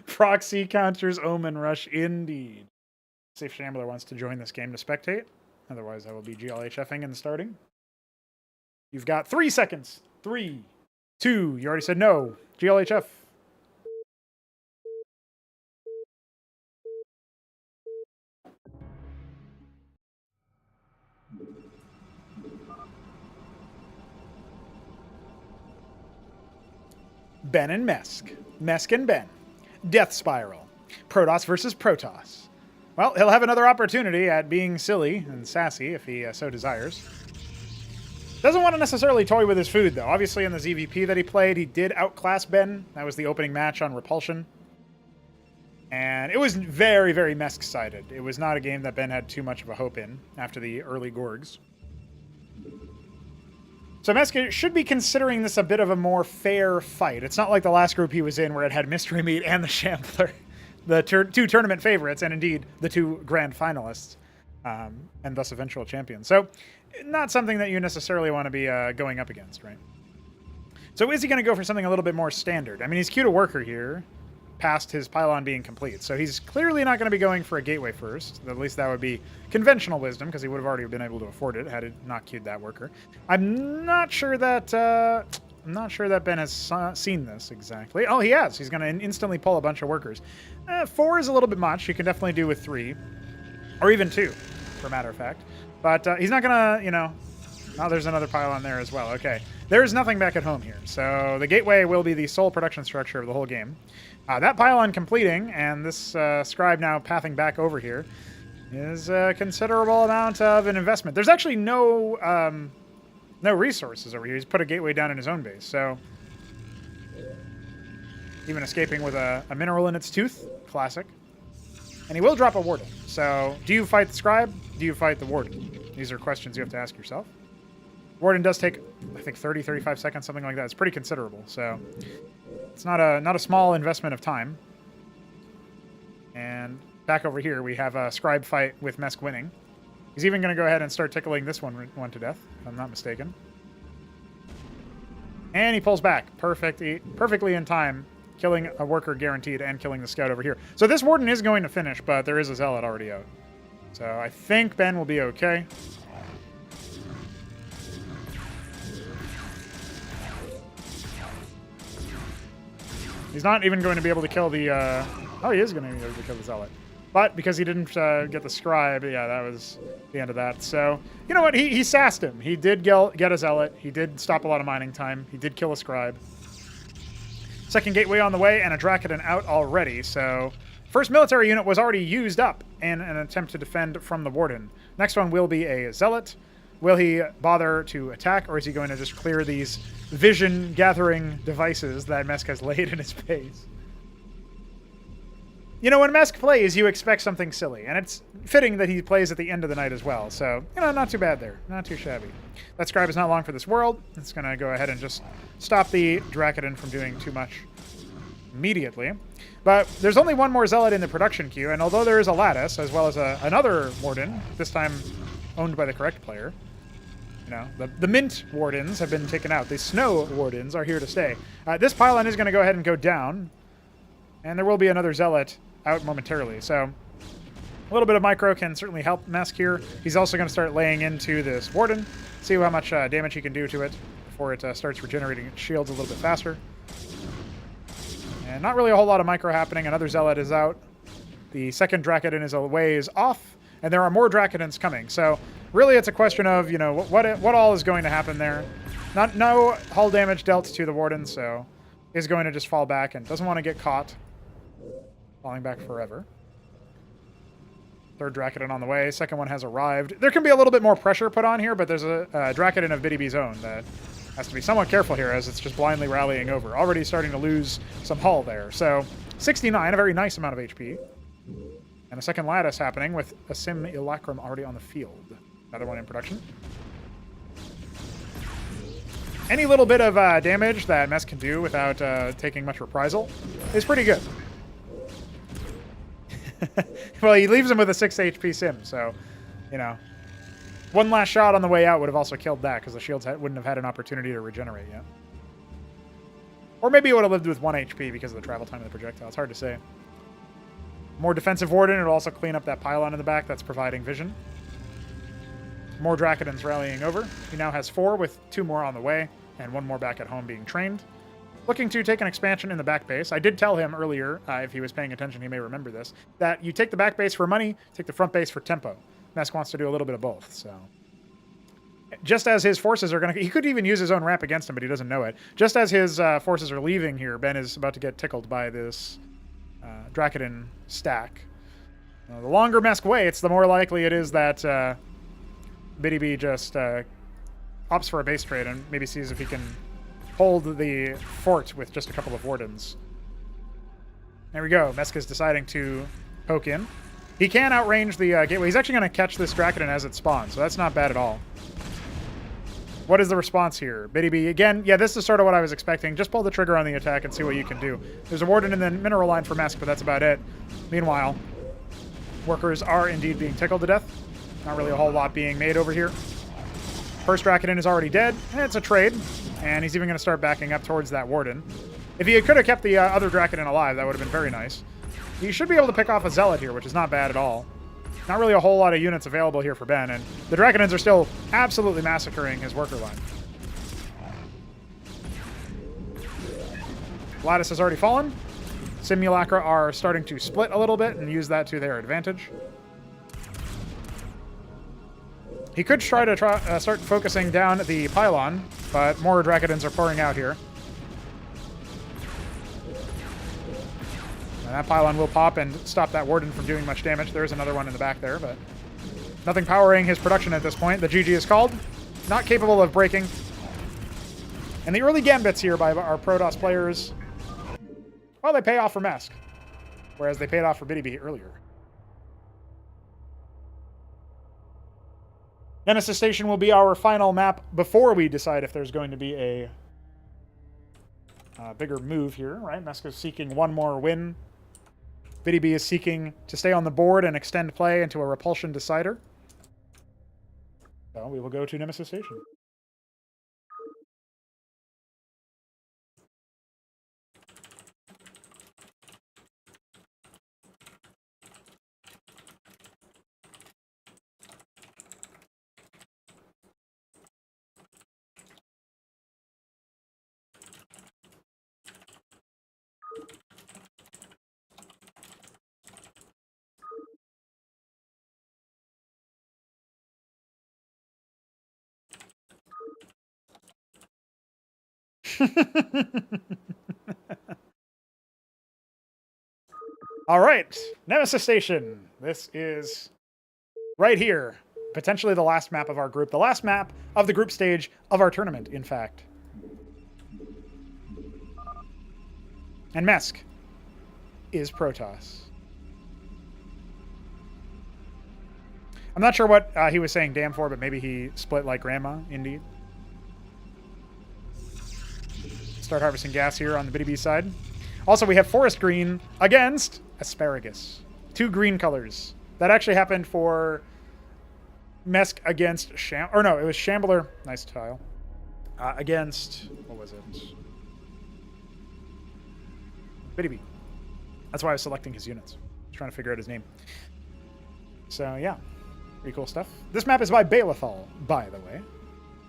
Proxy counters Omen Rush, indeed. See if Shambler wants to join this game to spectate. Otherwise, I will be GLHFing and starting. You've got 3 seconds. 3, 2, you already said no. GLHF. Ben and Mesk. Mesk and Ben. Death Spiral. Protoss versus Protoss. Well, he'll have another opportunity at being silly and sassy if he so desires. Doesn't want to necessarily toy with his food, though. Obviously, in the ZVP that he played, he did outclass Ben. That was the opening match on Repulsion. And it was very, very Mesk-sided. It was not a game that Ben had too much of a hope in after the early Gorgs. So Mesk should be considering this a bit of a more fair fight. It's not like the last group he was in where it had Mystery Meat and the Shambler. The two tournament favorites, and indeed the 2 grand finalists, and thus eventual champions. So, not something that you necessarily want to be going up against, right? So is he going to go for something a little bit more standard? I mean, he's queued a worker here. past his pylon being complete. So he's clearly not going to be going for a gateway first. At least that would be conventional wisdom, because he would have already been able to afford it had it not queued that worker. I'm not sure that Ben has seen this exactly. Oh, he has. He's going to instantly pull a bunch of workers. 4 is a little bit much. You can definitely do with 3, or even 2, for a matter of fact. But he's not going to, you know... Oh, there's another pylon there as well. Okay. There's nothing back at home here. So the gateway will be the sole production structure of the whole game. That pylon completing, and this scribe now pathing back over here, is a considerable amount of an investment. There's actually no resources over here. He's put a gateway down in his own base. So even escaping with a mineral in its tooth. Classic. And he will drop a warden. So do you fight the scribe? Do you fight the warden? These are questions you have to ask yourself. Warden does take, I think, 30, 35 seconds, something like that. It's pretty considerable, so it's not a small investment of time. And back over here, we have a scribe fight with Mesk winning. He's even going to go ahead and start tickling this one to death, if I'm not mistaken. And he pulls back perfectly in time, killing a worker guaranteed and killing the scout over here. So this warden is going to finish, but there is a zealot already out. So I think Ben will be okay. He's not even going to be able to kill the... oh, he is going to be able to kill the zealot. But because he didn't get the scribe, yeah, that was the end of that. So, you know what? He sassed him. He did get a zealot. He did stop a lot of mining time. He did kill a scribe. Second gateway on the way, and a Dracodon out already. So, first military unit was already used up in an attempt to defend from the warden. Next one will be a zealot. Will he bother to attack, or is he going to just clear these vision-gathering devices that Mesk has laid in his base? You know, when Mesk plays, you expect something silly, and it's fitting that he plays at the end of the night as well. So, you know, not too bad there. Not too shabby. That scribe is not long for this world. It's going to go ahead and just stop the Dracodon from doing too much immediately. But there's only one more zealot in the production queue, and although there is a lattice, as well as another warden, this time owned by the correct player, you know, the mint wardens have been taken out. The snow wardens are here to stay. This pylon is going to go ahead and go down, and there will be another zealot out momentarily. So a little bit of micro can certainly help Mesk here. He's also going to start laying into this warden, see how much damage he can do to it before it starts regenerating its shields a little bit faster. And not really a whole lot of micro happening. Another zealot is out. The second Dracodon is a ways off, and there are more Dracodons coming. So really it's a question of, you know, what all is going to happen there. No hull damage dealt to the warden, so is going to just fall back and doesn't want to get caught. Falling back forever. Third Dracodon on the way. Second one has arrived. There can be a little bit more pressure put on here, but there's a Dracodon of BDB's own that has to be somewhat careful here as it's just blindly rallying over. Already starting to lose some hull there. So 69, a very nice amount of HP. And a second lattice happening with a Simulacrum already on the field. Another one in production. Any little bit of damage that Mesk can do without taking much reprisal is pretty good. Well, he leaves him with a 6 HP Sim, so, you know. One last shot on the way out would have also killed that, because the shields wouldn't have had an opportunity to regenerate yet. Or maybe it would have lived with 1 HP because of the travel time of the projectile. It's hard to say. More defensive warden. It'll also clean up that pylon in the back that's providing vision. More Dracodons rallying over. He now has 4 with 2 more on the way, and 1 more back at home being trained. Looking to take an expansion in the back base. I did tell him earlier, if he was paying attention, he may remember this, that you take the back base for money, take the front base for tempo. Mesk wants to do a little bit of both, so. Just as his forces are going to... He could even use his own ramp against him, but he doesn't know it. Just as his forces are leaving here, Ben is about to get tickled by this Dracodon stack. The longer Mesk waits, the more likely it is that BDB just opts for a base trade and maybe sees if he can hold the fort with just a couple of wardens. There we go. Mesk is deciding to poke in. He can outrange the gateway. He's actually going to catch this Dracodon as it spawns, so that's not bad at all. What is the response here? BDB, again, yeah, this is sort of what I was expecting. Just pull the trigger on the attack and see what you can do. There's a warden in the mineral line for Mesk, but that's about it. Meanwhile, workers are indeed being tickled to death. Not really a whole lot being made over here. First Dracodon is already dead. It's a trade, and he's even going to start backing up towards that warden. If he could have kept the other Dracodon alive, that would have been very nice. He should be able to pick off a Zealot here, which is not bad at all. Not really a whole lot of units available here for Ben, and the Dracodons are still absolutely massacring his worker line. Lattice has already fallen. Simulacra are starting to split a little bit and use that to their advantage. He could try to start focusing down the pylon, but more Dracodons are pouring out here. And that pylon will pop and stop that Warden from doing much damage. There's another one in the back there, but nothing powering his production at this point. The GG is called. Not capable of breaking. And the early gambits here by our Protoss players, well, they pay off for Mesk, whereas they paid off for BDB earlier. Nemesis Station will be our final map before we decide if there's going to be a bigger move here, right? Mesk is seeking one more win. BDB is seeking to stay on the board and extend play into a Repulsion decider. So we will go to Nemesis Station. All right, Nemesis Station. This is right here. Potentially the last map of our group. The last map of the group stage of our tournament, in fact. And Mesk is Protoss. I'm not sure what he was saying damn for, but maybe he split like grandma, indeed. Start harvesting gas here on the BDB side. Also, we have Forest Green against Asparagus. 2 green colors. That actually happened for Mesk against or no, it was Shambler. Nice tile. Against, what was it? BDB. That's why I was selecting his units. I was trying to figure out his name. So, yeah. Pretty cool stuff. This map is by Balethal, by the way.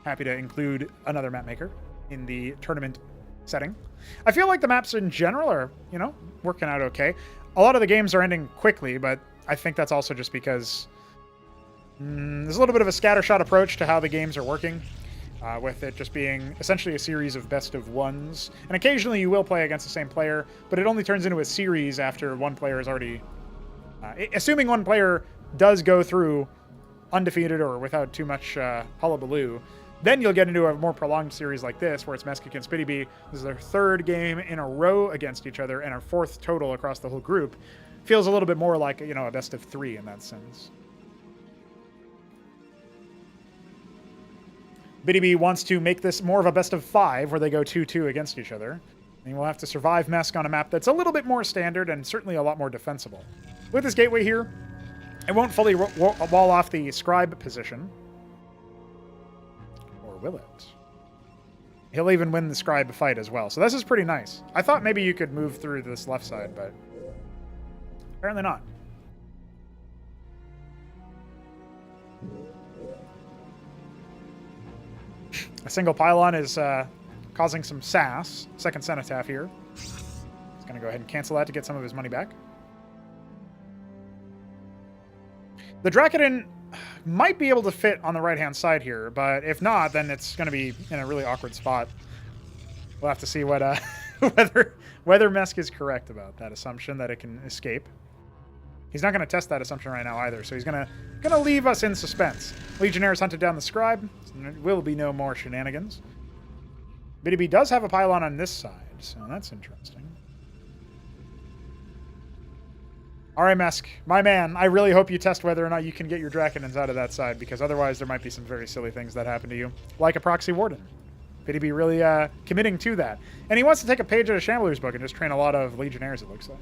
Happy to include another map maker in the tournament setting. I feel like the maps in general are, you know, working out okay. A lot of the games are ending quickly, but I think that's also just because there's a little bit of a scattershot approach to how the games are working, with it just being essentially a series of best of ones. And occasionally you will play against the same player, but it only turns into a series after one player is already... assuming one player does go through undefeated or without too much hullabaloo, then you'll get into a more prolonged series like this, where it's Mesk against BDB. This is their 3rd game in a row against each other, and our 4th total across the whole group. Feels a little bit more like, you know, a best of 3 in that sense. BDB wants to make this more of a best of 5, where they go 2-2 against each other. And we'll have to survive Mesk on a map that's a little bit more standard and certainly a lot more defensible. With this gateway here, it won't fully wall off the scribe position. Will it? He'll even win the scribe fight as well. So this is pretty nice. I thought maybe you could move through this left side, but apparently not. A single pylon is causing some sass. Second Cenotaph here. He's going to go ahead and cancel that to get some of his money back. The Dracodon might be able to fit on the right-hand side here, but if not, then it's going to be in a really awkward spot. We'll have to see what whether Mesk is correct about that assumption that it can escape. He's not going to test that assumption right now either, so he's going to leave us in suspense. Legionnaires hunted down the scribe. So there will be no more shenanigans. BDB does have a pylon on this side, so that's interesting. All right, Mesk, my man, I really hope you test whether or not you can get your Dracodons out of that side, because otherwise there might be some very silly things that happen to you, like a proxy warden. BDB really committing to that. And he wants to take a page out of Shambler's book and just train a lot of Legionnaires, it looks like.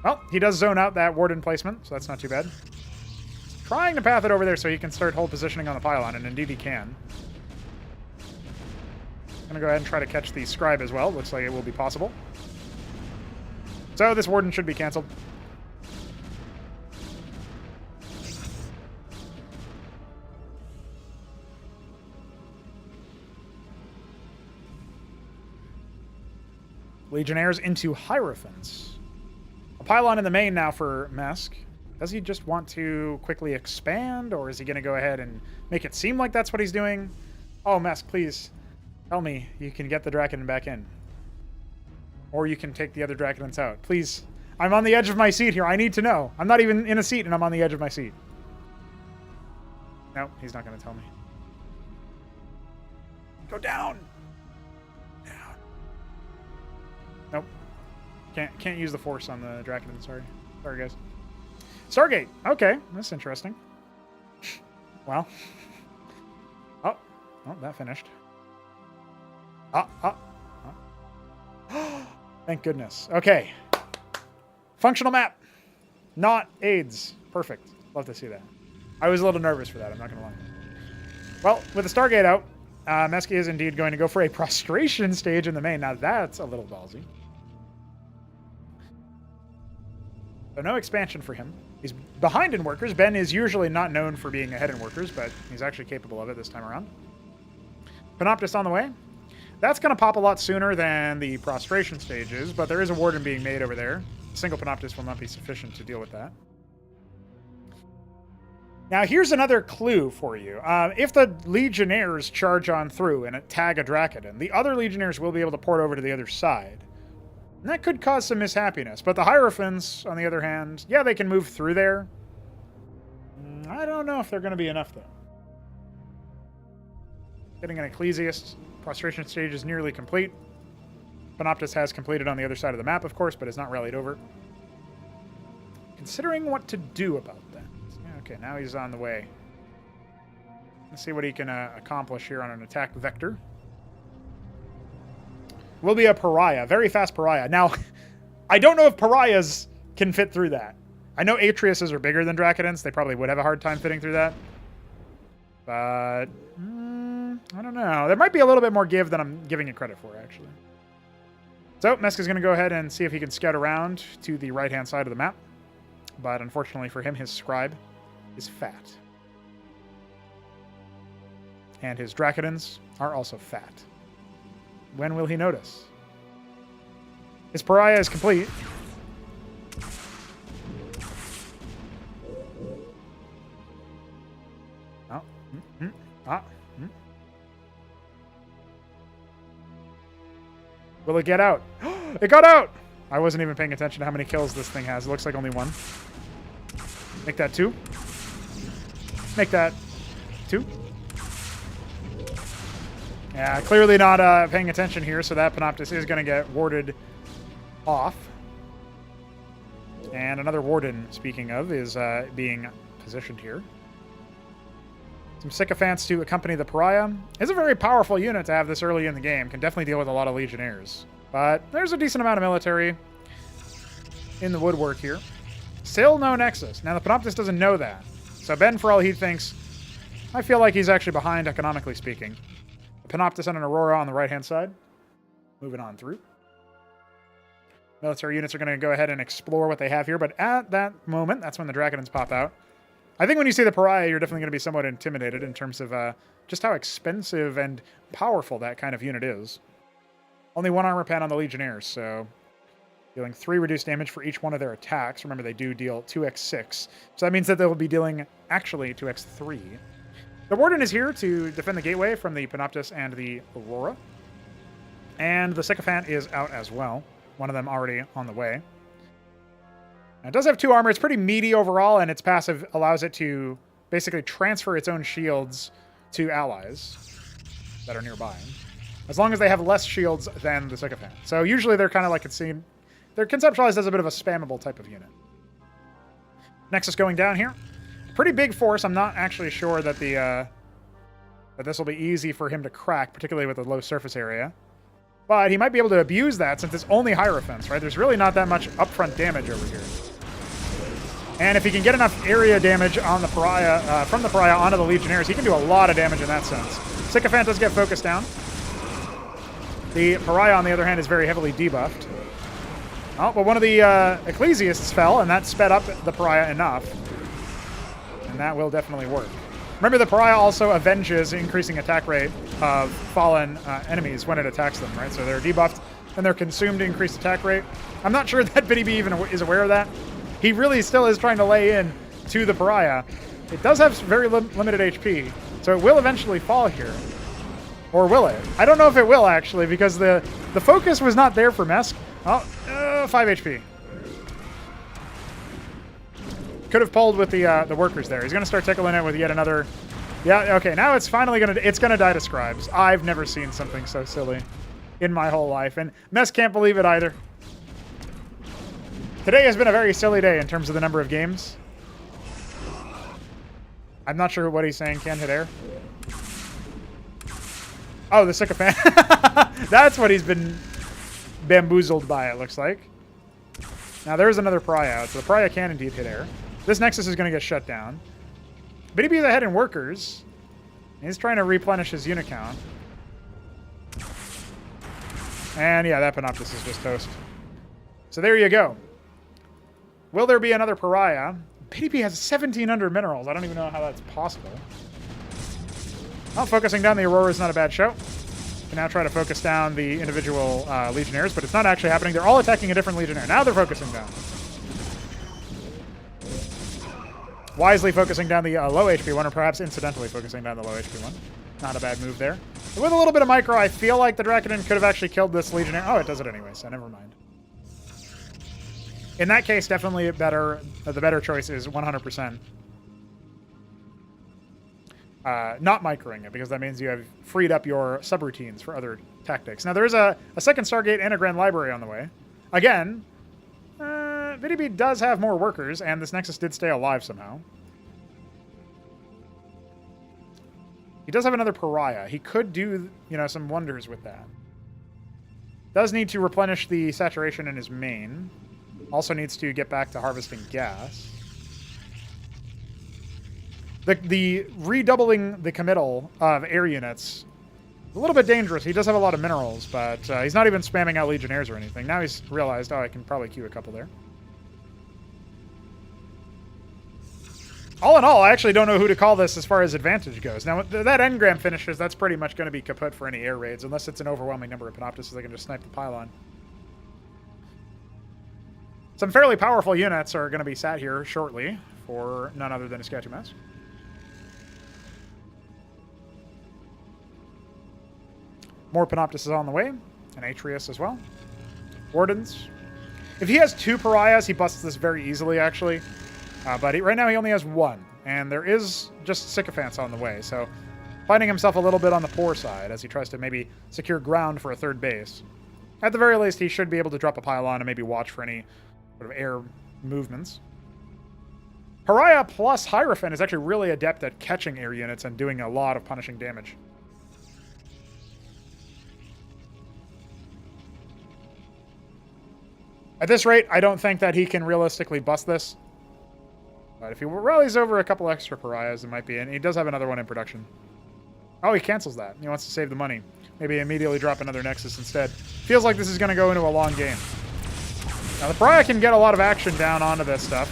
Well, he does zone out that warden placement, so that's not too bad. He's trying to path it over there so he can start hold positioning on the pylon, and indeed he can. Going to go ahead and try to catch the Scribe as well. Looks like it will be possible. So this Warden should be canceled. Legionnaires into Hierophants. A pylon in the main now for Mesk. Does he just want to quickly expand, or is he going to go ahead and make it seem like that's what he's doing? Oh, Mesk, please tell me you can get the Draken back in. Or you can take the other Drakenons out. Please. I'm on the edge of my seat here. I need to know. I'm not even in a seat, and I'm on the edge of my seat. No, he's not going to tell me. Go down! Down. Nope. Can't use the Force on the Draken. Sorry, guys. Stargate. Okay, that's interesting. Well. Oh, that finished. Thank goodness. Okay. Functional map. Not AIDS. Perfect. Love to see that. I was a little nervous for that, I'm not going to lie. Well, with the Stargate out, Mesk is indeed going to go for a prostration stage in the main. Now that's a little ballsy. So no expansion for him. He's behind in workers. Ben is usually not known for being ahead in workers, but he's actually capable of it this time around. Panoptis on the way. That's going to pop a lot sooner than the prostration stages, but there is a Warden being made over there. A single Panoptis will not be sufficient to deal with that. Now, here's another clue for you. If the Legionnaires charge on through and tag a Dracoden, the other Legionnaires will be able to port over to the other side. And that could cause some mishappiness. But the Hierophants, on the other hand, yeah, they can move through there. I don't know if they're going to be enough, though. Getting an Ecclesiast. Prostration stage is nearly complete. Panoptis has completed on the other side of the map, of course, but is not rallied over. Considering what to do about that. Okay, now he's on the way. Let's see what he can accomplish here on an attack vector. Will be a Pariah. Very fast Pariah. Now, I don't know if Pariahs can fit through that. I know Atriuses are bigger than Draconans. They probably would have a hard time fitting through that. But, I don't know. There might be a little bit more give than I'm giving it credit for, actually. So, Mesk is going to go ahead and see if he can scout around to the right-hand side of the map. But unfortunately for him, his Scribe is fat. And his Draconans are also fat. When will he notice? His Pariah is complete. Will it get out? It got out! I wasn't even paying attention to how many kills this thing has. It looks like only one. Make that 2. Make that 2. Yeah, clearly not paying attention here, so that Panoptis is going to get warded off. And another Warden, speaking of, is being positioned here. Some Sycophants to accompany the Pariah. It's a very powerful unit to have this early in the game. Can definitely deal with a lot of Legionnaires. But there's a decent amount of military in the woodwork here. Still no Nexus. Now, the Panoptis doesn't know that. So Ben, for all he thinks, I feel like he's actually behind, economically speaking. The Panoptis and an Aurora on the right-hand side. Moving on through. Military units are going to go ahead and explore what they have here. But at that moment, that's when the Draconons pop out. I think when you see the Pariah, you're definitely going to be somewhat intimidated in terms of just how expensive and powerful that kind of unit is. Only 1 armor pen on the Legionnaires, so dealing 3 reduced damage for each one of their attacks. Remember, they do deal 2x6, so that means that they will be dealing, actually, 2x3. The Warden is here to defend the gateway from the Panoptis and the Aurora. And the Sycophant is out as well. One of them already on the way. Now, it does have 2 armor. It's pretty meaty overall, and its passive allows it to basically transfer its own shields to allies that are nearby. As long as they have less shields than the Sycophant. So usually they're kind of like they're conceptualized as a bit of a spammable type of unit. Nexus going down here. Pretty big force. I'm not actually sure that that this will be easy for him to crack, particularly with the low surface area. But he might be able to abuse that since it's only Hierophants, right? There's really not that much upfront damage over here. And if he can get enough area damage on the Pariah, from the Pariah onto the Legionnaires, he can do a lot of damage in that sense. Sycophant does get focused down. The Pariah, on the other hand, is very heavily debuffed. Oh, but one of the Ecclesiasts fell, and that sped up the Pariah enough. And that will definitely work. Remember, the Pariah also avenges increasing attack rate of fallen enemies when it attacks them, right? So they're debuffed, and they're consumed to increase attack rate. I'm not sure that BDB even is aware of that. He really still is trying to lay in to the Pariah. It does have very limited HP, so it will eventually fall here. Or will it? I don't know if it will, actually, because the focus was not there for Mesk. Oh, 5 HP. Could have pulled with the workers there. He's going to start tickling it with yet another... Yeah, okay, now it's finally going to... It's going to die to Scribes. I've never seen something so silly in my whole life, and Mesk can't believe it either. Today has been a very silly day in terms of the number of games. I'm not sure what he's saying. Can't hit air. Oh, the sycophant. That's what he's been bamboozled by, it looks like. Now, there's another Pariah out, so the Pariah can indeed hit air. This Nexus is going to get shut down. BDB is ahead in workers. He's trying to replenish his unit count. And yeah, that Panoptis is just toast. So there you go. Will there be another Pariah? BDB has 1,700 minerals. I don't even know how that's possible. Well, focusing down the Aurora is not a bad show. Can now try to focus down the individual Legionnaires, but it's not actually happening. They're all attacking a different Legionnaire. Now they're focusing down. Wisely focusing down the low HP one, or perhaps incidentally focusing down the low HP one. Not a bad move there. But with a little bit of micro, I feel like the Draconin could have actually killed this Legionnaire. Oh, it does it anyway, so never mind. In that case, definitely the better choice is 100%. Not microing it, because that means you have freed up your subroutines for other tactics. Now, there is a second Stargate and a Grand Library on the way. Again, VDB does have more workers, and this Nexus did stay alive somehow. He does have another Pariah. He could do, some wonders with that. Does need to replenish the saturation in his main. Also needs to get back to harvesting gas. The redoubling the committal of air units is a little bit dangerous. He does have a lot of minerals, but he's not even spamming out Legionnaires or anything. Now he's realized, oh, I can probably queue a couple there. All in all, I actually don't know who to call this as far as advantage goes. Now, that engram finishes, that's pretty much going to be kaput for any air raids, unless it's an overwhelming number of Panoptists so they can just snipe the pylon. Some fairly powerful units are going to be sat here shortly for none other than IskatuMesk. More Panoptis is on the way, and Atreus as well. Wardens. If he has 2 Pariahs, he busts this very easily, actually. But right now he only has 1, and there is just Sycophants on the way, so finding himself a little bit on the poor side as he tries to maybe secure ground for a 3rd base. At the very least, he should be able to drop a pylon and maybe watch for any sort of air movements. Pariah plus Hierophant is actually really adept at catching air units and doing a lot of punishing damage. At this rate, I don't think that he can realistically bust this. But if he rallies over a couple extra Pariahs, it might be. And he does have another one in production. Oh, he cancels that. He wants to save the money. Maybe immediately drop another Nexus instead. Feels like this is going to go into a long game. Now, the Pariah can get a lot of action down onto this stuff.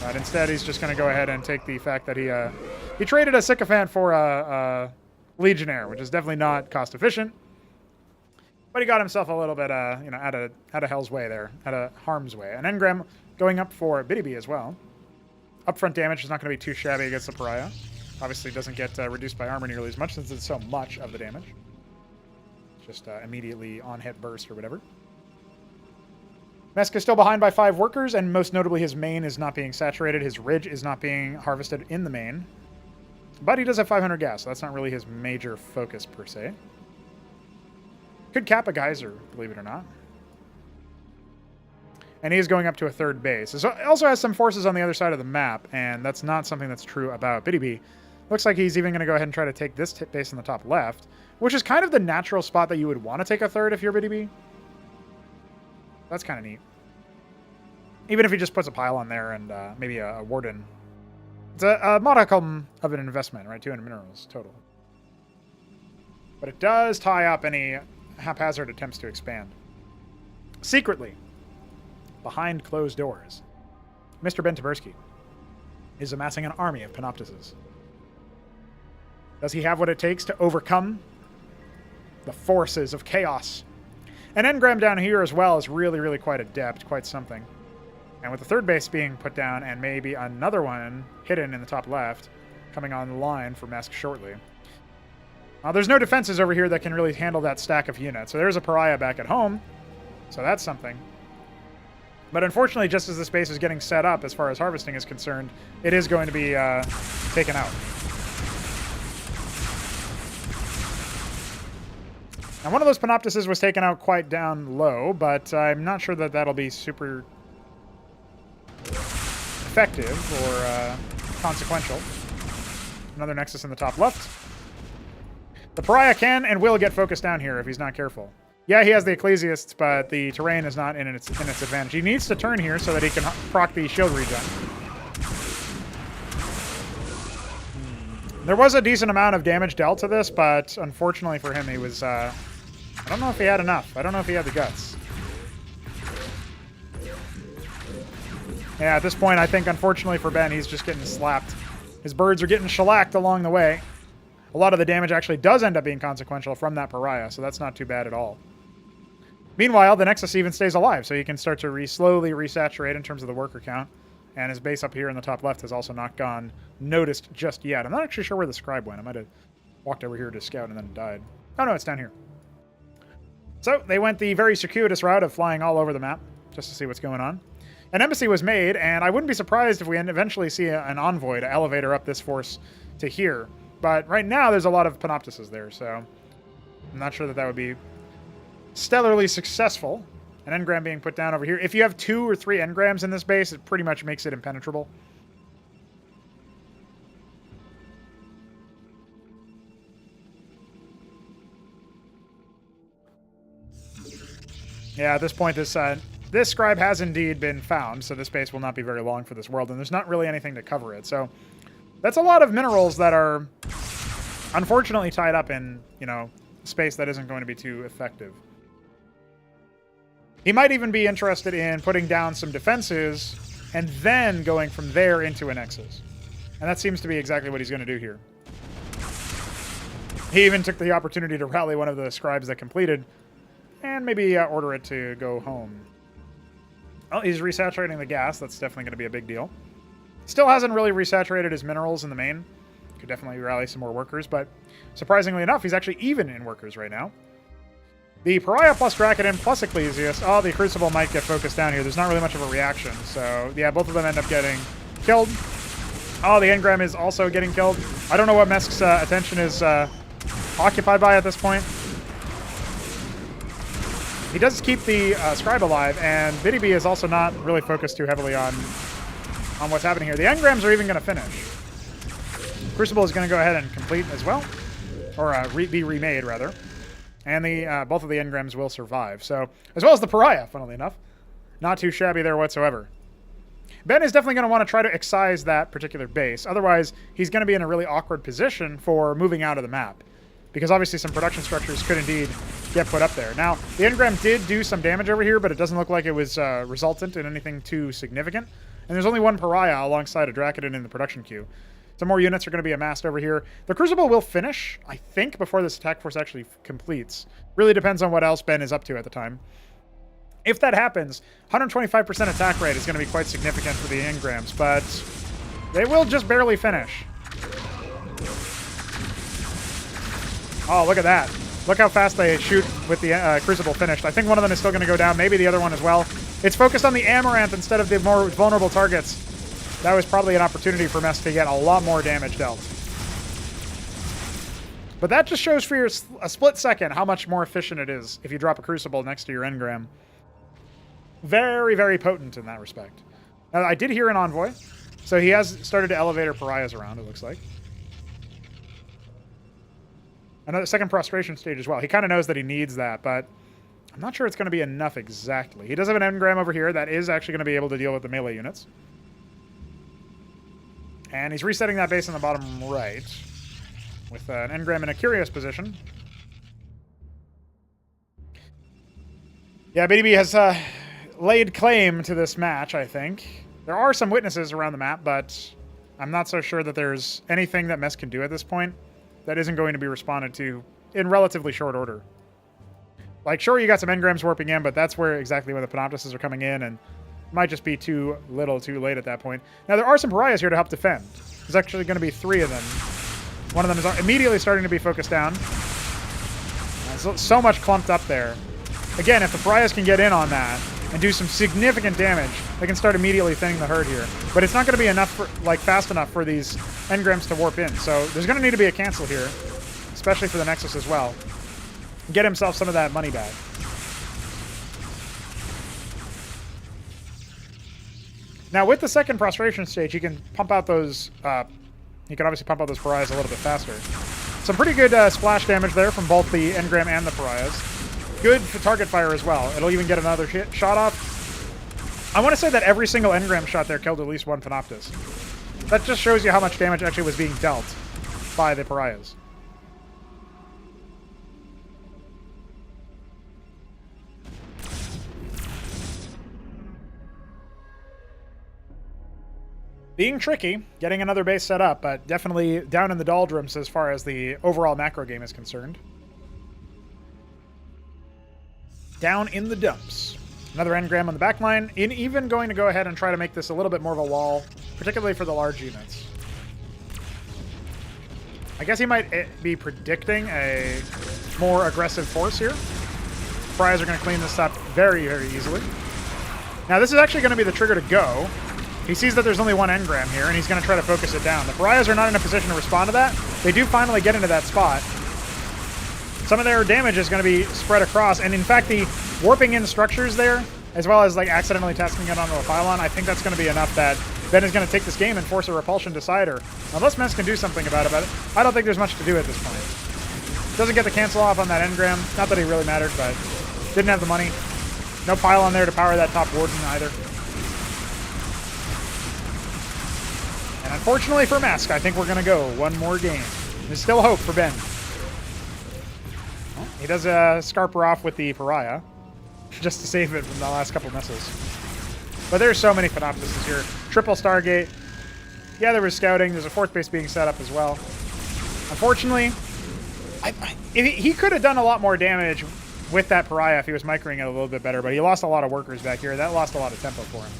But instead, he's just going to go ahead and take the fact that he traded a Sycophant for a Legionnaire, which is definitely not cost efficient. But he got himself a little bit, out of hell's way there, out of harm's way. An engram going up for BDB as well. Upfront damage is not going to be too shabby against the Pariah. Obviously, doesn't get reduced by armor nearly as much since it's so much of the damage. Just immediately on-hit burst or whatever. Mesk is still behind by 5 workers, and most notably his main is not being saturated. His ridge is not being harvested in the main. But he does have 500 gas, so that's not really his major focus per se. Could cap a geyser, believe it or not. And he is going up to a 3rd base. So it also has some forces on the other side of the map, and that's not something that's true about BDB. Looks like he's even going to go ahead and try to take this base in the top left, which is kind of the natural spot that you would want to take a 3rd if you're BDB. That's kind of neat. Even if he just puts a pylon there and maybe a warden. It's a modicum of an investment, right? 200 minerals total. But it does tie up any haphazard attempts to expand. Secretly, behind closed doors, Mr. Ben Taberski is amassing an army of Panoptises. Does he have what it takes to overcome the forces of chaos? An engram down here as well is really, really quite adept, quite something. And with the third base being put down and maybe another one hidden in the top left, coming on the line for Mesk shortly. There's no defenses over here that can really handle that stack of units. So there's a pariah back at home. So that's something. But unfortunately, just as this base is getting set up as far as harvesting is concerned, it is going to be taken out. Now, one of those Panoptises was taken out quite down low, but I'm not sure that that'll be super effective or consequential. Another Nexus in the top left. The Pariah can and will get focused down here if he's not careful. Yeah, he has the Ecclesiasts, but the terrain is not in its advantage. He needs to turn here so that he can proc the shield regen. There was a decent amount of damage dealt to this, but unfortunately for him, he was... I don't know if he had enough. I don't know if he had the guts. Yeah, at this point, I think, unfortunately for Ben, he's just getting slapped. His birds are getting shellacked along the way. A lot of the damage actually does end up being consequential from that Pariah, so that's not too bad at all. Meanwhile, the Nexus even stays alive, so he can start to slowly resaturate in terms of the worker count. And his base up here in the top left has also not gone noticed just yet. I'm not actually sure where the scribe went. I might have walked over here to scout and then died. Oh, no, it's down here. So they went the very circuitous route of flying all over the map just to see what's going on. An embassy was made, and I wouldn't be surprised if we eventually see an envoy to elevate her up this force to here. But right now, there's a lot of Panoptises there, so I'm not sure that that would be stellarly successful. An engram being put down over here. If you have 2 or 3 engrams in this base, it pretty much makes it impenetrable. Yeah, at this point, this scribe has indeed been found, so this base will not be very long for this world, and there's not really anything to cover it. So that's a lot of minerals that are unfortunately tied up in, space that isn't going to be too effective. He might even be interested in putting down some defenses and then going from there into a Nexus. And that seems to be exactly what he's going to do here. He even took the opportunity to rally one of the scribes that completed and maybe order it to go home. Well, he's resaturating the gas. That's definitely going to be a big deal. Still hasn't really resaturated his minerals in the main. Could definitely rally some more workers, but surprisingly enough, he's actually even in workers right now. The Pariah plus Dracodon plus Ecclesiast. Oh, the Crucible might get focused down here. There's not really much of a reaction. So, yeah, both of them end up getting killed. Oh, the engram is also getting killed. I don't know what Mesk's attention is occupied by at this point. He does keep the Scribe alive, and Biddy B is also not really focused too heavily on what's happening here. The engrams are even going to finish. Crucible is going to go ahead and complete as well. Or be remade, rather. And the both of the engrams will survive. So, as well as the Pariah, funnily enough. Not too shabby there whatsoever. Ben is definitely going to want to try to excise that particular base. Otherwise, he's going to be in a really awkward position for moving out of the map. Because obviously some production structures could indeed get put up there. Now, the engram did do some damage over here, but it doesn't look like it was resultant in anything too significant. And there's only one Pariah alongside a Dracodon in the production queue. Some more units are going to be amassed over here. The Crucible will finish, I think, before this attack force actually completes. Really depends on what else Ben is up to at the time. If that happens, 125% attack rate is going to be quite significant for the engrams, but they will just barely finish. Oh, look at that. Look how fast they shoot with the Crucible finished. I think one of them is still going to go down, maybe the other one as well. It's focused on the Amaranth instead of the more vulnerable targets. That was probably an opportunity for Mesk to get a lot more damage dealt. But that just shows for a split second how much more efficient it is if you drop a Crucible next to your engram. Very, very potent in that respect. Now, I did hear an envoy, so he has started to elevate her Pariahs around, it looks like. Another second prostration stage as well. He kind of knows that he needs that, but I'm not sure it's going to be enough exactly. He does have an engram over here that is actually going to be able to deal with the melee units. And he's resetting that base in the bottom right with an engram in a curious position. Yeah, BDB has laid claim to this match, I think. There are some witnesses around the map, but I'm not so sure that there's anything that Mesk can do at this point that isn't going to be responded to in relatively short order. Like, sure, you got some engrams warping in, but that's where exactly when the Panoptists are coming in, and it might just be too little too late at that point. Now, there are some pariahs here to help defend. There's actually going to be 3 of them. One of them is immediately starting to be focused down. So much clumped up there. Again, if the pariahs can get in on that and do some significant damage, they can start immediately thinning the herd here. But it's not going to be enough, fast enough for these engrams to warp in. So there's going to need to be a cancel here, especially for the Nexus as well. Get himself some of that money back. Now, with the second prostration stage, he can pump out those. He can obviously pump out those pariahs a little bit faster. Some pretty good splash damage there from both the engram and the pariahs. Good for target fire as well. It'll even get another shot off. I want to say that every single engram shot there killed at least one Panoptis. That just shows you how much damage actually was being dealt by the pariahs. Being tricky, getting another base set up, but definitely down in the doldrums as far as the overall macro game is concerned. Down in the dumps. Another engram on the back line, and even going to go ahead and try to make this a little bit more of a wall, particularly for the large units. I guess he might be predicting a more aggressive force here. Pariahs are going to clean this up very, very easily. Now, this is actually going to be the trigger to go. He sees that there's only one engram here, and he's going to try to focus it down. The pariahs are not in a position to respond to that. They do finally get into that spot. Some of their damage is going to be spread across, and in fact, the warping in structures there, as well as like accidentally testing it onto a pylon, I think that's going to be enough that Ben is going to take this game and force a repulsion decider. Unless Mesk can do something about it, I don't think there's much to do at this point. Doesn't get the cancel off on that engram. Not that he really mattered, but didn't have the money. No pylon there to power that top warden either. And unfortunately for Mesk, I think we're going to go one more game. There's still hope for Ben. Well, he does Scarper off with the pariah, just to save it from the last couple missiles. But there's so many Panoptists here. Triple Stargate. Yeah, there was scouting. There's a 4th base being set up as well. Unfortunately, he could have done a lot more damage with that pariah if he was microing it a little bit better, but he lost a lot of workers back here. That lost a lot of tempo for him.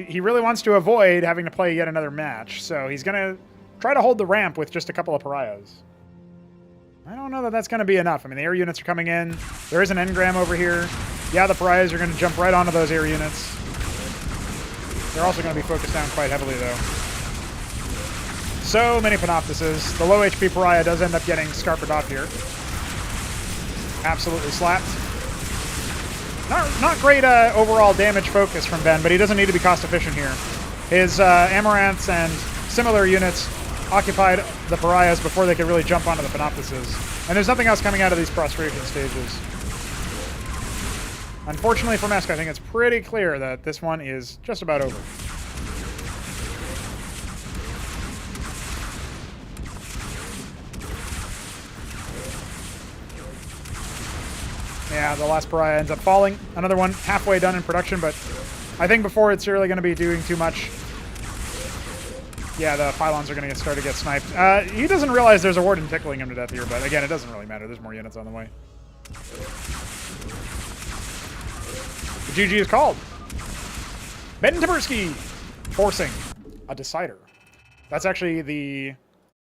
He really wants to avoid having to play yet another match, so he's going to try to hold the ramp with just a couple of pariahs. I don't know that that's going to be enough. I mean, the air units are coming in. There is an engram over here. Yeah, the pariahs are going to jump right onto those air units. They're also going to be focused down quite heavily, though. So many Panoptises. The low HP pariah does end up getting scarpered off here. Absolutely slapped. Not great overall damage focus from Ben, but he doesn't need to be cost efficient here. His Amaranths and similar units occupied the pariahs before they could really jump onto the Panoptises. And there's nothing else coming out of these prostration stages. Unfortunately for Mesk, I think it's pretty clear that this one is just about over. Yeah, the last pariah ends up falling. Another one halfway done in production, but I think before it's really going to be doing too much. Yeah, the pylons are going to start to get sniped. He doesn't realize there's a warden tickling him to death here, but again, it doesn't really matter. There's more units on the way. The GG is called. Ben Taberski forcing a decider. That's actually the...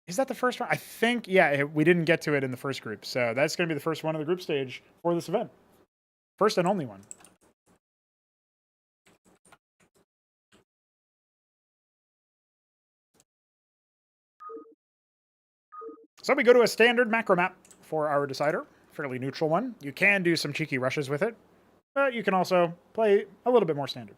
Is that the first one? I think, yeah, we didn't get to it in the first group. So that's going to be the first one of the group stage for this event. First and only one. So we go to a standard macro map for our decider. Fairly neutral one. You can do some cheeky rushes with it, but you can also play a little bit more standard.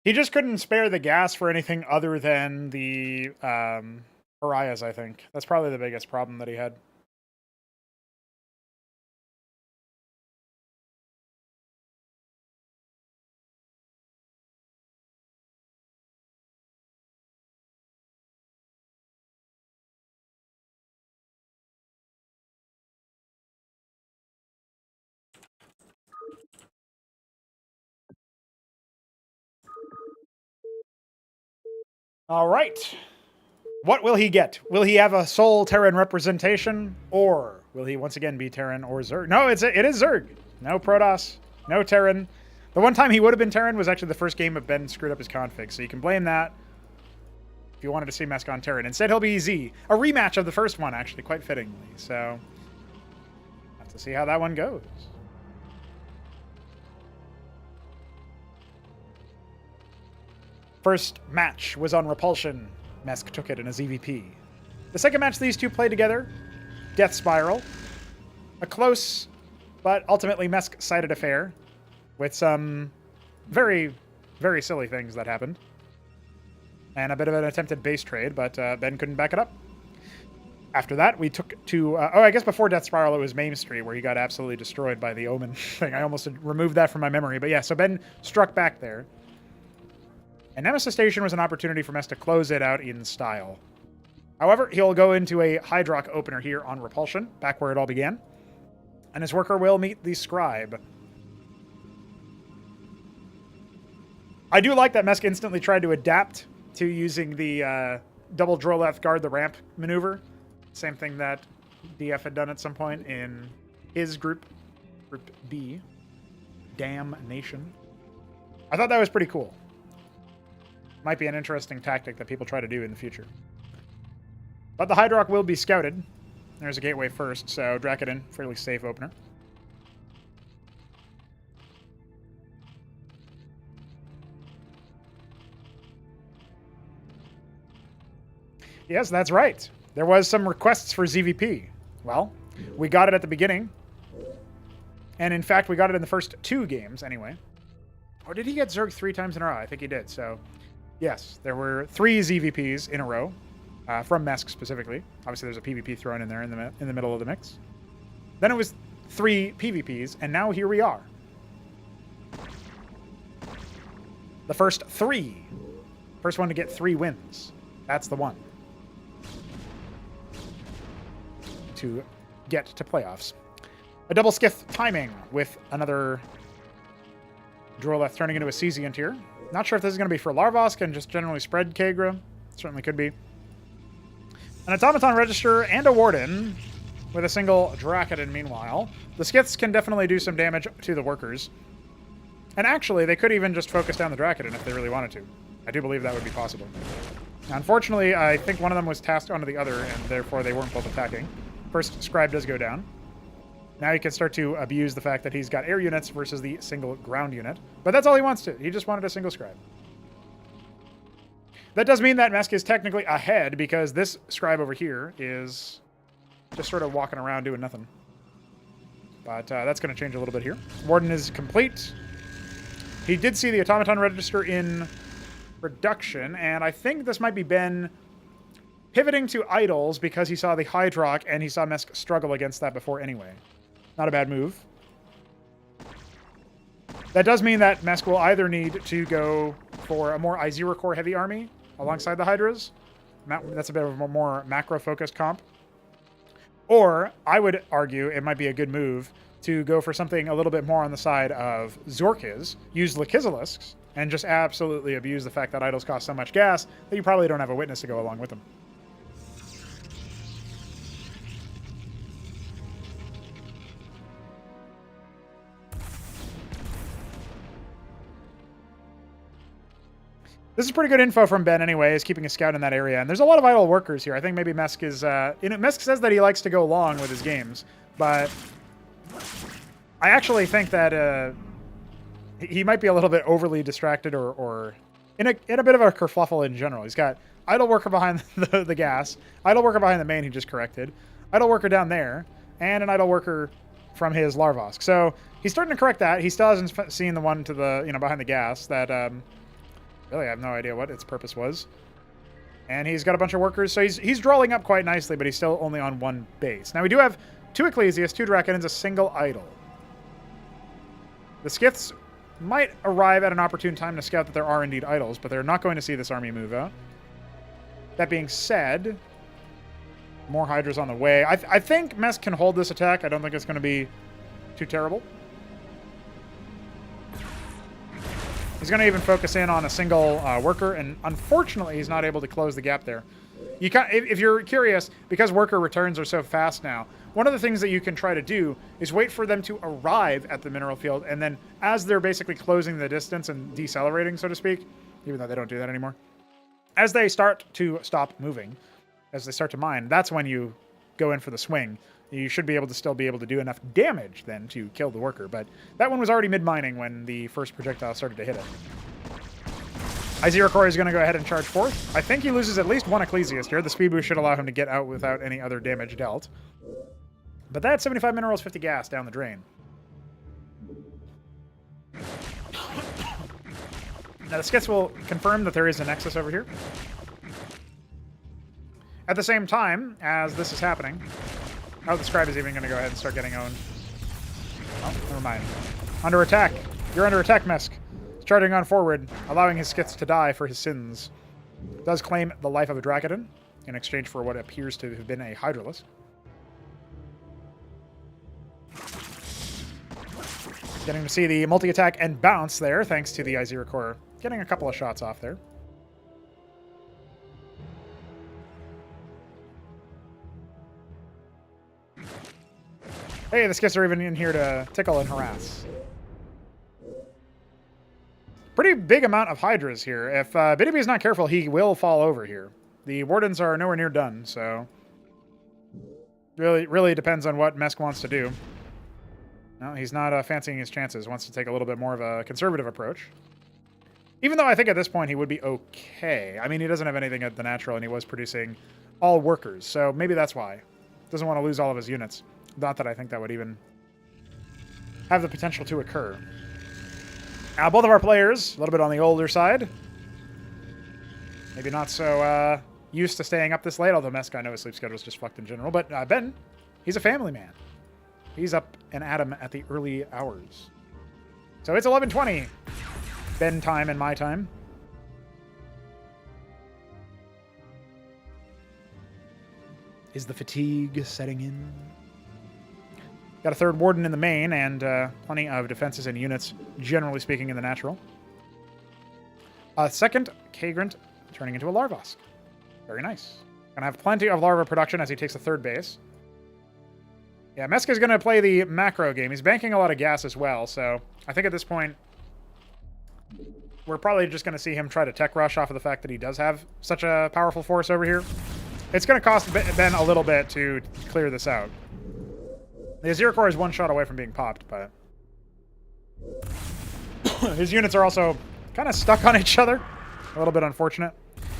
He just couldn't spare the gas for anything other than the pariahs, I think. That's probably the biggest problem that he had. All right. What will he get? Will he have a sole Terran representation, or will he once again be Terran or Zerg? No, it is Zerg. No Protoss, no Terran. The one time he would have been Terran was actually the first game of Ben screwed up his config, so you can blame that if you wanted to see Mesk on Terran. Instead, he'll be Z. A rematch of the first one, actually, quite fittingly. So, have to see how that one goes. First match was on Repulsion. Mesk took it in a ZVP. The second match these two played together, Death Spiral. A close, but ultimately Mesk-sided affair with some very, very silly things that happened. And a bit of an attempted base trade, but Ben couldn't back it up. After that, we took to... I guess before Death Spiral, it was Maim Street, where he got absolutely destroyed by the Omen thing. I almost removed that from my memory. But yeah, so Ben struck back there. And Nemesis Station was an opportunity for Mesk to close it out in style. However, he'll go into a Hydrock opener here on Repulsion, back where it all began. And his worker will meet the Scribe. I do like that Mesk instantly tried to adapt to using the double drill left guard the ramp maneuver. Same thing that DF had done at some point in his group, Group B. Damnation. I thought that was pretty cool. Might be an interesting tactic that people try to do in the future. But the Hydrock will be scouted. There's a gateway first, so Drakadin, fairly safe opener. Yes, that's right. There was some requests for ZVP. Well, we got it at the beginning. And in fact, we got it in the first 2 games anyway. Or did he get Zerg 3 times in a row? I think he did, so... Yes, there were 3 ZVPs in a row, from Mesk specifically. Obviously, there's a PvP thrown in there in the middle of the mix. Then it was 3 PvPs, and now here we are. The first 3. First one to get 3 wins. That's the one. To get to playoffs. A double skiff timing with another Droleth turning into a Cesiant here. Not sure if this is going to be for Larvosk and just generally spread Kagra. Certainly could be. An Automaton Register and a Warden with a single Drakadin meanwhile. The Skiths can definitely do some damage to the workers. And actually, they could even just focus down the Drakadin if they really wanted to. I do believe that would be possible. Now, unfortunately, I think one of them was tasked onto the other, and therefore they weren't both attacking. First, Scribe does go down. Now he can start to abuse the fact that he's got air units versus the single ground unit. But that's all he wants to. He just wanted a single Scribe. That does mean that Mesk is technically ahead, because this Scribe over here is just sort of walking around doing nothing. But that's going to change a little bit here. Warden is complete. He did see the Automaton Register in production, and I think this might be Ben pivoting to idols because he saw the Hydrock and he saw Mesk struggle against that before anyway. Not a bad move. That does mean that Mesk will either need to go for a more I0 core heavy army alongside the Hydras. That's a bit of a more macro-focused comp. Or, I would argue, it might be a good move to go for something a little bit more on the side of Zorkiz, use Lakizilisks, and just absolutely abuse the fact that idols cost so much gas that you probably don't have a witness to go along with them. This is pretty good info from Ben anyway, is keeping a scout in that area. And there's a lot of idle workers here. I think maybe Mesk is... Mesk says that he likes to go long with his games, but I actually think that he might be a little bit overly distracted or in a bit of a kerfluffle in general. He's got idle worker behind the gas, idle worker behind the main he just corrected, idle worker down there, and an idle worker from his Larvosk. So he's starting to correct that. He still hasn't seen the one to the behind the gas that Really, I have no idea what its purpose was. And he's got a bunch of workers, so he's drawing up quite nicely, but he's still only on one base. Now, we do have 2 Ecclesias, 2 Draconids, a single idol. The Skiths might arrive at an opportune time to scout that there are indeed idols, but they're not going to see this army move out. That being said, more Hydras on the way. I think Mesk can hold this attack. I don't think it's going to be too terrible. He's going to even focus in on a single worker, and unfortunately, he's not able to close the gap there. You can, if you're curious, because worker returns are so fast now, one of the things that you can try to do is wait for them to arrive at the mineral field, and then as they're basically closing the distance and decelerating, so to speak, even though they don't do that anymore, as they start to stop moving, as they start to mine, that's when you go in for the swing. You should be able to still be able to do enough damage then to kill the worker, but that one was already mid-mining when the first projectile started to hit it. Iziracor is going to go ahead and charge forth. I think he loses at least 1 Ecclesiast here. The speed boost should allow him to get out without any other damage dealt. But that's 75 minerals, 50 gas down the drain. Now the Skiths will confirm that there is a Nexus over here. At the same time as this is happening, the Scribe is even going to go ahead and start getting owned. Oh, never mind. Under attack. You're under attack, Mesk. Charging on forward, allowing his Skiths to die for his sins. Does claim the life of a Dracodon in exchange for what appears to have been a Hydralisk. Getting to see the multi-attack and bounce there, thanks to the Iziracor getting a couple of shots off there. Hey, the Skiths are even in here to tickle and harass. Pretty big amount of Hydras here. If BW is not careful, he will fall over here. The Wardens are nowhere near done, so really depends on what Mesk wants to do. No, he's not fancying his chances. Wants to take a little bit more of a conservative approach. Even though I think at this point he would be okay. I mean, he doesn't have anything at the natural, and he was producing all workers, so maybe that's why. Doesn't want to lose all of his units. Not that I think that would even have the potential to occur. Now, both of our players, a little bit on the older side. Maybe not so used to staying up this late, although Mesk, I know his sleep schedule is just fucked in general. But Ben, he's a family man. He's up and at him at the early hours. So it's 11:20. Ben time and my time. Is the fatigue setting in? Got a third Warden in the main, and plenty of defenses and units, generally speaking, in the natural. A second Kagrant turning into a Larvosk. Very nice. Gonna have plenty of larva production as he takes a third base. Yeah, Mesk is gonna play the macro game. He's banking a lot of gas as well, so I think at this point we're probably just gonna see him try to tech rush off of the fact that he does have such a powerful force over here. It's gonna cost Ben a little bit to clear this out. The Iziracor is one shot away from being popped, but his units are also kind of stuck on each other. A little bit unfortunate.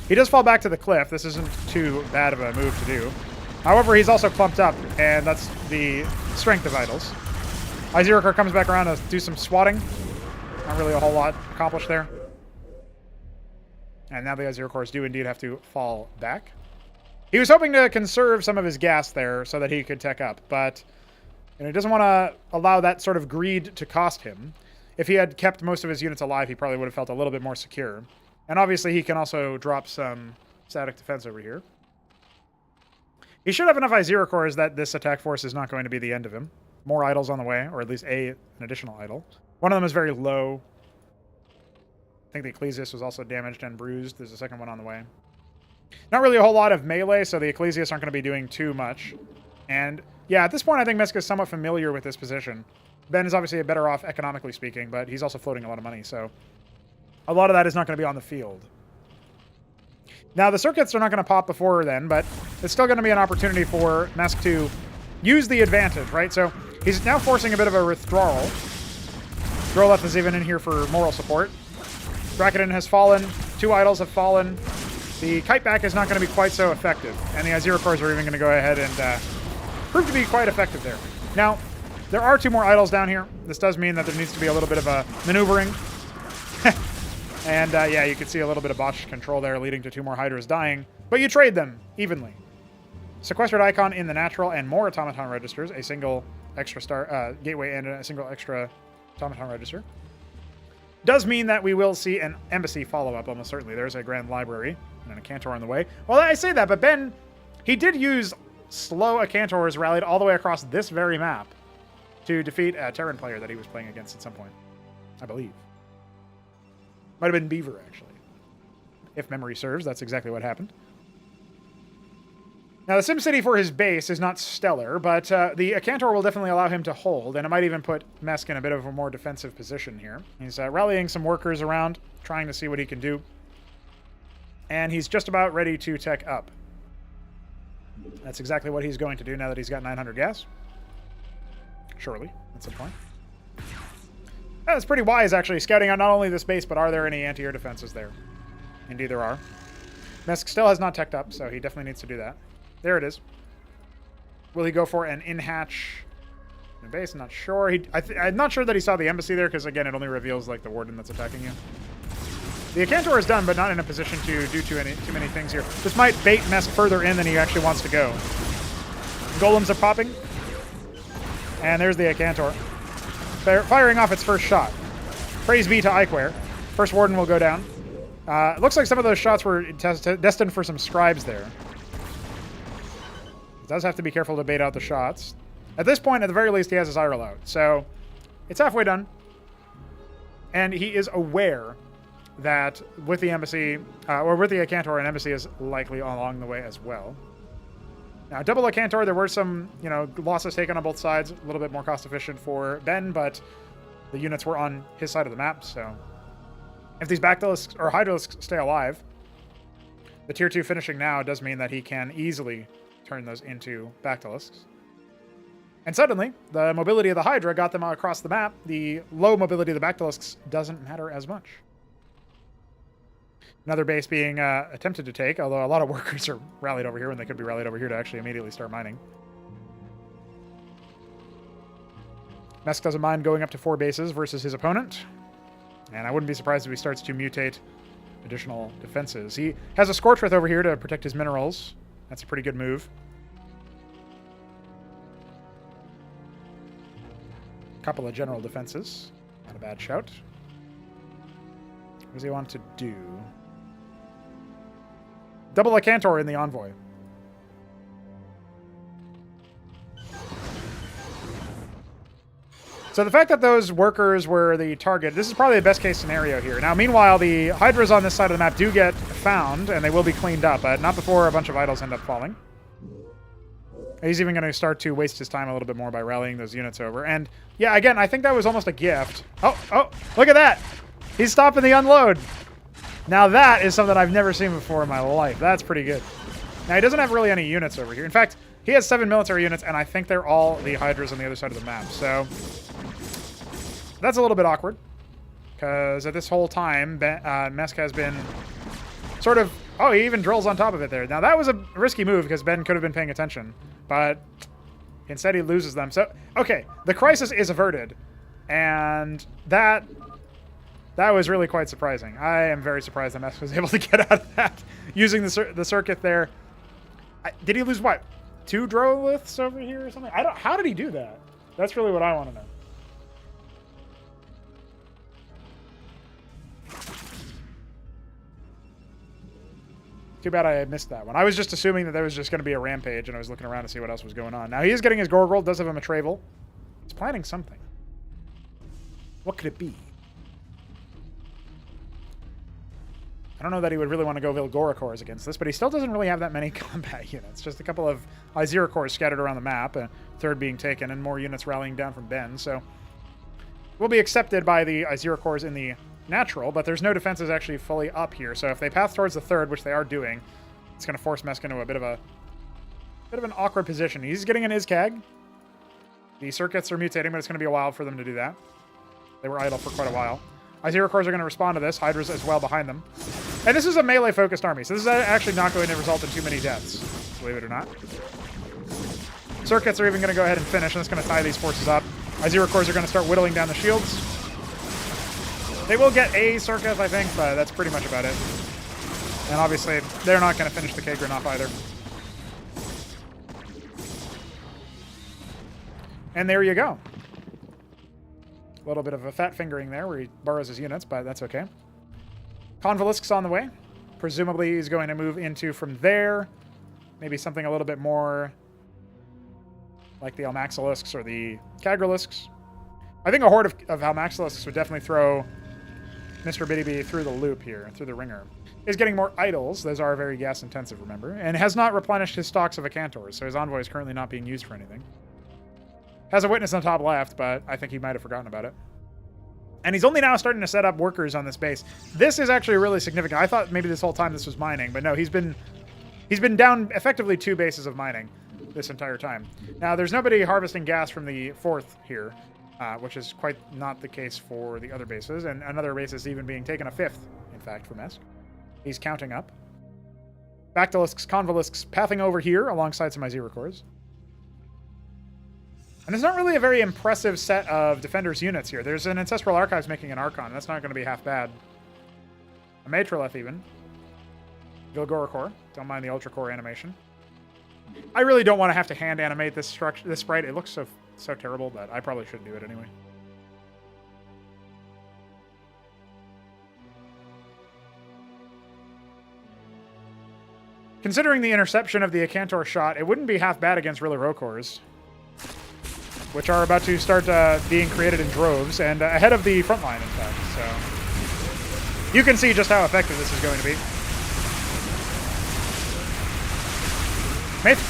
He does fall back to the cliff. This isn't too bad of a move to do. However, he's also clumped up, and that's the strength of idols. Iziracor comes back around to do some swatting. Not really a whole lot accomplished there. And now the Iziracors do indeed have to fall back. He was hoping to conserve some of his gas there so that he could tech up, but he doesn't want to allow that sort of greed to cost him. If he had kept most of his units alive, he probably would have felt a little bit more secure. And obviously, he can also drop some static defense over here. He should have enough Iziracors that this attack force is not going to be the end of him. More idols on the way, or at least an additional idol. One of them is very low. I think the Ecclesias was also damaged and bruised. There's a second one on the way. Not really a whole lot of melee, so the Ecclesias aren't going to be doing too much. And yeah, at this point, I think Mesk is somewhat familiar with this position. Ben is obviously better off economically speaking, but he's also floating a lot of money, so a lot of that is not going to be on the field. Now, the circuits are not going to pop before then, but it's still going to be an opportunity for Mesk to use the advantage, right? So he's now forcing a bit of a withdrawal. Groleth is even in here for moral support. Dracodon has fallen. 2 idols have fallen. The kite back is not going to be quite so effective, and the Iziracors are even going to go ahead and prove to be quite effective there. Now, there are 2 more idols down here. This does mean that there needs to be a little bit of a maneuvering. And yeah, you can see a little bit of botched control there, leading to 2 more Hydras dying. But you trade them evenly. Sequestered icon in the natural and more automaton registers, a single extra star gateway and a single extra automaton register. Does mean that we will see an embassy follow-up, almost certainly. There's a grand library and a Cantor on the way. Well, I say that, but Ben, he did use slow Acantors rallied all the way across this very map to defeat a Terran player that he was playing against at some point, I believe. Might have been Beaver, actually. If memory serves, that's exactly what happened. Now, the SimCity for his base is not stellar, but the Acantor will definitely allow him to hold, and it might even put Mesk in a bit of a more defensive position here. He's rallying some workers around, trying to see what he can do. And he's just about ready to tech up. That's exactly what he's going to do now that he's got 900 gas. Surely, at some point. That's pretty wise, actually, scouting out not only this base, but are there any anti-air defenses there? Indeed there are. Mesk still has not teched up, so he definitely needs to do that. There it is. Will he go for an in-hatch in base? I'm not sure. I'm not sure that he saw the embassy there, because, again, it only reveals, like, the warden that's attacking you. The Acantor is done, but not in a position to do too many things here. This might bait Mesk further in than he actually wants to go. Golems are popping. And there's the Acantor. Firing off its first shot. Praise be to Ikeware. First warden will go down. It looks like some of those shots were destined for some scribes there. He does have to be careful to bait out the shots. At this point, at the very least, he has his IRL out. So, it's halfway done. And he is aware that with the embassy, or with the Acantor, an embassy is likely along the way as well. Now, double Acantor, there were some, losses taken on both sides. A little bit more cost efficient for Ben, but the units were on his side of the map, so if these Bactylisks or Hydralisks stay alive, the tier 2 finishing now does mean that he can easily turn those into Bactylisks. And suddenly, the mobility of the Hydra got them across the map. The low mobility of the Bactylisks doesn't matter as much. Another base being attempted to take, although a lot of workers are rallied over here when they could be rallied over here to actually immediately start mining. Mesk doesn't mind going up to 4 bases versus his opponent. And I wouldn't be surprised if he starts to mutate additional defenses. He has a Scorchwrath over here to protect his minerals. That's a pretty good move. Couple of general defenses. Not a bad shout. What does he want to do? Double Acantor in the Envoy. So the fact that those workers were the target, this is probably the best case scenario here. Now, meanwhile, the Hydras on this side of the map do get found, and they will be cleaned up, but not before a bunch of idols end up falling. He's even going to start to waste his time a little bit more by rallying those units over. And, yeah, again, I think that was almost a gift. Oh, look at that! He's stopping the unload! Now that is something I've never seen before in my life. That's pretty good. Now, he doesn't have really any units over here. In fact, he has 7 military units, and I think they're all the Hydras on the other side of the map. So, that's a little bit awkward. Because at this whole time, Mesk has been sort of... Oh, he even drills on top of it there. Now, that was a risky move, because Ben could have been paying attention. But instead, he loses them. So, okay, the crisis is averted. And that was really quite surprising. I am very surprised that Mesk was able to get out of that using the circuit there. Did he lose, what, 2 Droliths over here or something? How did he do that? That's really what I want to know. Too bad I missed that one. I was just assuming that there was just going to be a rampage, and I was looking around to see what else was going on. Now, he is getting his Gorgol, does have him a Travel. He's planning something. What could it be? I don't know that he would really want to go Vilgoricores against this, but he still doesn't really have that many combat units. Just a couple of Iziricores scattered around the map, a third being taken, and more units rallying down from Ben, so will be accepted by the Iziricores in the natural, but there's no defenses actually fully up here, so if they path towards the third, which they are doing, it's going to force Mesk into a bit of an awkward position. He's getting an Iskag. The circuits are mutating, but it's going to be a while for them to do that. They were idle for quite a while. Iziricores are going to respond to this. Hydras as well behind them. And this is a melee-focused army, so this is actually not going to result in too many deaths, believe it or not. Circuits are even going to go ahead and finish, and it's going to tie these forces up. Iziricores are going to start whittling down the shields. They will get a Circus, I think, but that's pretty much about it. And obviously, they're not going to finish the Kagrin off either. And there you go. A little bit of a fat fingering there where he borrows his units, but that's okay. Convalisk's on the way. Presumably he's going to move into from there. Maybe something a little bit more like the Almaxilisks or the Kagralisks. I think a horde of Almaxilisks would definitely throw Mr. Bitty through the loop here, through the ringer. He's getting more idols. Those are very gas intensive, remember. And has not replenished his stocks of Acantors, so his envoy is currently not being used for anything. Has a witness on top left, but I think he might have forgotten about it. And he's only now starting to set up workers on this base. This is actually really significant. I thought maybe this whole time this was mining, but no, he's been down effectively 2 bases of mining this entire time. Now, there's nobody harvesting gas from the 4th here, which is quite not the case for the other bases, and another base is even being taken a 5th, in fact, from Mesk. He's counting up. Bactylisks, Convalisks pathing over here alongside some Izira cores. And it's not really a very impressive set of Defenders units here. There's an Ancestral Archives making an Archon. That's not going to be half bad. A Matroleth even. Vilgoricor. Don't mind the Ultra Core animation. I really don't want to have to hand animate this sprite. It looks so terrible, but I probably shouldn't do it anyway. Considering the interception of the Acantor shot, it wouldn't be half bad against Rilla Rokors, which are about to start being created in droves, and ahead of the front line, in fact. So you can see just how effective this is going to be.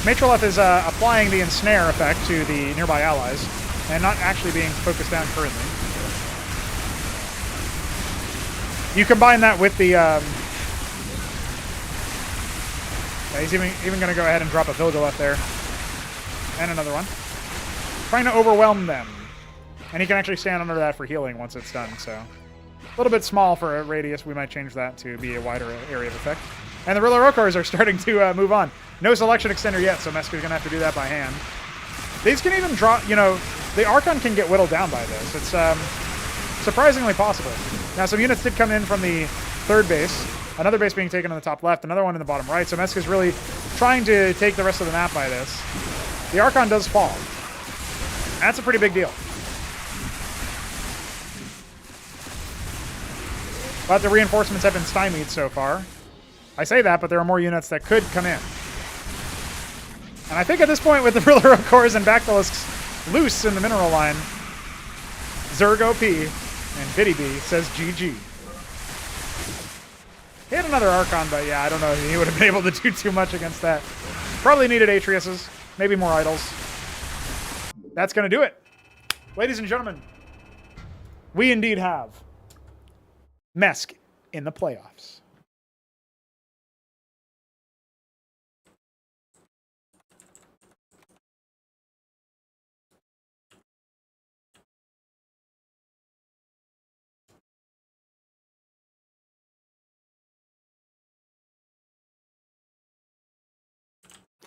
Matroleth is applying the ensnare effect to the nearby allies, and not actually being focused down currently. You combine that with the... he's even going to go ahead and drop a Vilgaleth there. And another one. Trying to overwhelm them. And he can actually stand under that for healing once it's done, so... A little bit small for a radius. We might change that to be a wider area of effect. And the Rilla Rokors are starting to move on. No selection extender yet, so Mesk is going to have to do that by hand. These can even draw... You know, the Archon can get whittled down by this. It's surprisingly possible. Now, some units did come in from the 3rd base. Another base being taken on the top left. Another one in the bottom right. So Mesk is really trying to take the rest of the map by this. The Archon does fall. That's a pretty big deal. But the reinforcements have been stymied so far. I say that, but there are more units that could come in. And I think at this point, with the Rilla Rokors and Bactylisks loose in the mineral line, Zerg OP and Bitty B says GG. He had another Archon, but yeah, I don't know if he would have been able to do too much against that. Probably needed Atriuses, maybe more idols. That's going to do it. Ladies and gentlemen, we indeed have Mesk in the playoffs.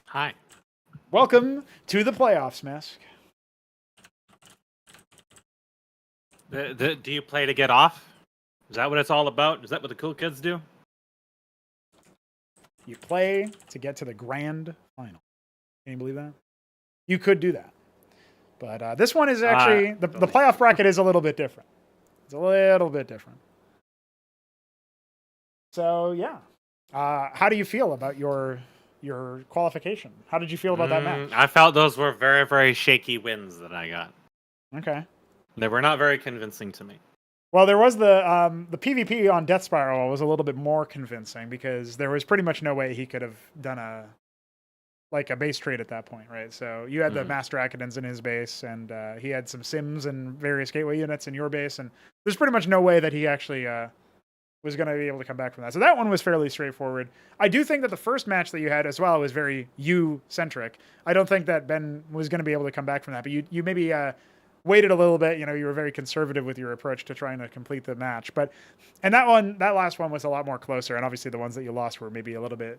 Hi. Welcome to the playoffs, Mesk. Do you play to get off? Is that what it's all about? Is that what the cool kids do? You play to get to the grand final. Can you believe that? You could do that. But this one is actually... the playoff bracket is a little bit different. It's a little bit different. So, yeah. How do you feel about your qualification? How did you feel about that match? I felt those were very, very shaky wins that I got. Okay. They were not very convincing to me. Well, there was the PvP on Death Spiral was a little bit more convincing because there was pretty much no way he could have done a base trade at that point, right? So you had the Master Akadans in his base, and he had some Sims and various gateway units in your base, and there's pretty much no way that he actually was going to be able to come back from that. So that one was fairly straightforward. I do think that the first match that you had as well was very you-centric. I don't think that Ben was going to be able to come back from that, but you maybe... waited a little bit, you were very conservative with your approach to trying to complete the match. And that last one was a lot more closer, and obviously the ones that you lost were maybe a little bit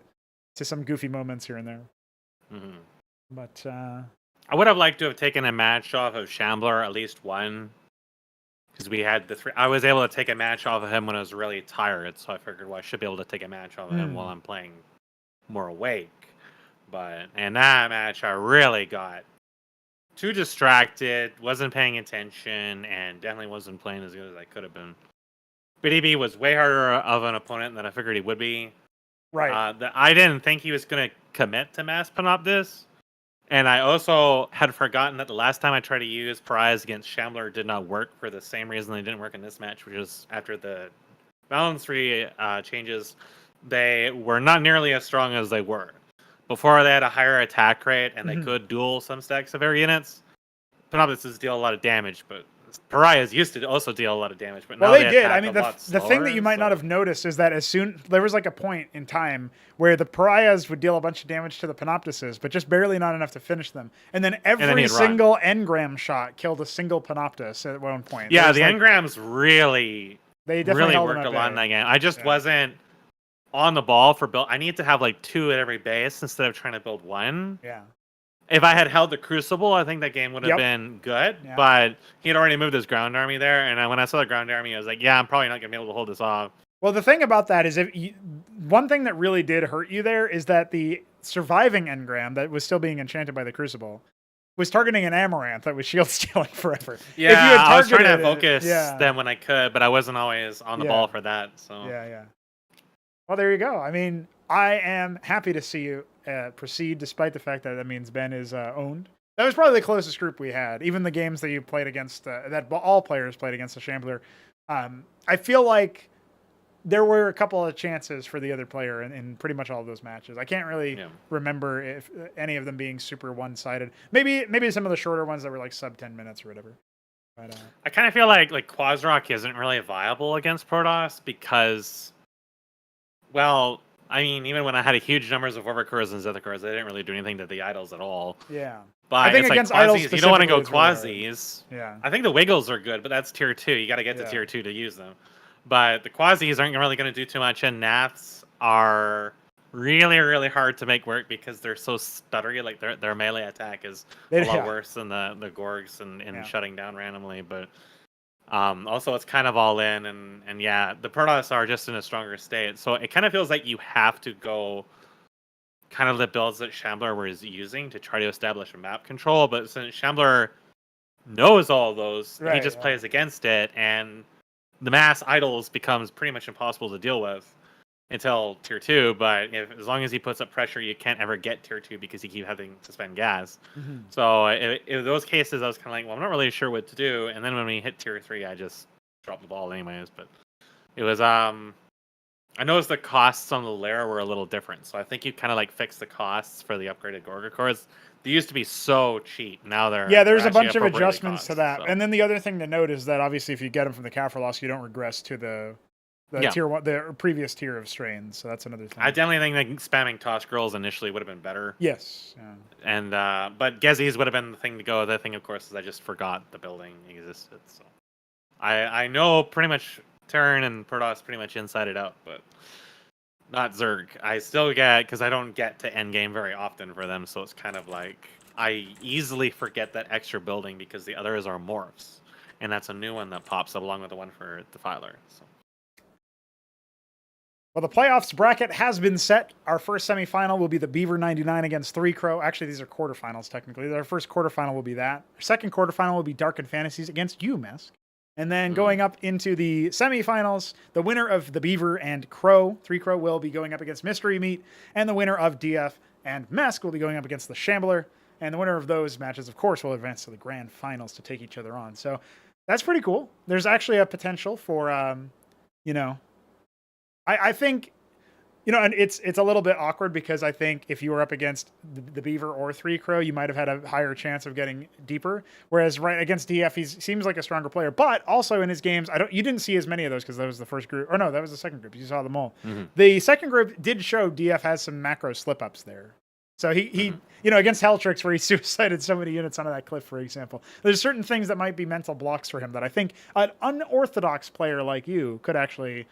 to some goofy moments here and there. Mm-hmm. But I would have liked to have taken a match off of Shambler, at least one. because we had the three. I was able to take a match off of him when I was really tired, so I figured, well, I should be able to take a match off of him while I'm playing more awake. But in that match, I really got too distracted, wasn't paying attention, and definitely wasn't playing as good as I could have been. BDB was way harder of an opponent than I figured he would be. Right. I didn't think he was going to commit to Mass Panoptis. And I also had forgotten that the last time I tried to use Pariahs against Shambler did not work for the same reason they didn't work in this match, which is after the balance 3 changes, they were not nearly as strong as they were. Before, they had a higher attack rate, and they could duel some stacks of air units. Panoptises deal a lot of damage, but Pariahs used to also deal a lot of damage. But well, now they did. I mean, the slower, thing that you might not have noticed is that there was like a point in time where the Pariahs would deal a bunch of damage to the Panoptises, but just barely not enough to finish them. And then every single engram shot killed a single Panoptis at one point. Yeah, the engrams really, they definitely worked a lot in that game. I just wasn't on the ball for build. I need to have like 2 at every base instead of trying to build 1. Yeah. If I had held the Crucible, I think that game would have been good. Yeah. But he had already moved his ground army there, and when I saw the ground army, I was like, yeah, I'm probably not going to be able to hold this off. Well, the thing about that is, one thing that really did hurt you there is that the surviving engram that was still being enchanted by the Crucible was targeting an Amaranth that was shield stealing forever. Yeah, I was trying to focus them when I could, but I wasn't always on the ball for that. So yeah. Well, there you go. I mean, I am happy to see you proceed, despite the fact that means Ben is owned. That was probably the closest group we had. Even the games that you played against, that all players played against the Shambler. I feel like there were a couple of chances for the other player in pretty much all of those matches. I can't really remember if any of them being super one-sided. Maybe some of the shorter ones that were like sub 10 minutes or whatever. But, I kind of feel like Quasrock isn't really viable against Protoss because, well, I mean, even when I had huge numbers of Overcores and Zethicores, they didn't really do anything to the idols at all. Yeah. But I think against idols, you don't want to go Quasis. Really I think the Wiggles are good, but that's tier 2. You got to get to tier 2 to use them. But the Quasis aren't really going to do too much, and Naths are really, really hard to make work because they're so stuttery. Like their melee attack is a lot worse than the Gorgs and shutting down randomly. But also, it's kind of all in, and the Protoss are just in a stronger state. So it kind of feels like you have to go kind of the builds that Shambler was using to try to establish a map control. But since Shambler knows all of those, he just plays against it, and the mass idols becomes pretty much impossible to deal with until tier 2. But as long as he puts up pressure, you can't ever get tier 2 because you keep having to spend gas. So in those cases, I was kind of like, well, I'm not really sure what to do. And then when we hit tier 3, I just dropped the ball anyways. But it was I noticed the costs on the lair were a little different. So I think you kind of fix the costs for the upgraded Gorga cores. They used to be so cheap. Now they're there's a bunch of adjustments to that. So. And then the other thing to note is that obviously if you get them from the Kaffirloss, you don't regress to the tier 1, the previous tier of strains. So that's another thing. I definitely think spamming Toss Girls initially would have been better. Yes. Yeah. And but Gezzy's would have been the thing to go. The thing, of course, is I just forgot the building existed. So I know pretty much Terran and Protoss pretty much inside it out, but not Zerg. I still get, because I don't get to endgame very often for them, so it's kind of like I easily forget that extra building because the others are morphs, and that's a new one that pops up along with the one for Defiler. So. Well, the playoffs bracket has been set. Our first semifinal will be the Beaver 99 against 3 Crow. Actually, these are quarterfinals, technically. Our first quarterfinal will be that. Our second quarterfinal will be Dark Fantasies against you, Mesk. And then going up into the semifinals, the winner of the Beaver and Crow, 3 Crow, will be going up against Mystery Meat. And the winner of DF and Mesk will be going up against the Shambler. And the winner of those matches, of course, will advance to the grand finals to take each other on. So that's pretty cool. There's actually a potential for, I think, and it's a little bit awkward because I think if you were up against the Beaver or 3 Crow, you might have had a higher chance of getting deeper. Whereas right against DF, he seems like a stronger player. But also in his games, you didn't see as many of those because that was the first group. Or no, that was the second group. You saw them all. The second group did show DF has some macro slip-ups there. So he against Helltrix, where he suicided so many units onto that cliff, for example, there's certain things that might be mental blocks for him that I think an unorthodox player like you could actually...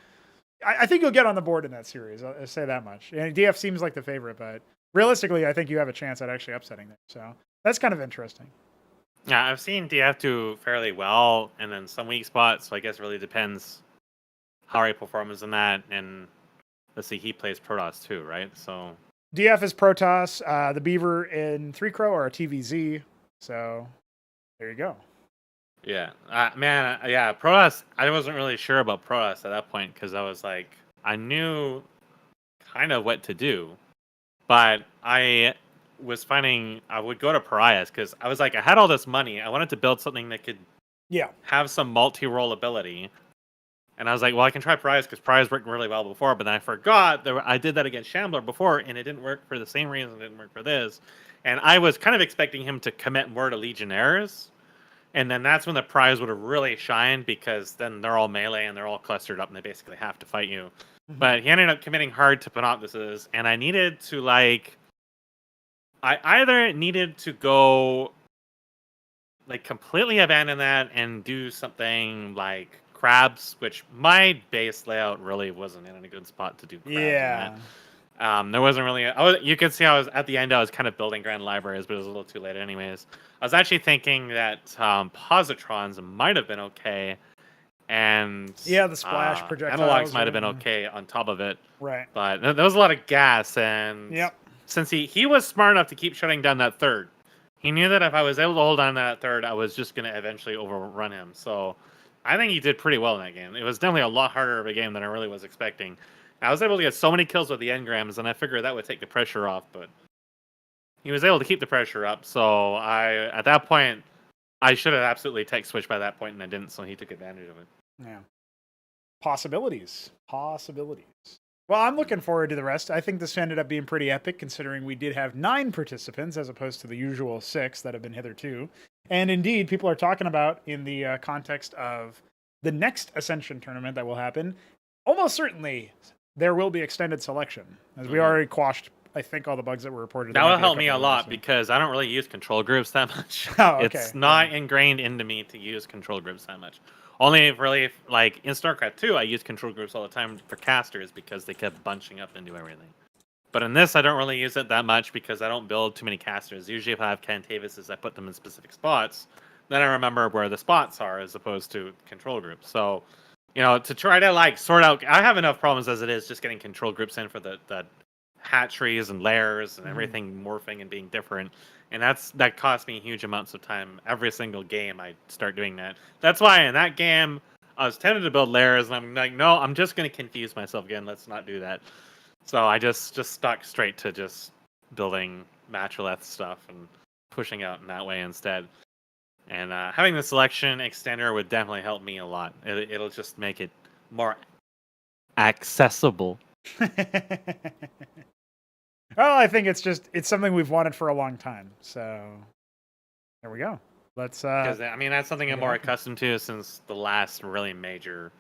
I think you'll get on the board in that series. I'll say that much. And DF seems like the favorite, but realistically, I think you have a chance at actually upsetting them. So that's kind of interesting. Yeah, I've seen DF do fairly well, and then some weak spots. So I guess it really depends how he performs in that. And let's see, he plays Protoss too, right? So DF is Protoss. The Beaver in 3-Crow are a TVZ. So there you go. yeah, man, yeah, Protoss. I wasn't really sure about Protoss at that point because I was like, I knew kind of what to do, but I was finding I would go to Pariahs because I was like, I had all this money. I wanted to build something that could Yeah. have some multi-role ability. And I was like, well, I can try Pariahs because Pariahs worked really well before, but then I forgot that I did that against Shambler before, and it didn't work for the same reason it didn't work for this. And I was kind of expecting him to commit more to Legionnaires, and then that's when the Pariahs would have really shined because then they're all melee and they're all clustered up and they basically have to fight you. But he ended up committing hard to Panoptises, and I needed to I either needed to go completely abandon that and do something like crabs, which my base layout really wasn't in a good spot to do crabs. Yeah. There wasn't really. You could see I was at the end. I was kind of building grand libraries, but it was a little too late, anyways. I was actually thinking that positrons might have been okay, and Yeah, the splash projectiles. Analogs might have been okay on top of it. Right. But there was a lot of gas, and since he was smart enough to keep shutting down that third, he knew that if I was able to hold on to that third, I was just going to eventually overrun him. So I think he did pretty well in that game. It was definitely a lot harder of a game than I really was expecting. I was able to get so many kills with the engrams, and I figured that would take the pressure off, but he was able to keep the pressure up. So at that point, I should have absolutely tech switched by that point, and I didn't, so he took advantage of it. Yeah. Possibilities. Well, I'm looking forward to the rest. I think this ended up being pretty epic, considering we did have 9 participants as opposed to the usual 6 that have been hitherto. And indeed, people are talking about in the context of the next Ascension tournament that will happen. Almost certainly, there will be extended selection, as we already quashed, I think, all the bugs that were reported. That will help me a lot because I don't really use control groups that much. Oh, okay. It's not ingrained into me to use control groups that much. Only if really, like in Starcraft 2, I use control groups all the time for casters because they kept bunching up into everything. But in this, I don't really use it that much because I don't build too many casters. Usually, if I have Cantavises, I put them in specific spots. Then I remember where the spots are as opposed to control groups. So, to try to sort out, I have enough problems as it is just getting control groups in for the hatcheries and layers and everything morphing and being different. And that cost me huge amounts of time. Every single game I start doing that. That's why in that game I was tempted to build layers, and I'm like, no, I'm just going to confuse myself again. Let's not do that. So I just stuck straight to just building Matrileth stuff and pushing out in that way instead. And having the selection extender would definitely help me a lot. It'll just make it more accessible. Well, I think it's something we've wanted for a long time. So there we go. Let's. Because that's something I'm more accustomed to since the last really major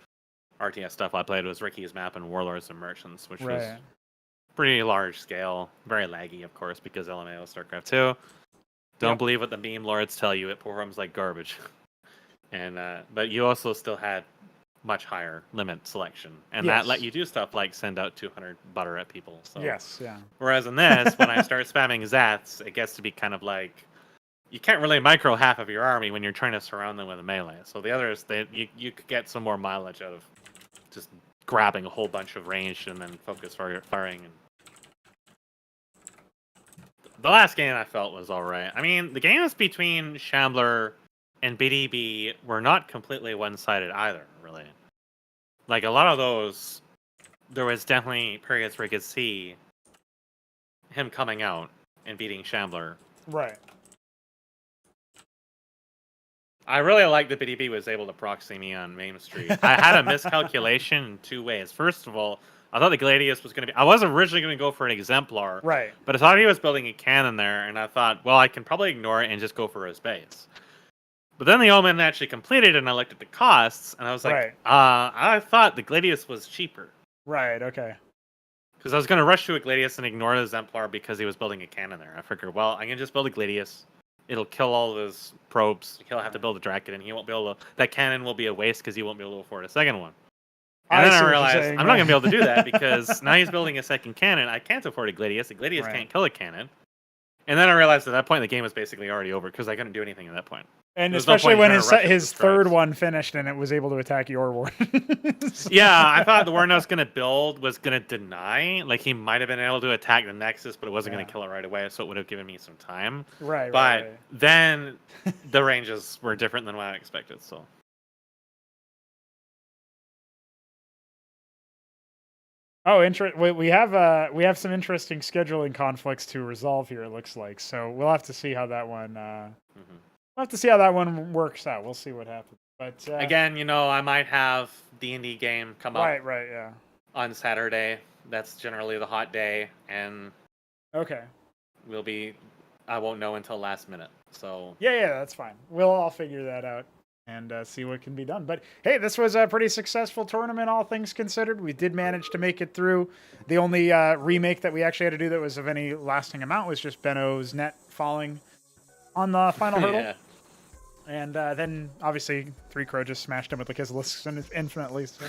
RTS stuff I played was Ricky's Map and Warlords and Merchants, which was pretty large scale, very laggy, of course, because LMAO Starcraft 2. Don't believe what the meme lords tell you; it performs like garbage. And but you also still had much higher limit selection, and that let you do stuff like send out 200 butter at people. So. Whereas in this, when I start spamming Zats, it gets to be kind of like you can't really micro half of your army when you're trying to surround them with a melee. So the others, you could get some more mileage out of just grabbing a whole bunch of range and then focus firing. And the last game I felt was all right. I mean, the games between Shambler and BDB were not completely one-sided either, really. Like, a lot of those, there was definitely periods where you could see him coming out and beating Shambler. Right. I really like that BDB was able to proxy me on Maim Street. I had a miscalculation in 2 ways. First of all, I thought the Gladius was going to be... I was originally going to go for an Exemplar. Right. But I thought he was building a cannon there, and I thought, well, I can probably ignore it and just go for his base. But then the Omen actually completed, and I looked at the costs, and I was like, I thought the Gladius was cheaper. Right, okay. Because I was going to rush to a Gladius and ignore the Exemplar because he was building a cannon there. I figured, well, I can just build a Gladius. It'll kill all of his probes. He'll have to build a Draken, and he won't be able to... That cannon will be a waste because he won't be able to afford a second one. And then I realized I'm not going to be able to do that because now he's building a second cannon. I can't afford a Gladius. A Gladius can't kill a cannon. And then I realized at that point the game was basically already over because I couldn't do anything at that point. And There's no especially point when trying to rush his the third strikes. one finished and it was able to attack your war. Yeah, I thought the warden I was going to build was going to deny. Like, he might have been able to attack the Nexus, but it wasn't going to kill it right away, so it would have given me some time. Right, But right. then the ranges were different than what I expected, so... Oh, we have some interesting scheduling conflicts to resolve here. It looks like, so we'll have to see how that one. We'll have to see how that one works out. We'll see what happens. But Again, you know, I might have D&D game come up right, yeah. on Saturday. That's generally the hot day, and Okay. I won't know until last minute. So Yeah, that's fine. We'll all figure that out and see what can be done. But hey, this was a pretty successful tournament, all things considered. We did manage to make it through. The only remake that we actually had to do that was of any lasting amount was just Benno's net falling on the final hurdle. yeah. And then, obviously, 3 Crow just smashed him with the Kisselisks infinitely. So.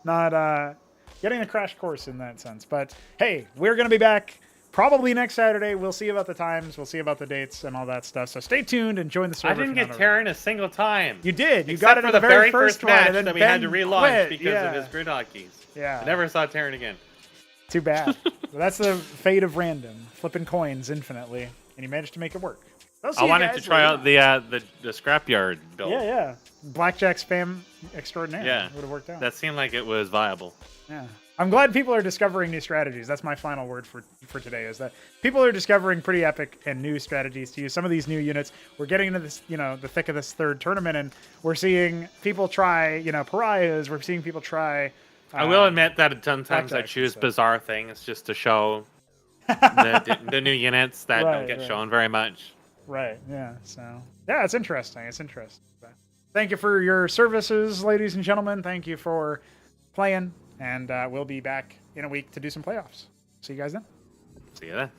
Not getting a crash course in that sense. But hey, we're going to be back probably next Saturday. We'll see about the times. We'll see about the dates and all that stuff. So stay tuned and join the server. I didn't get Terran a single time. You did. You Except got it for in the very first one, match and then that we had to Ben relaunch quit. because of his grid hotkeys. Yeah. I never saw Terran again. Too bad. Well, that's the fate of random. Flipping coins infinitely. And you managed to make it work. I wanted to try out the scrapyard build. Yeah. Blackjack spam extraordinaire. Yeah. Would have worked out. That seemed like it was viable. Yeah. I'm glad people are discovering new strategies. That's my final word for today, is that people are discovering pretty epic and new strategies to use. Some of these new units, we're getting into this, the thick of this third tournament, and we're seeing people try, pariahs. We're seeing people try. I will admit that sometimes I blackjacks choose and stuff. bizarre things just to show the new units that don't get Right. shown very much. Right, yeah. So, yeah, it's interesting. It's interesting. But thank you for your services, ladies and gentlemen. Thank you for playing. And we'll be back in a week to do some playoffs. See you guys then. See you then.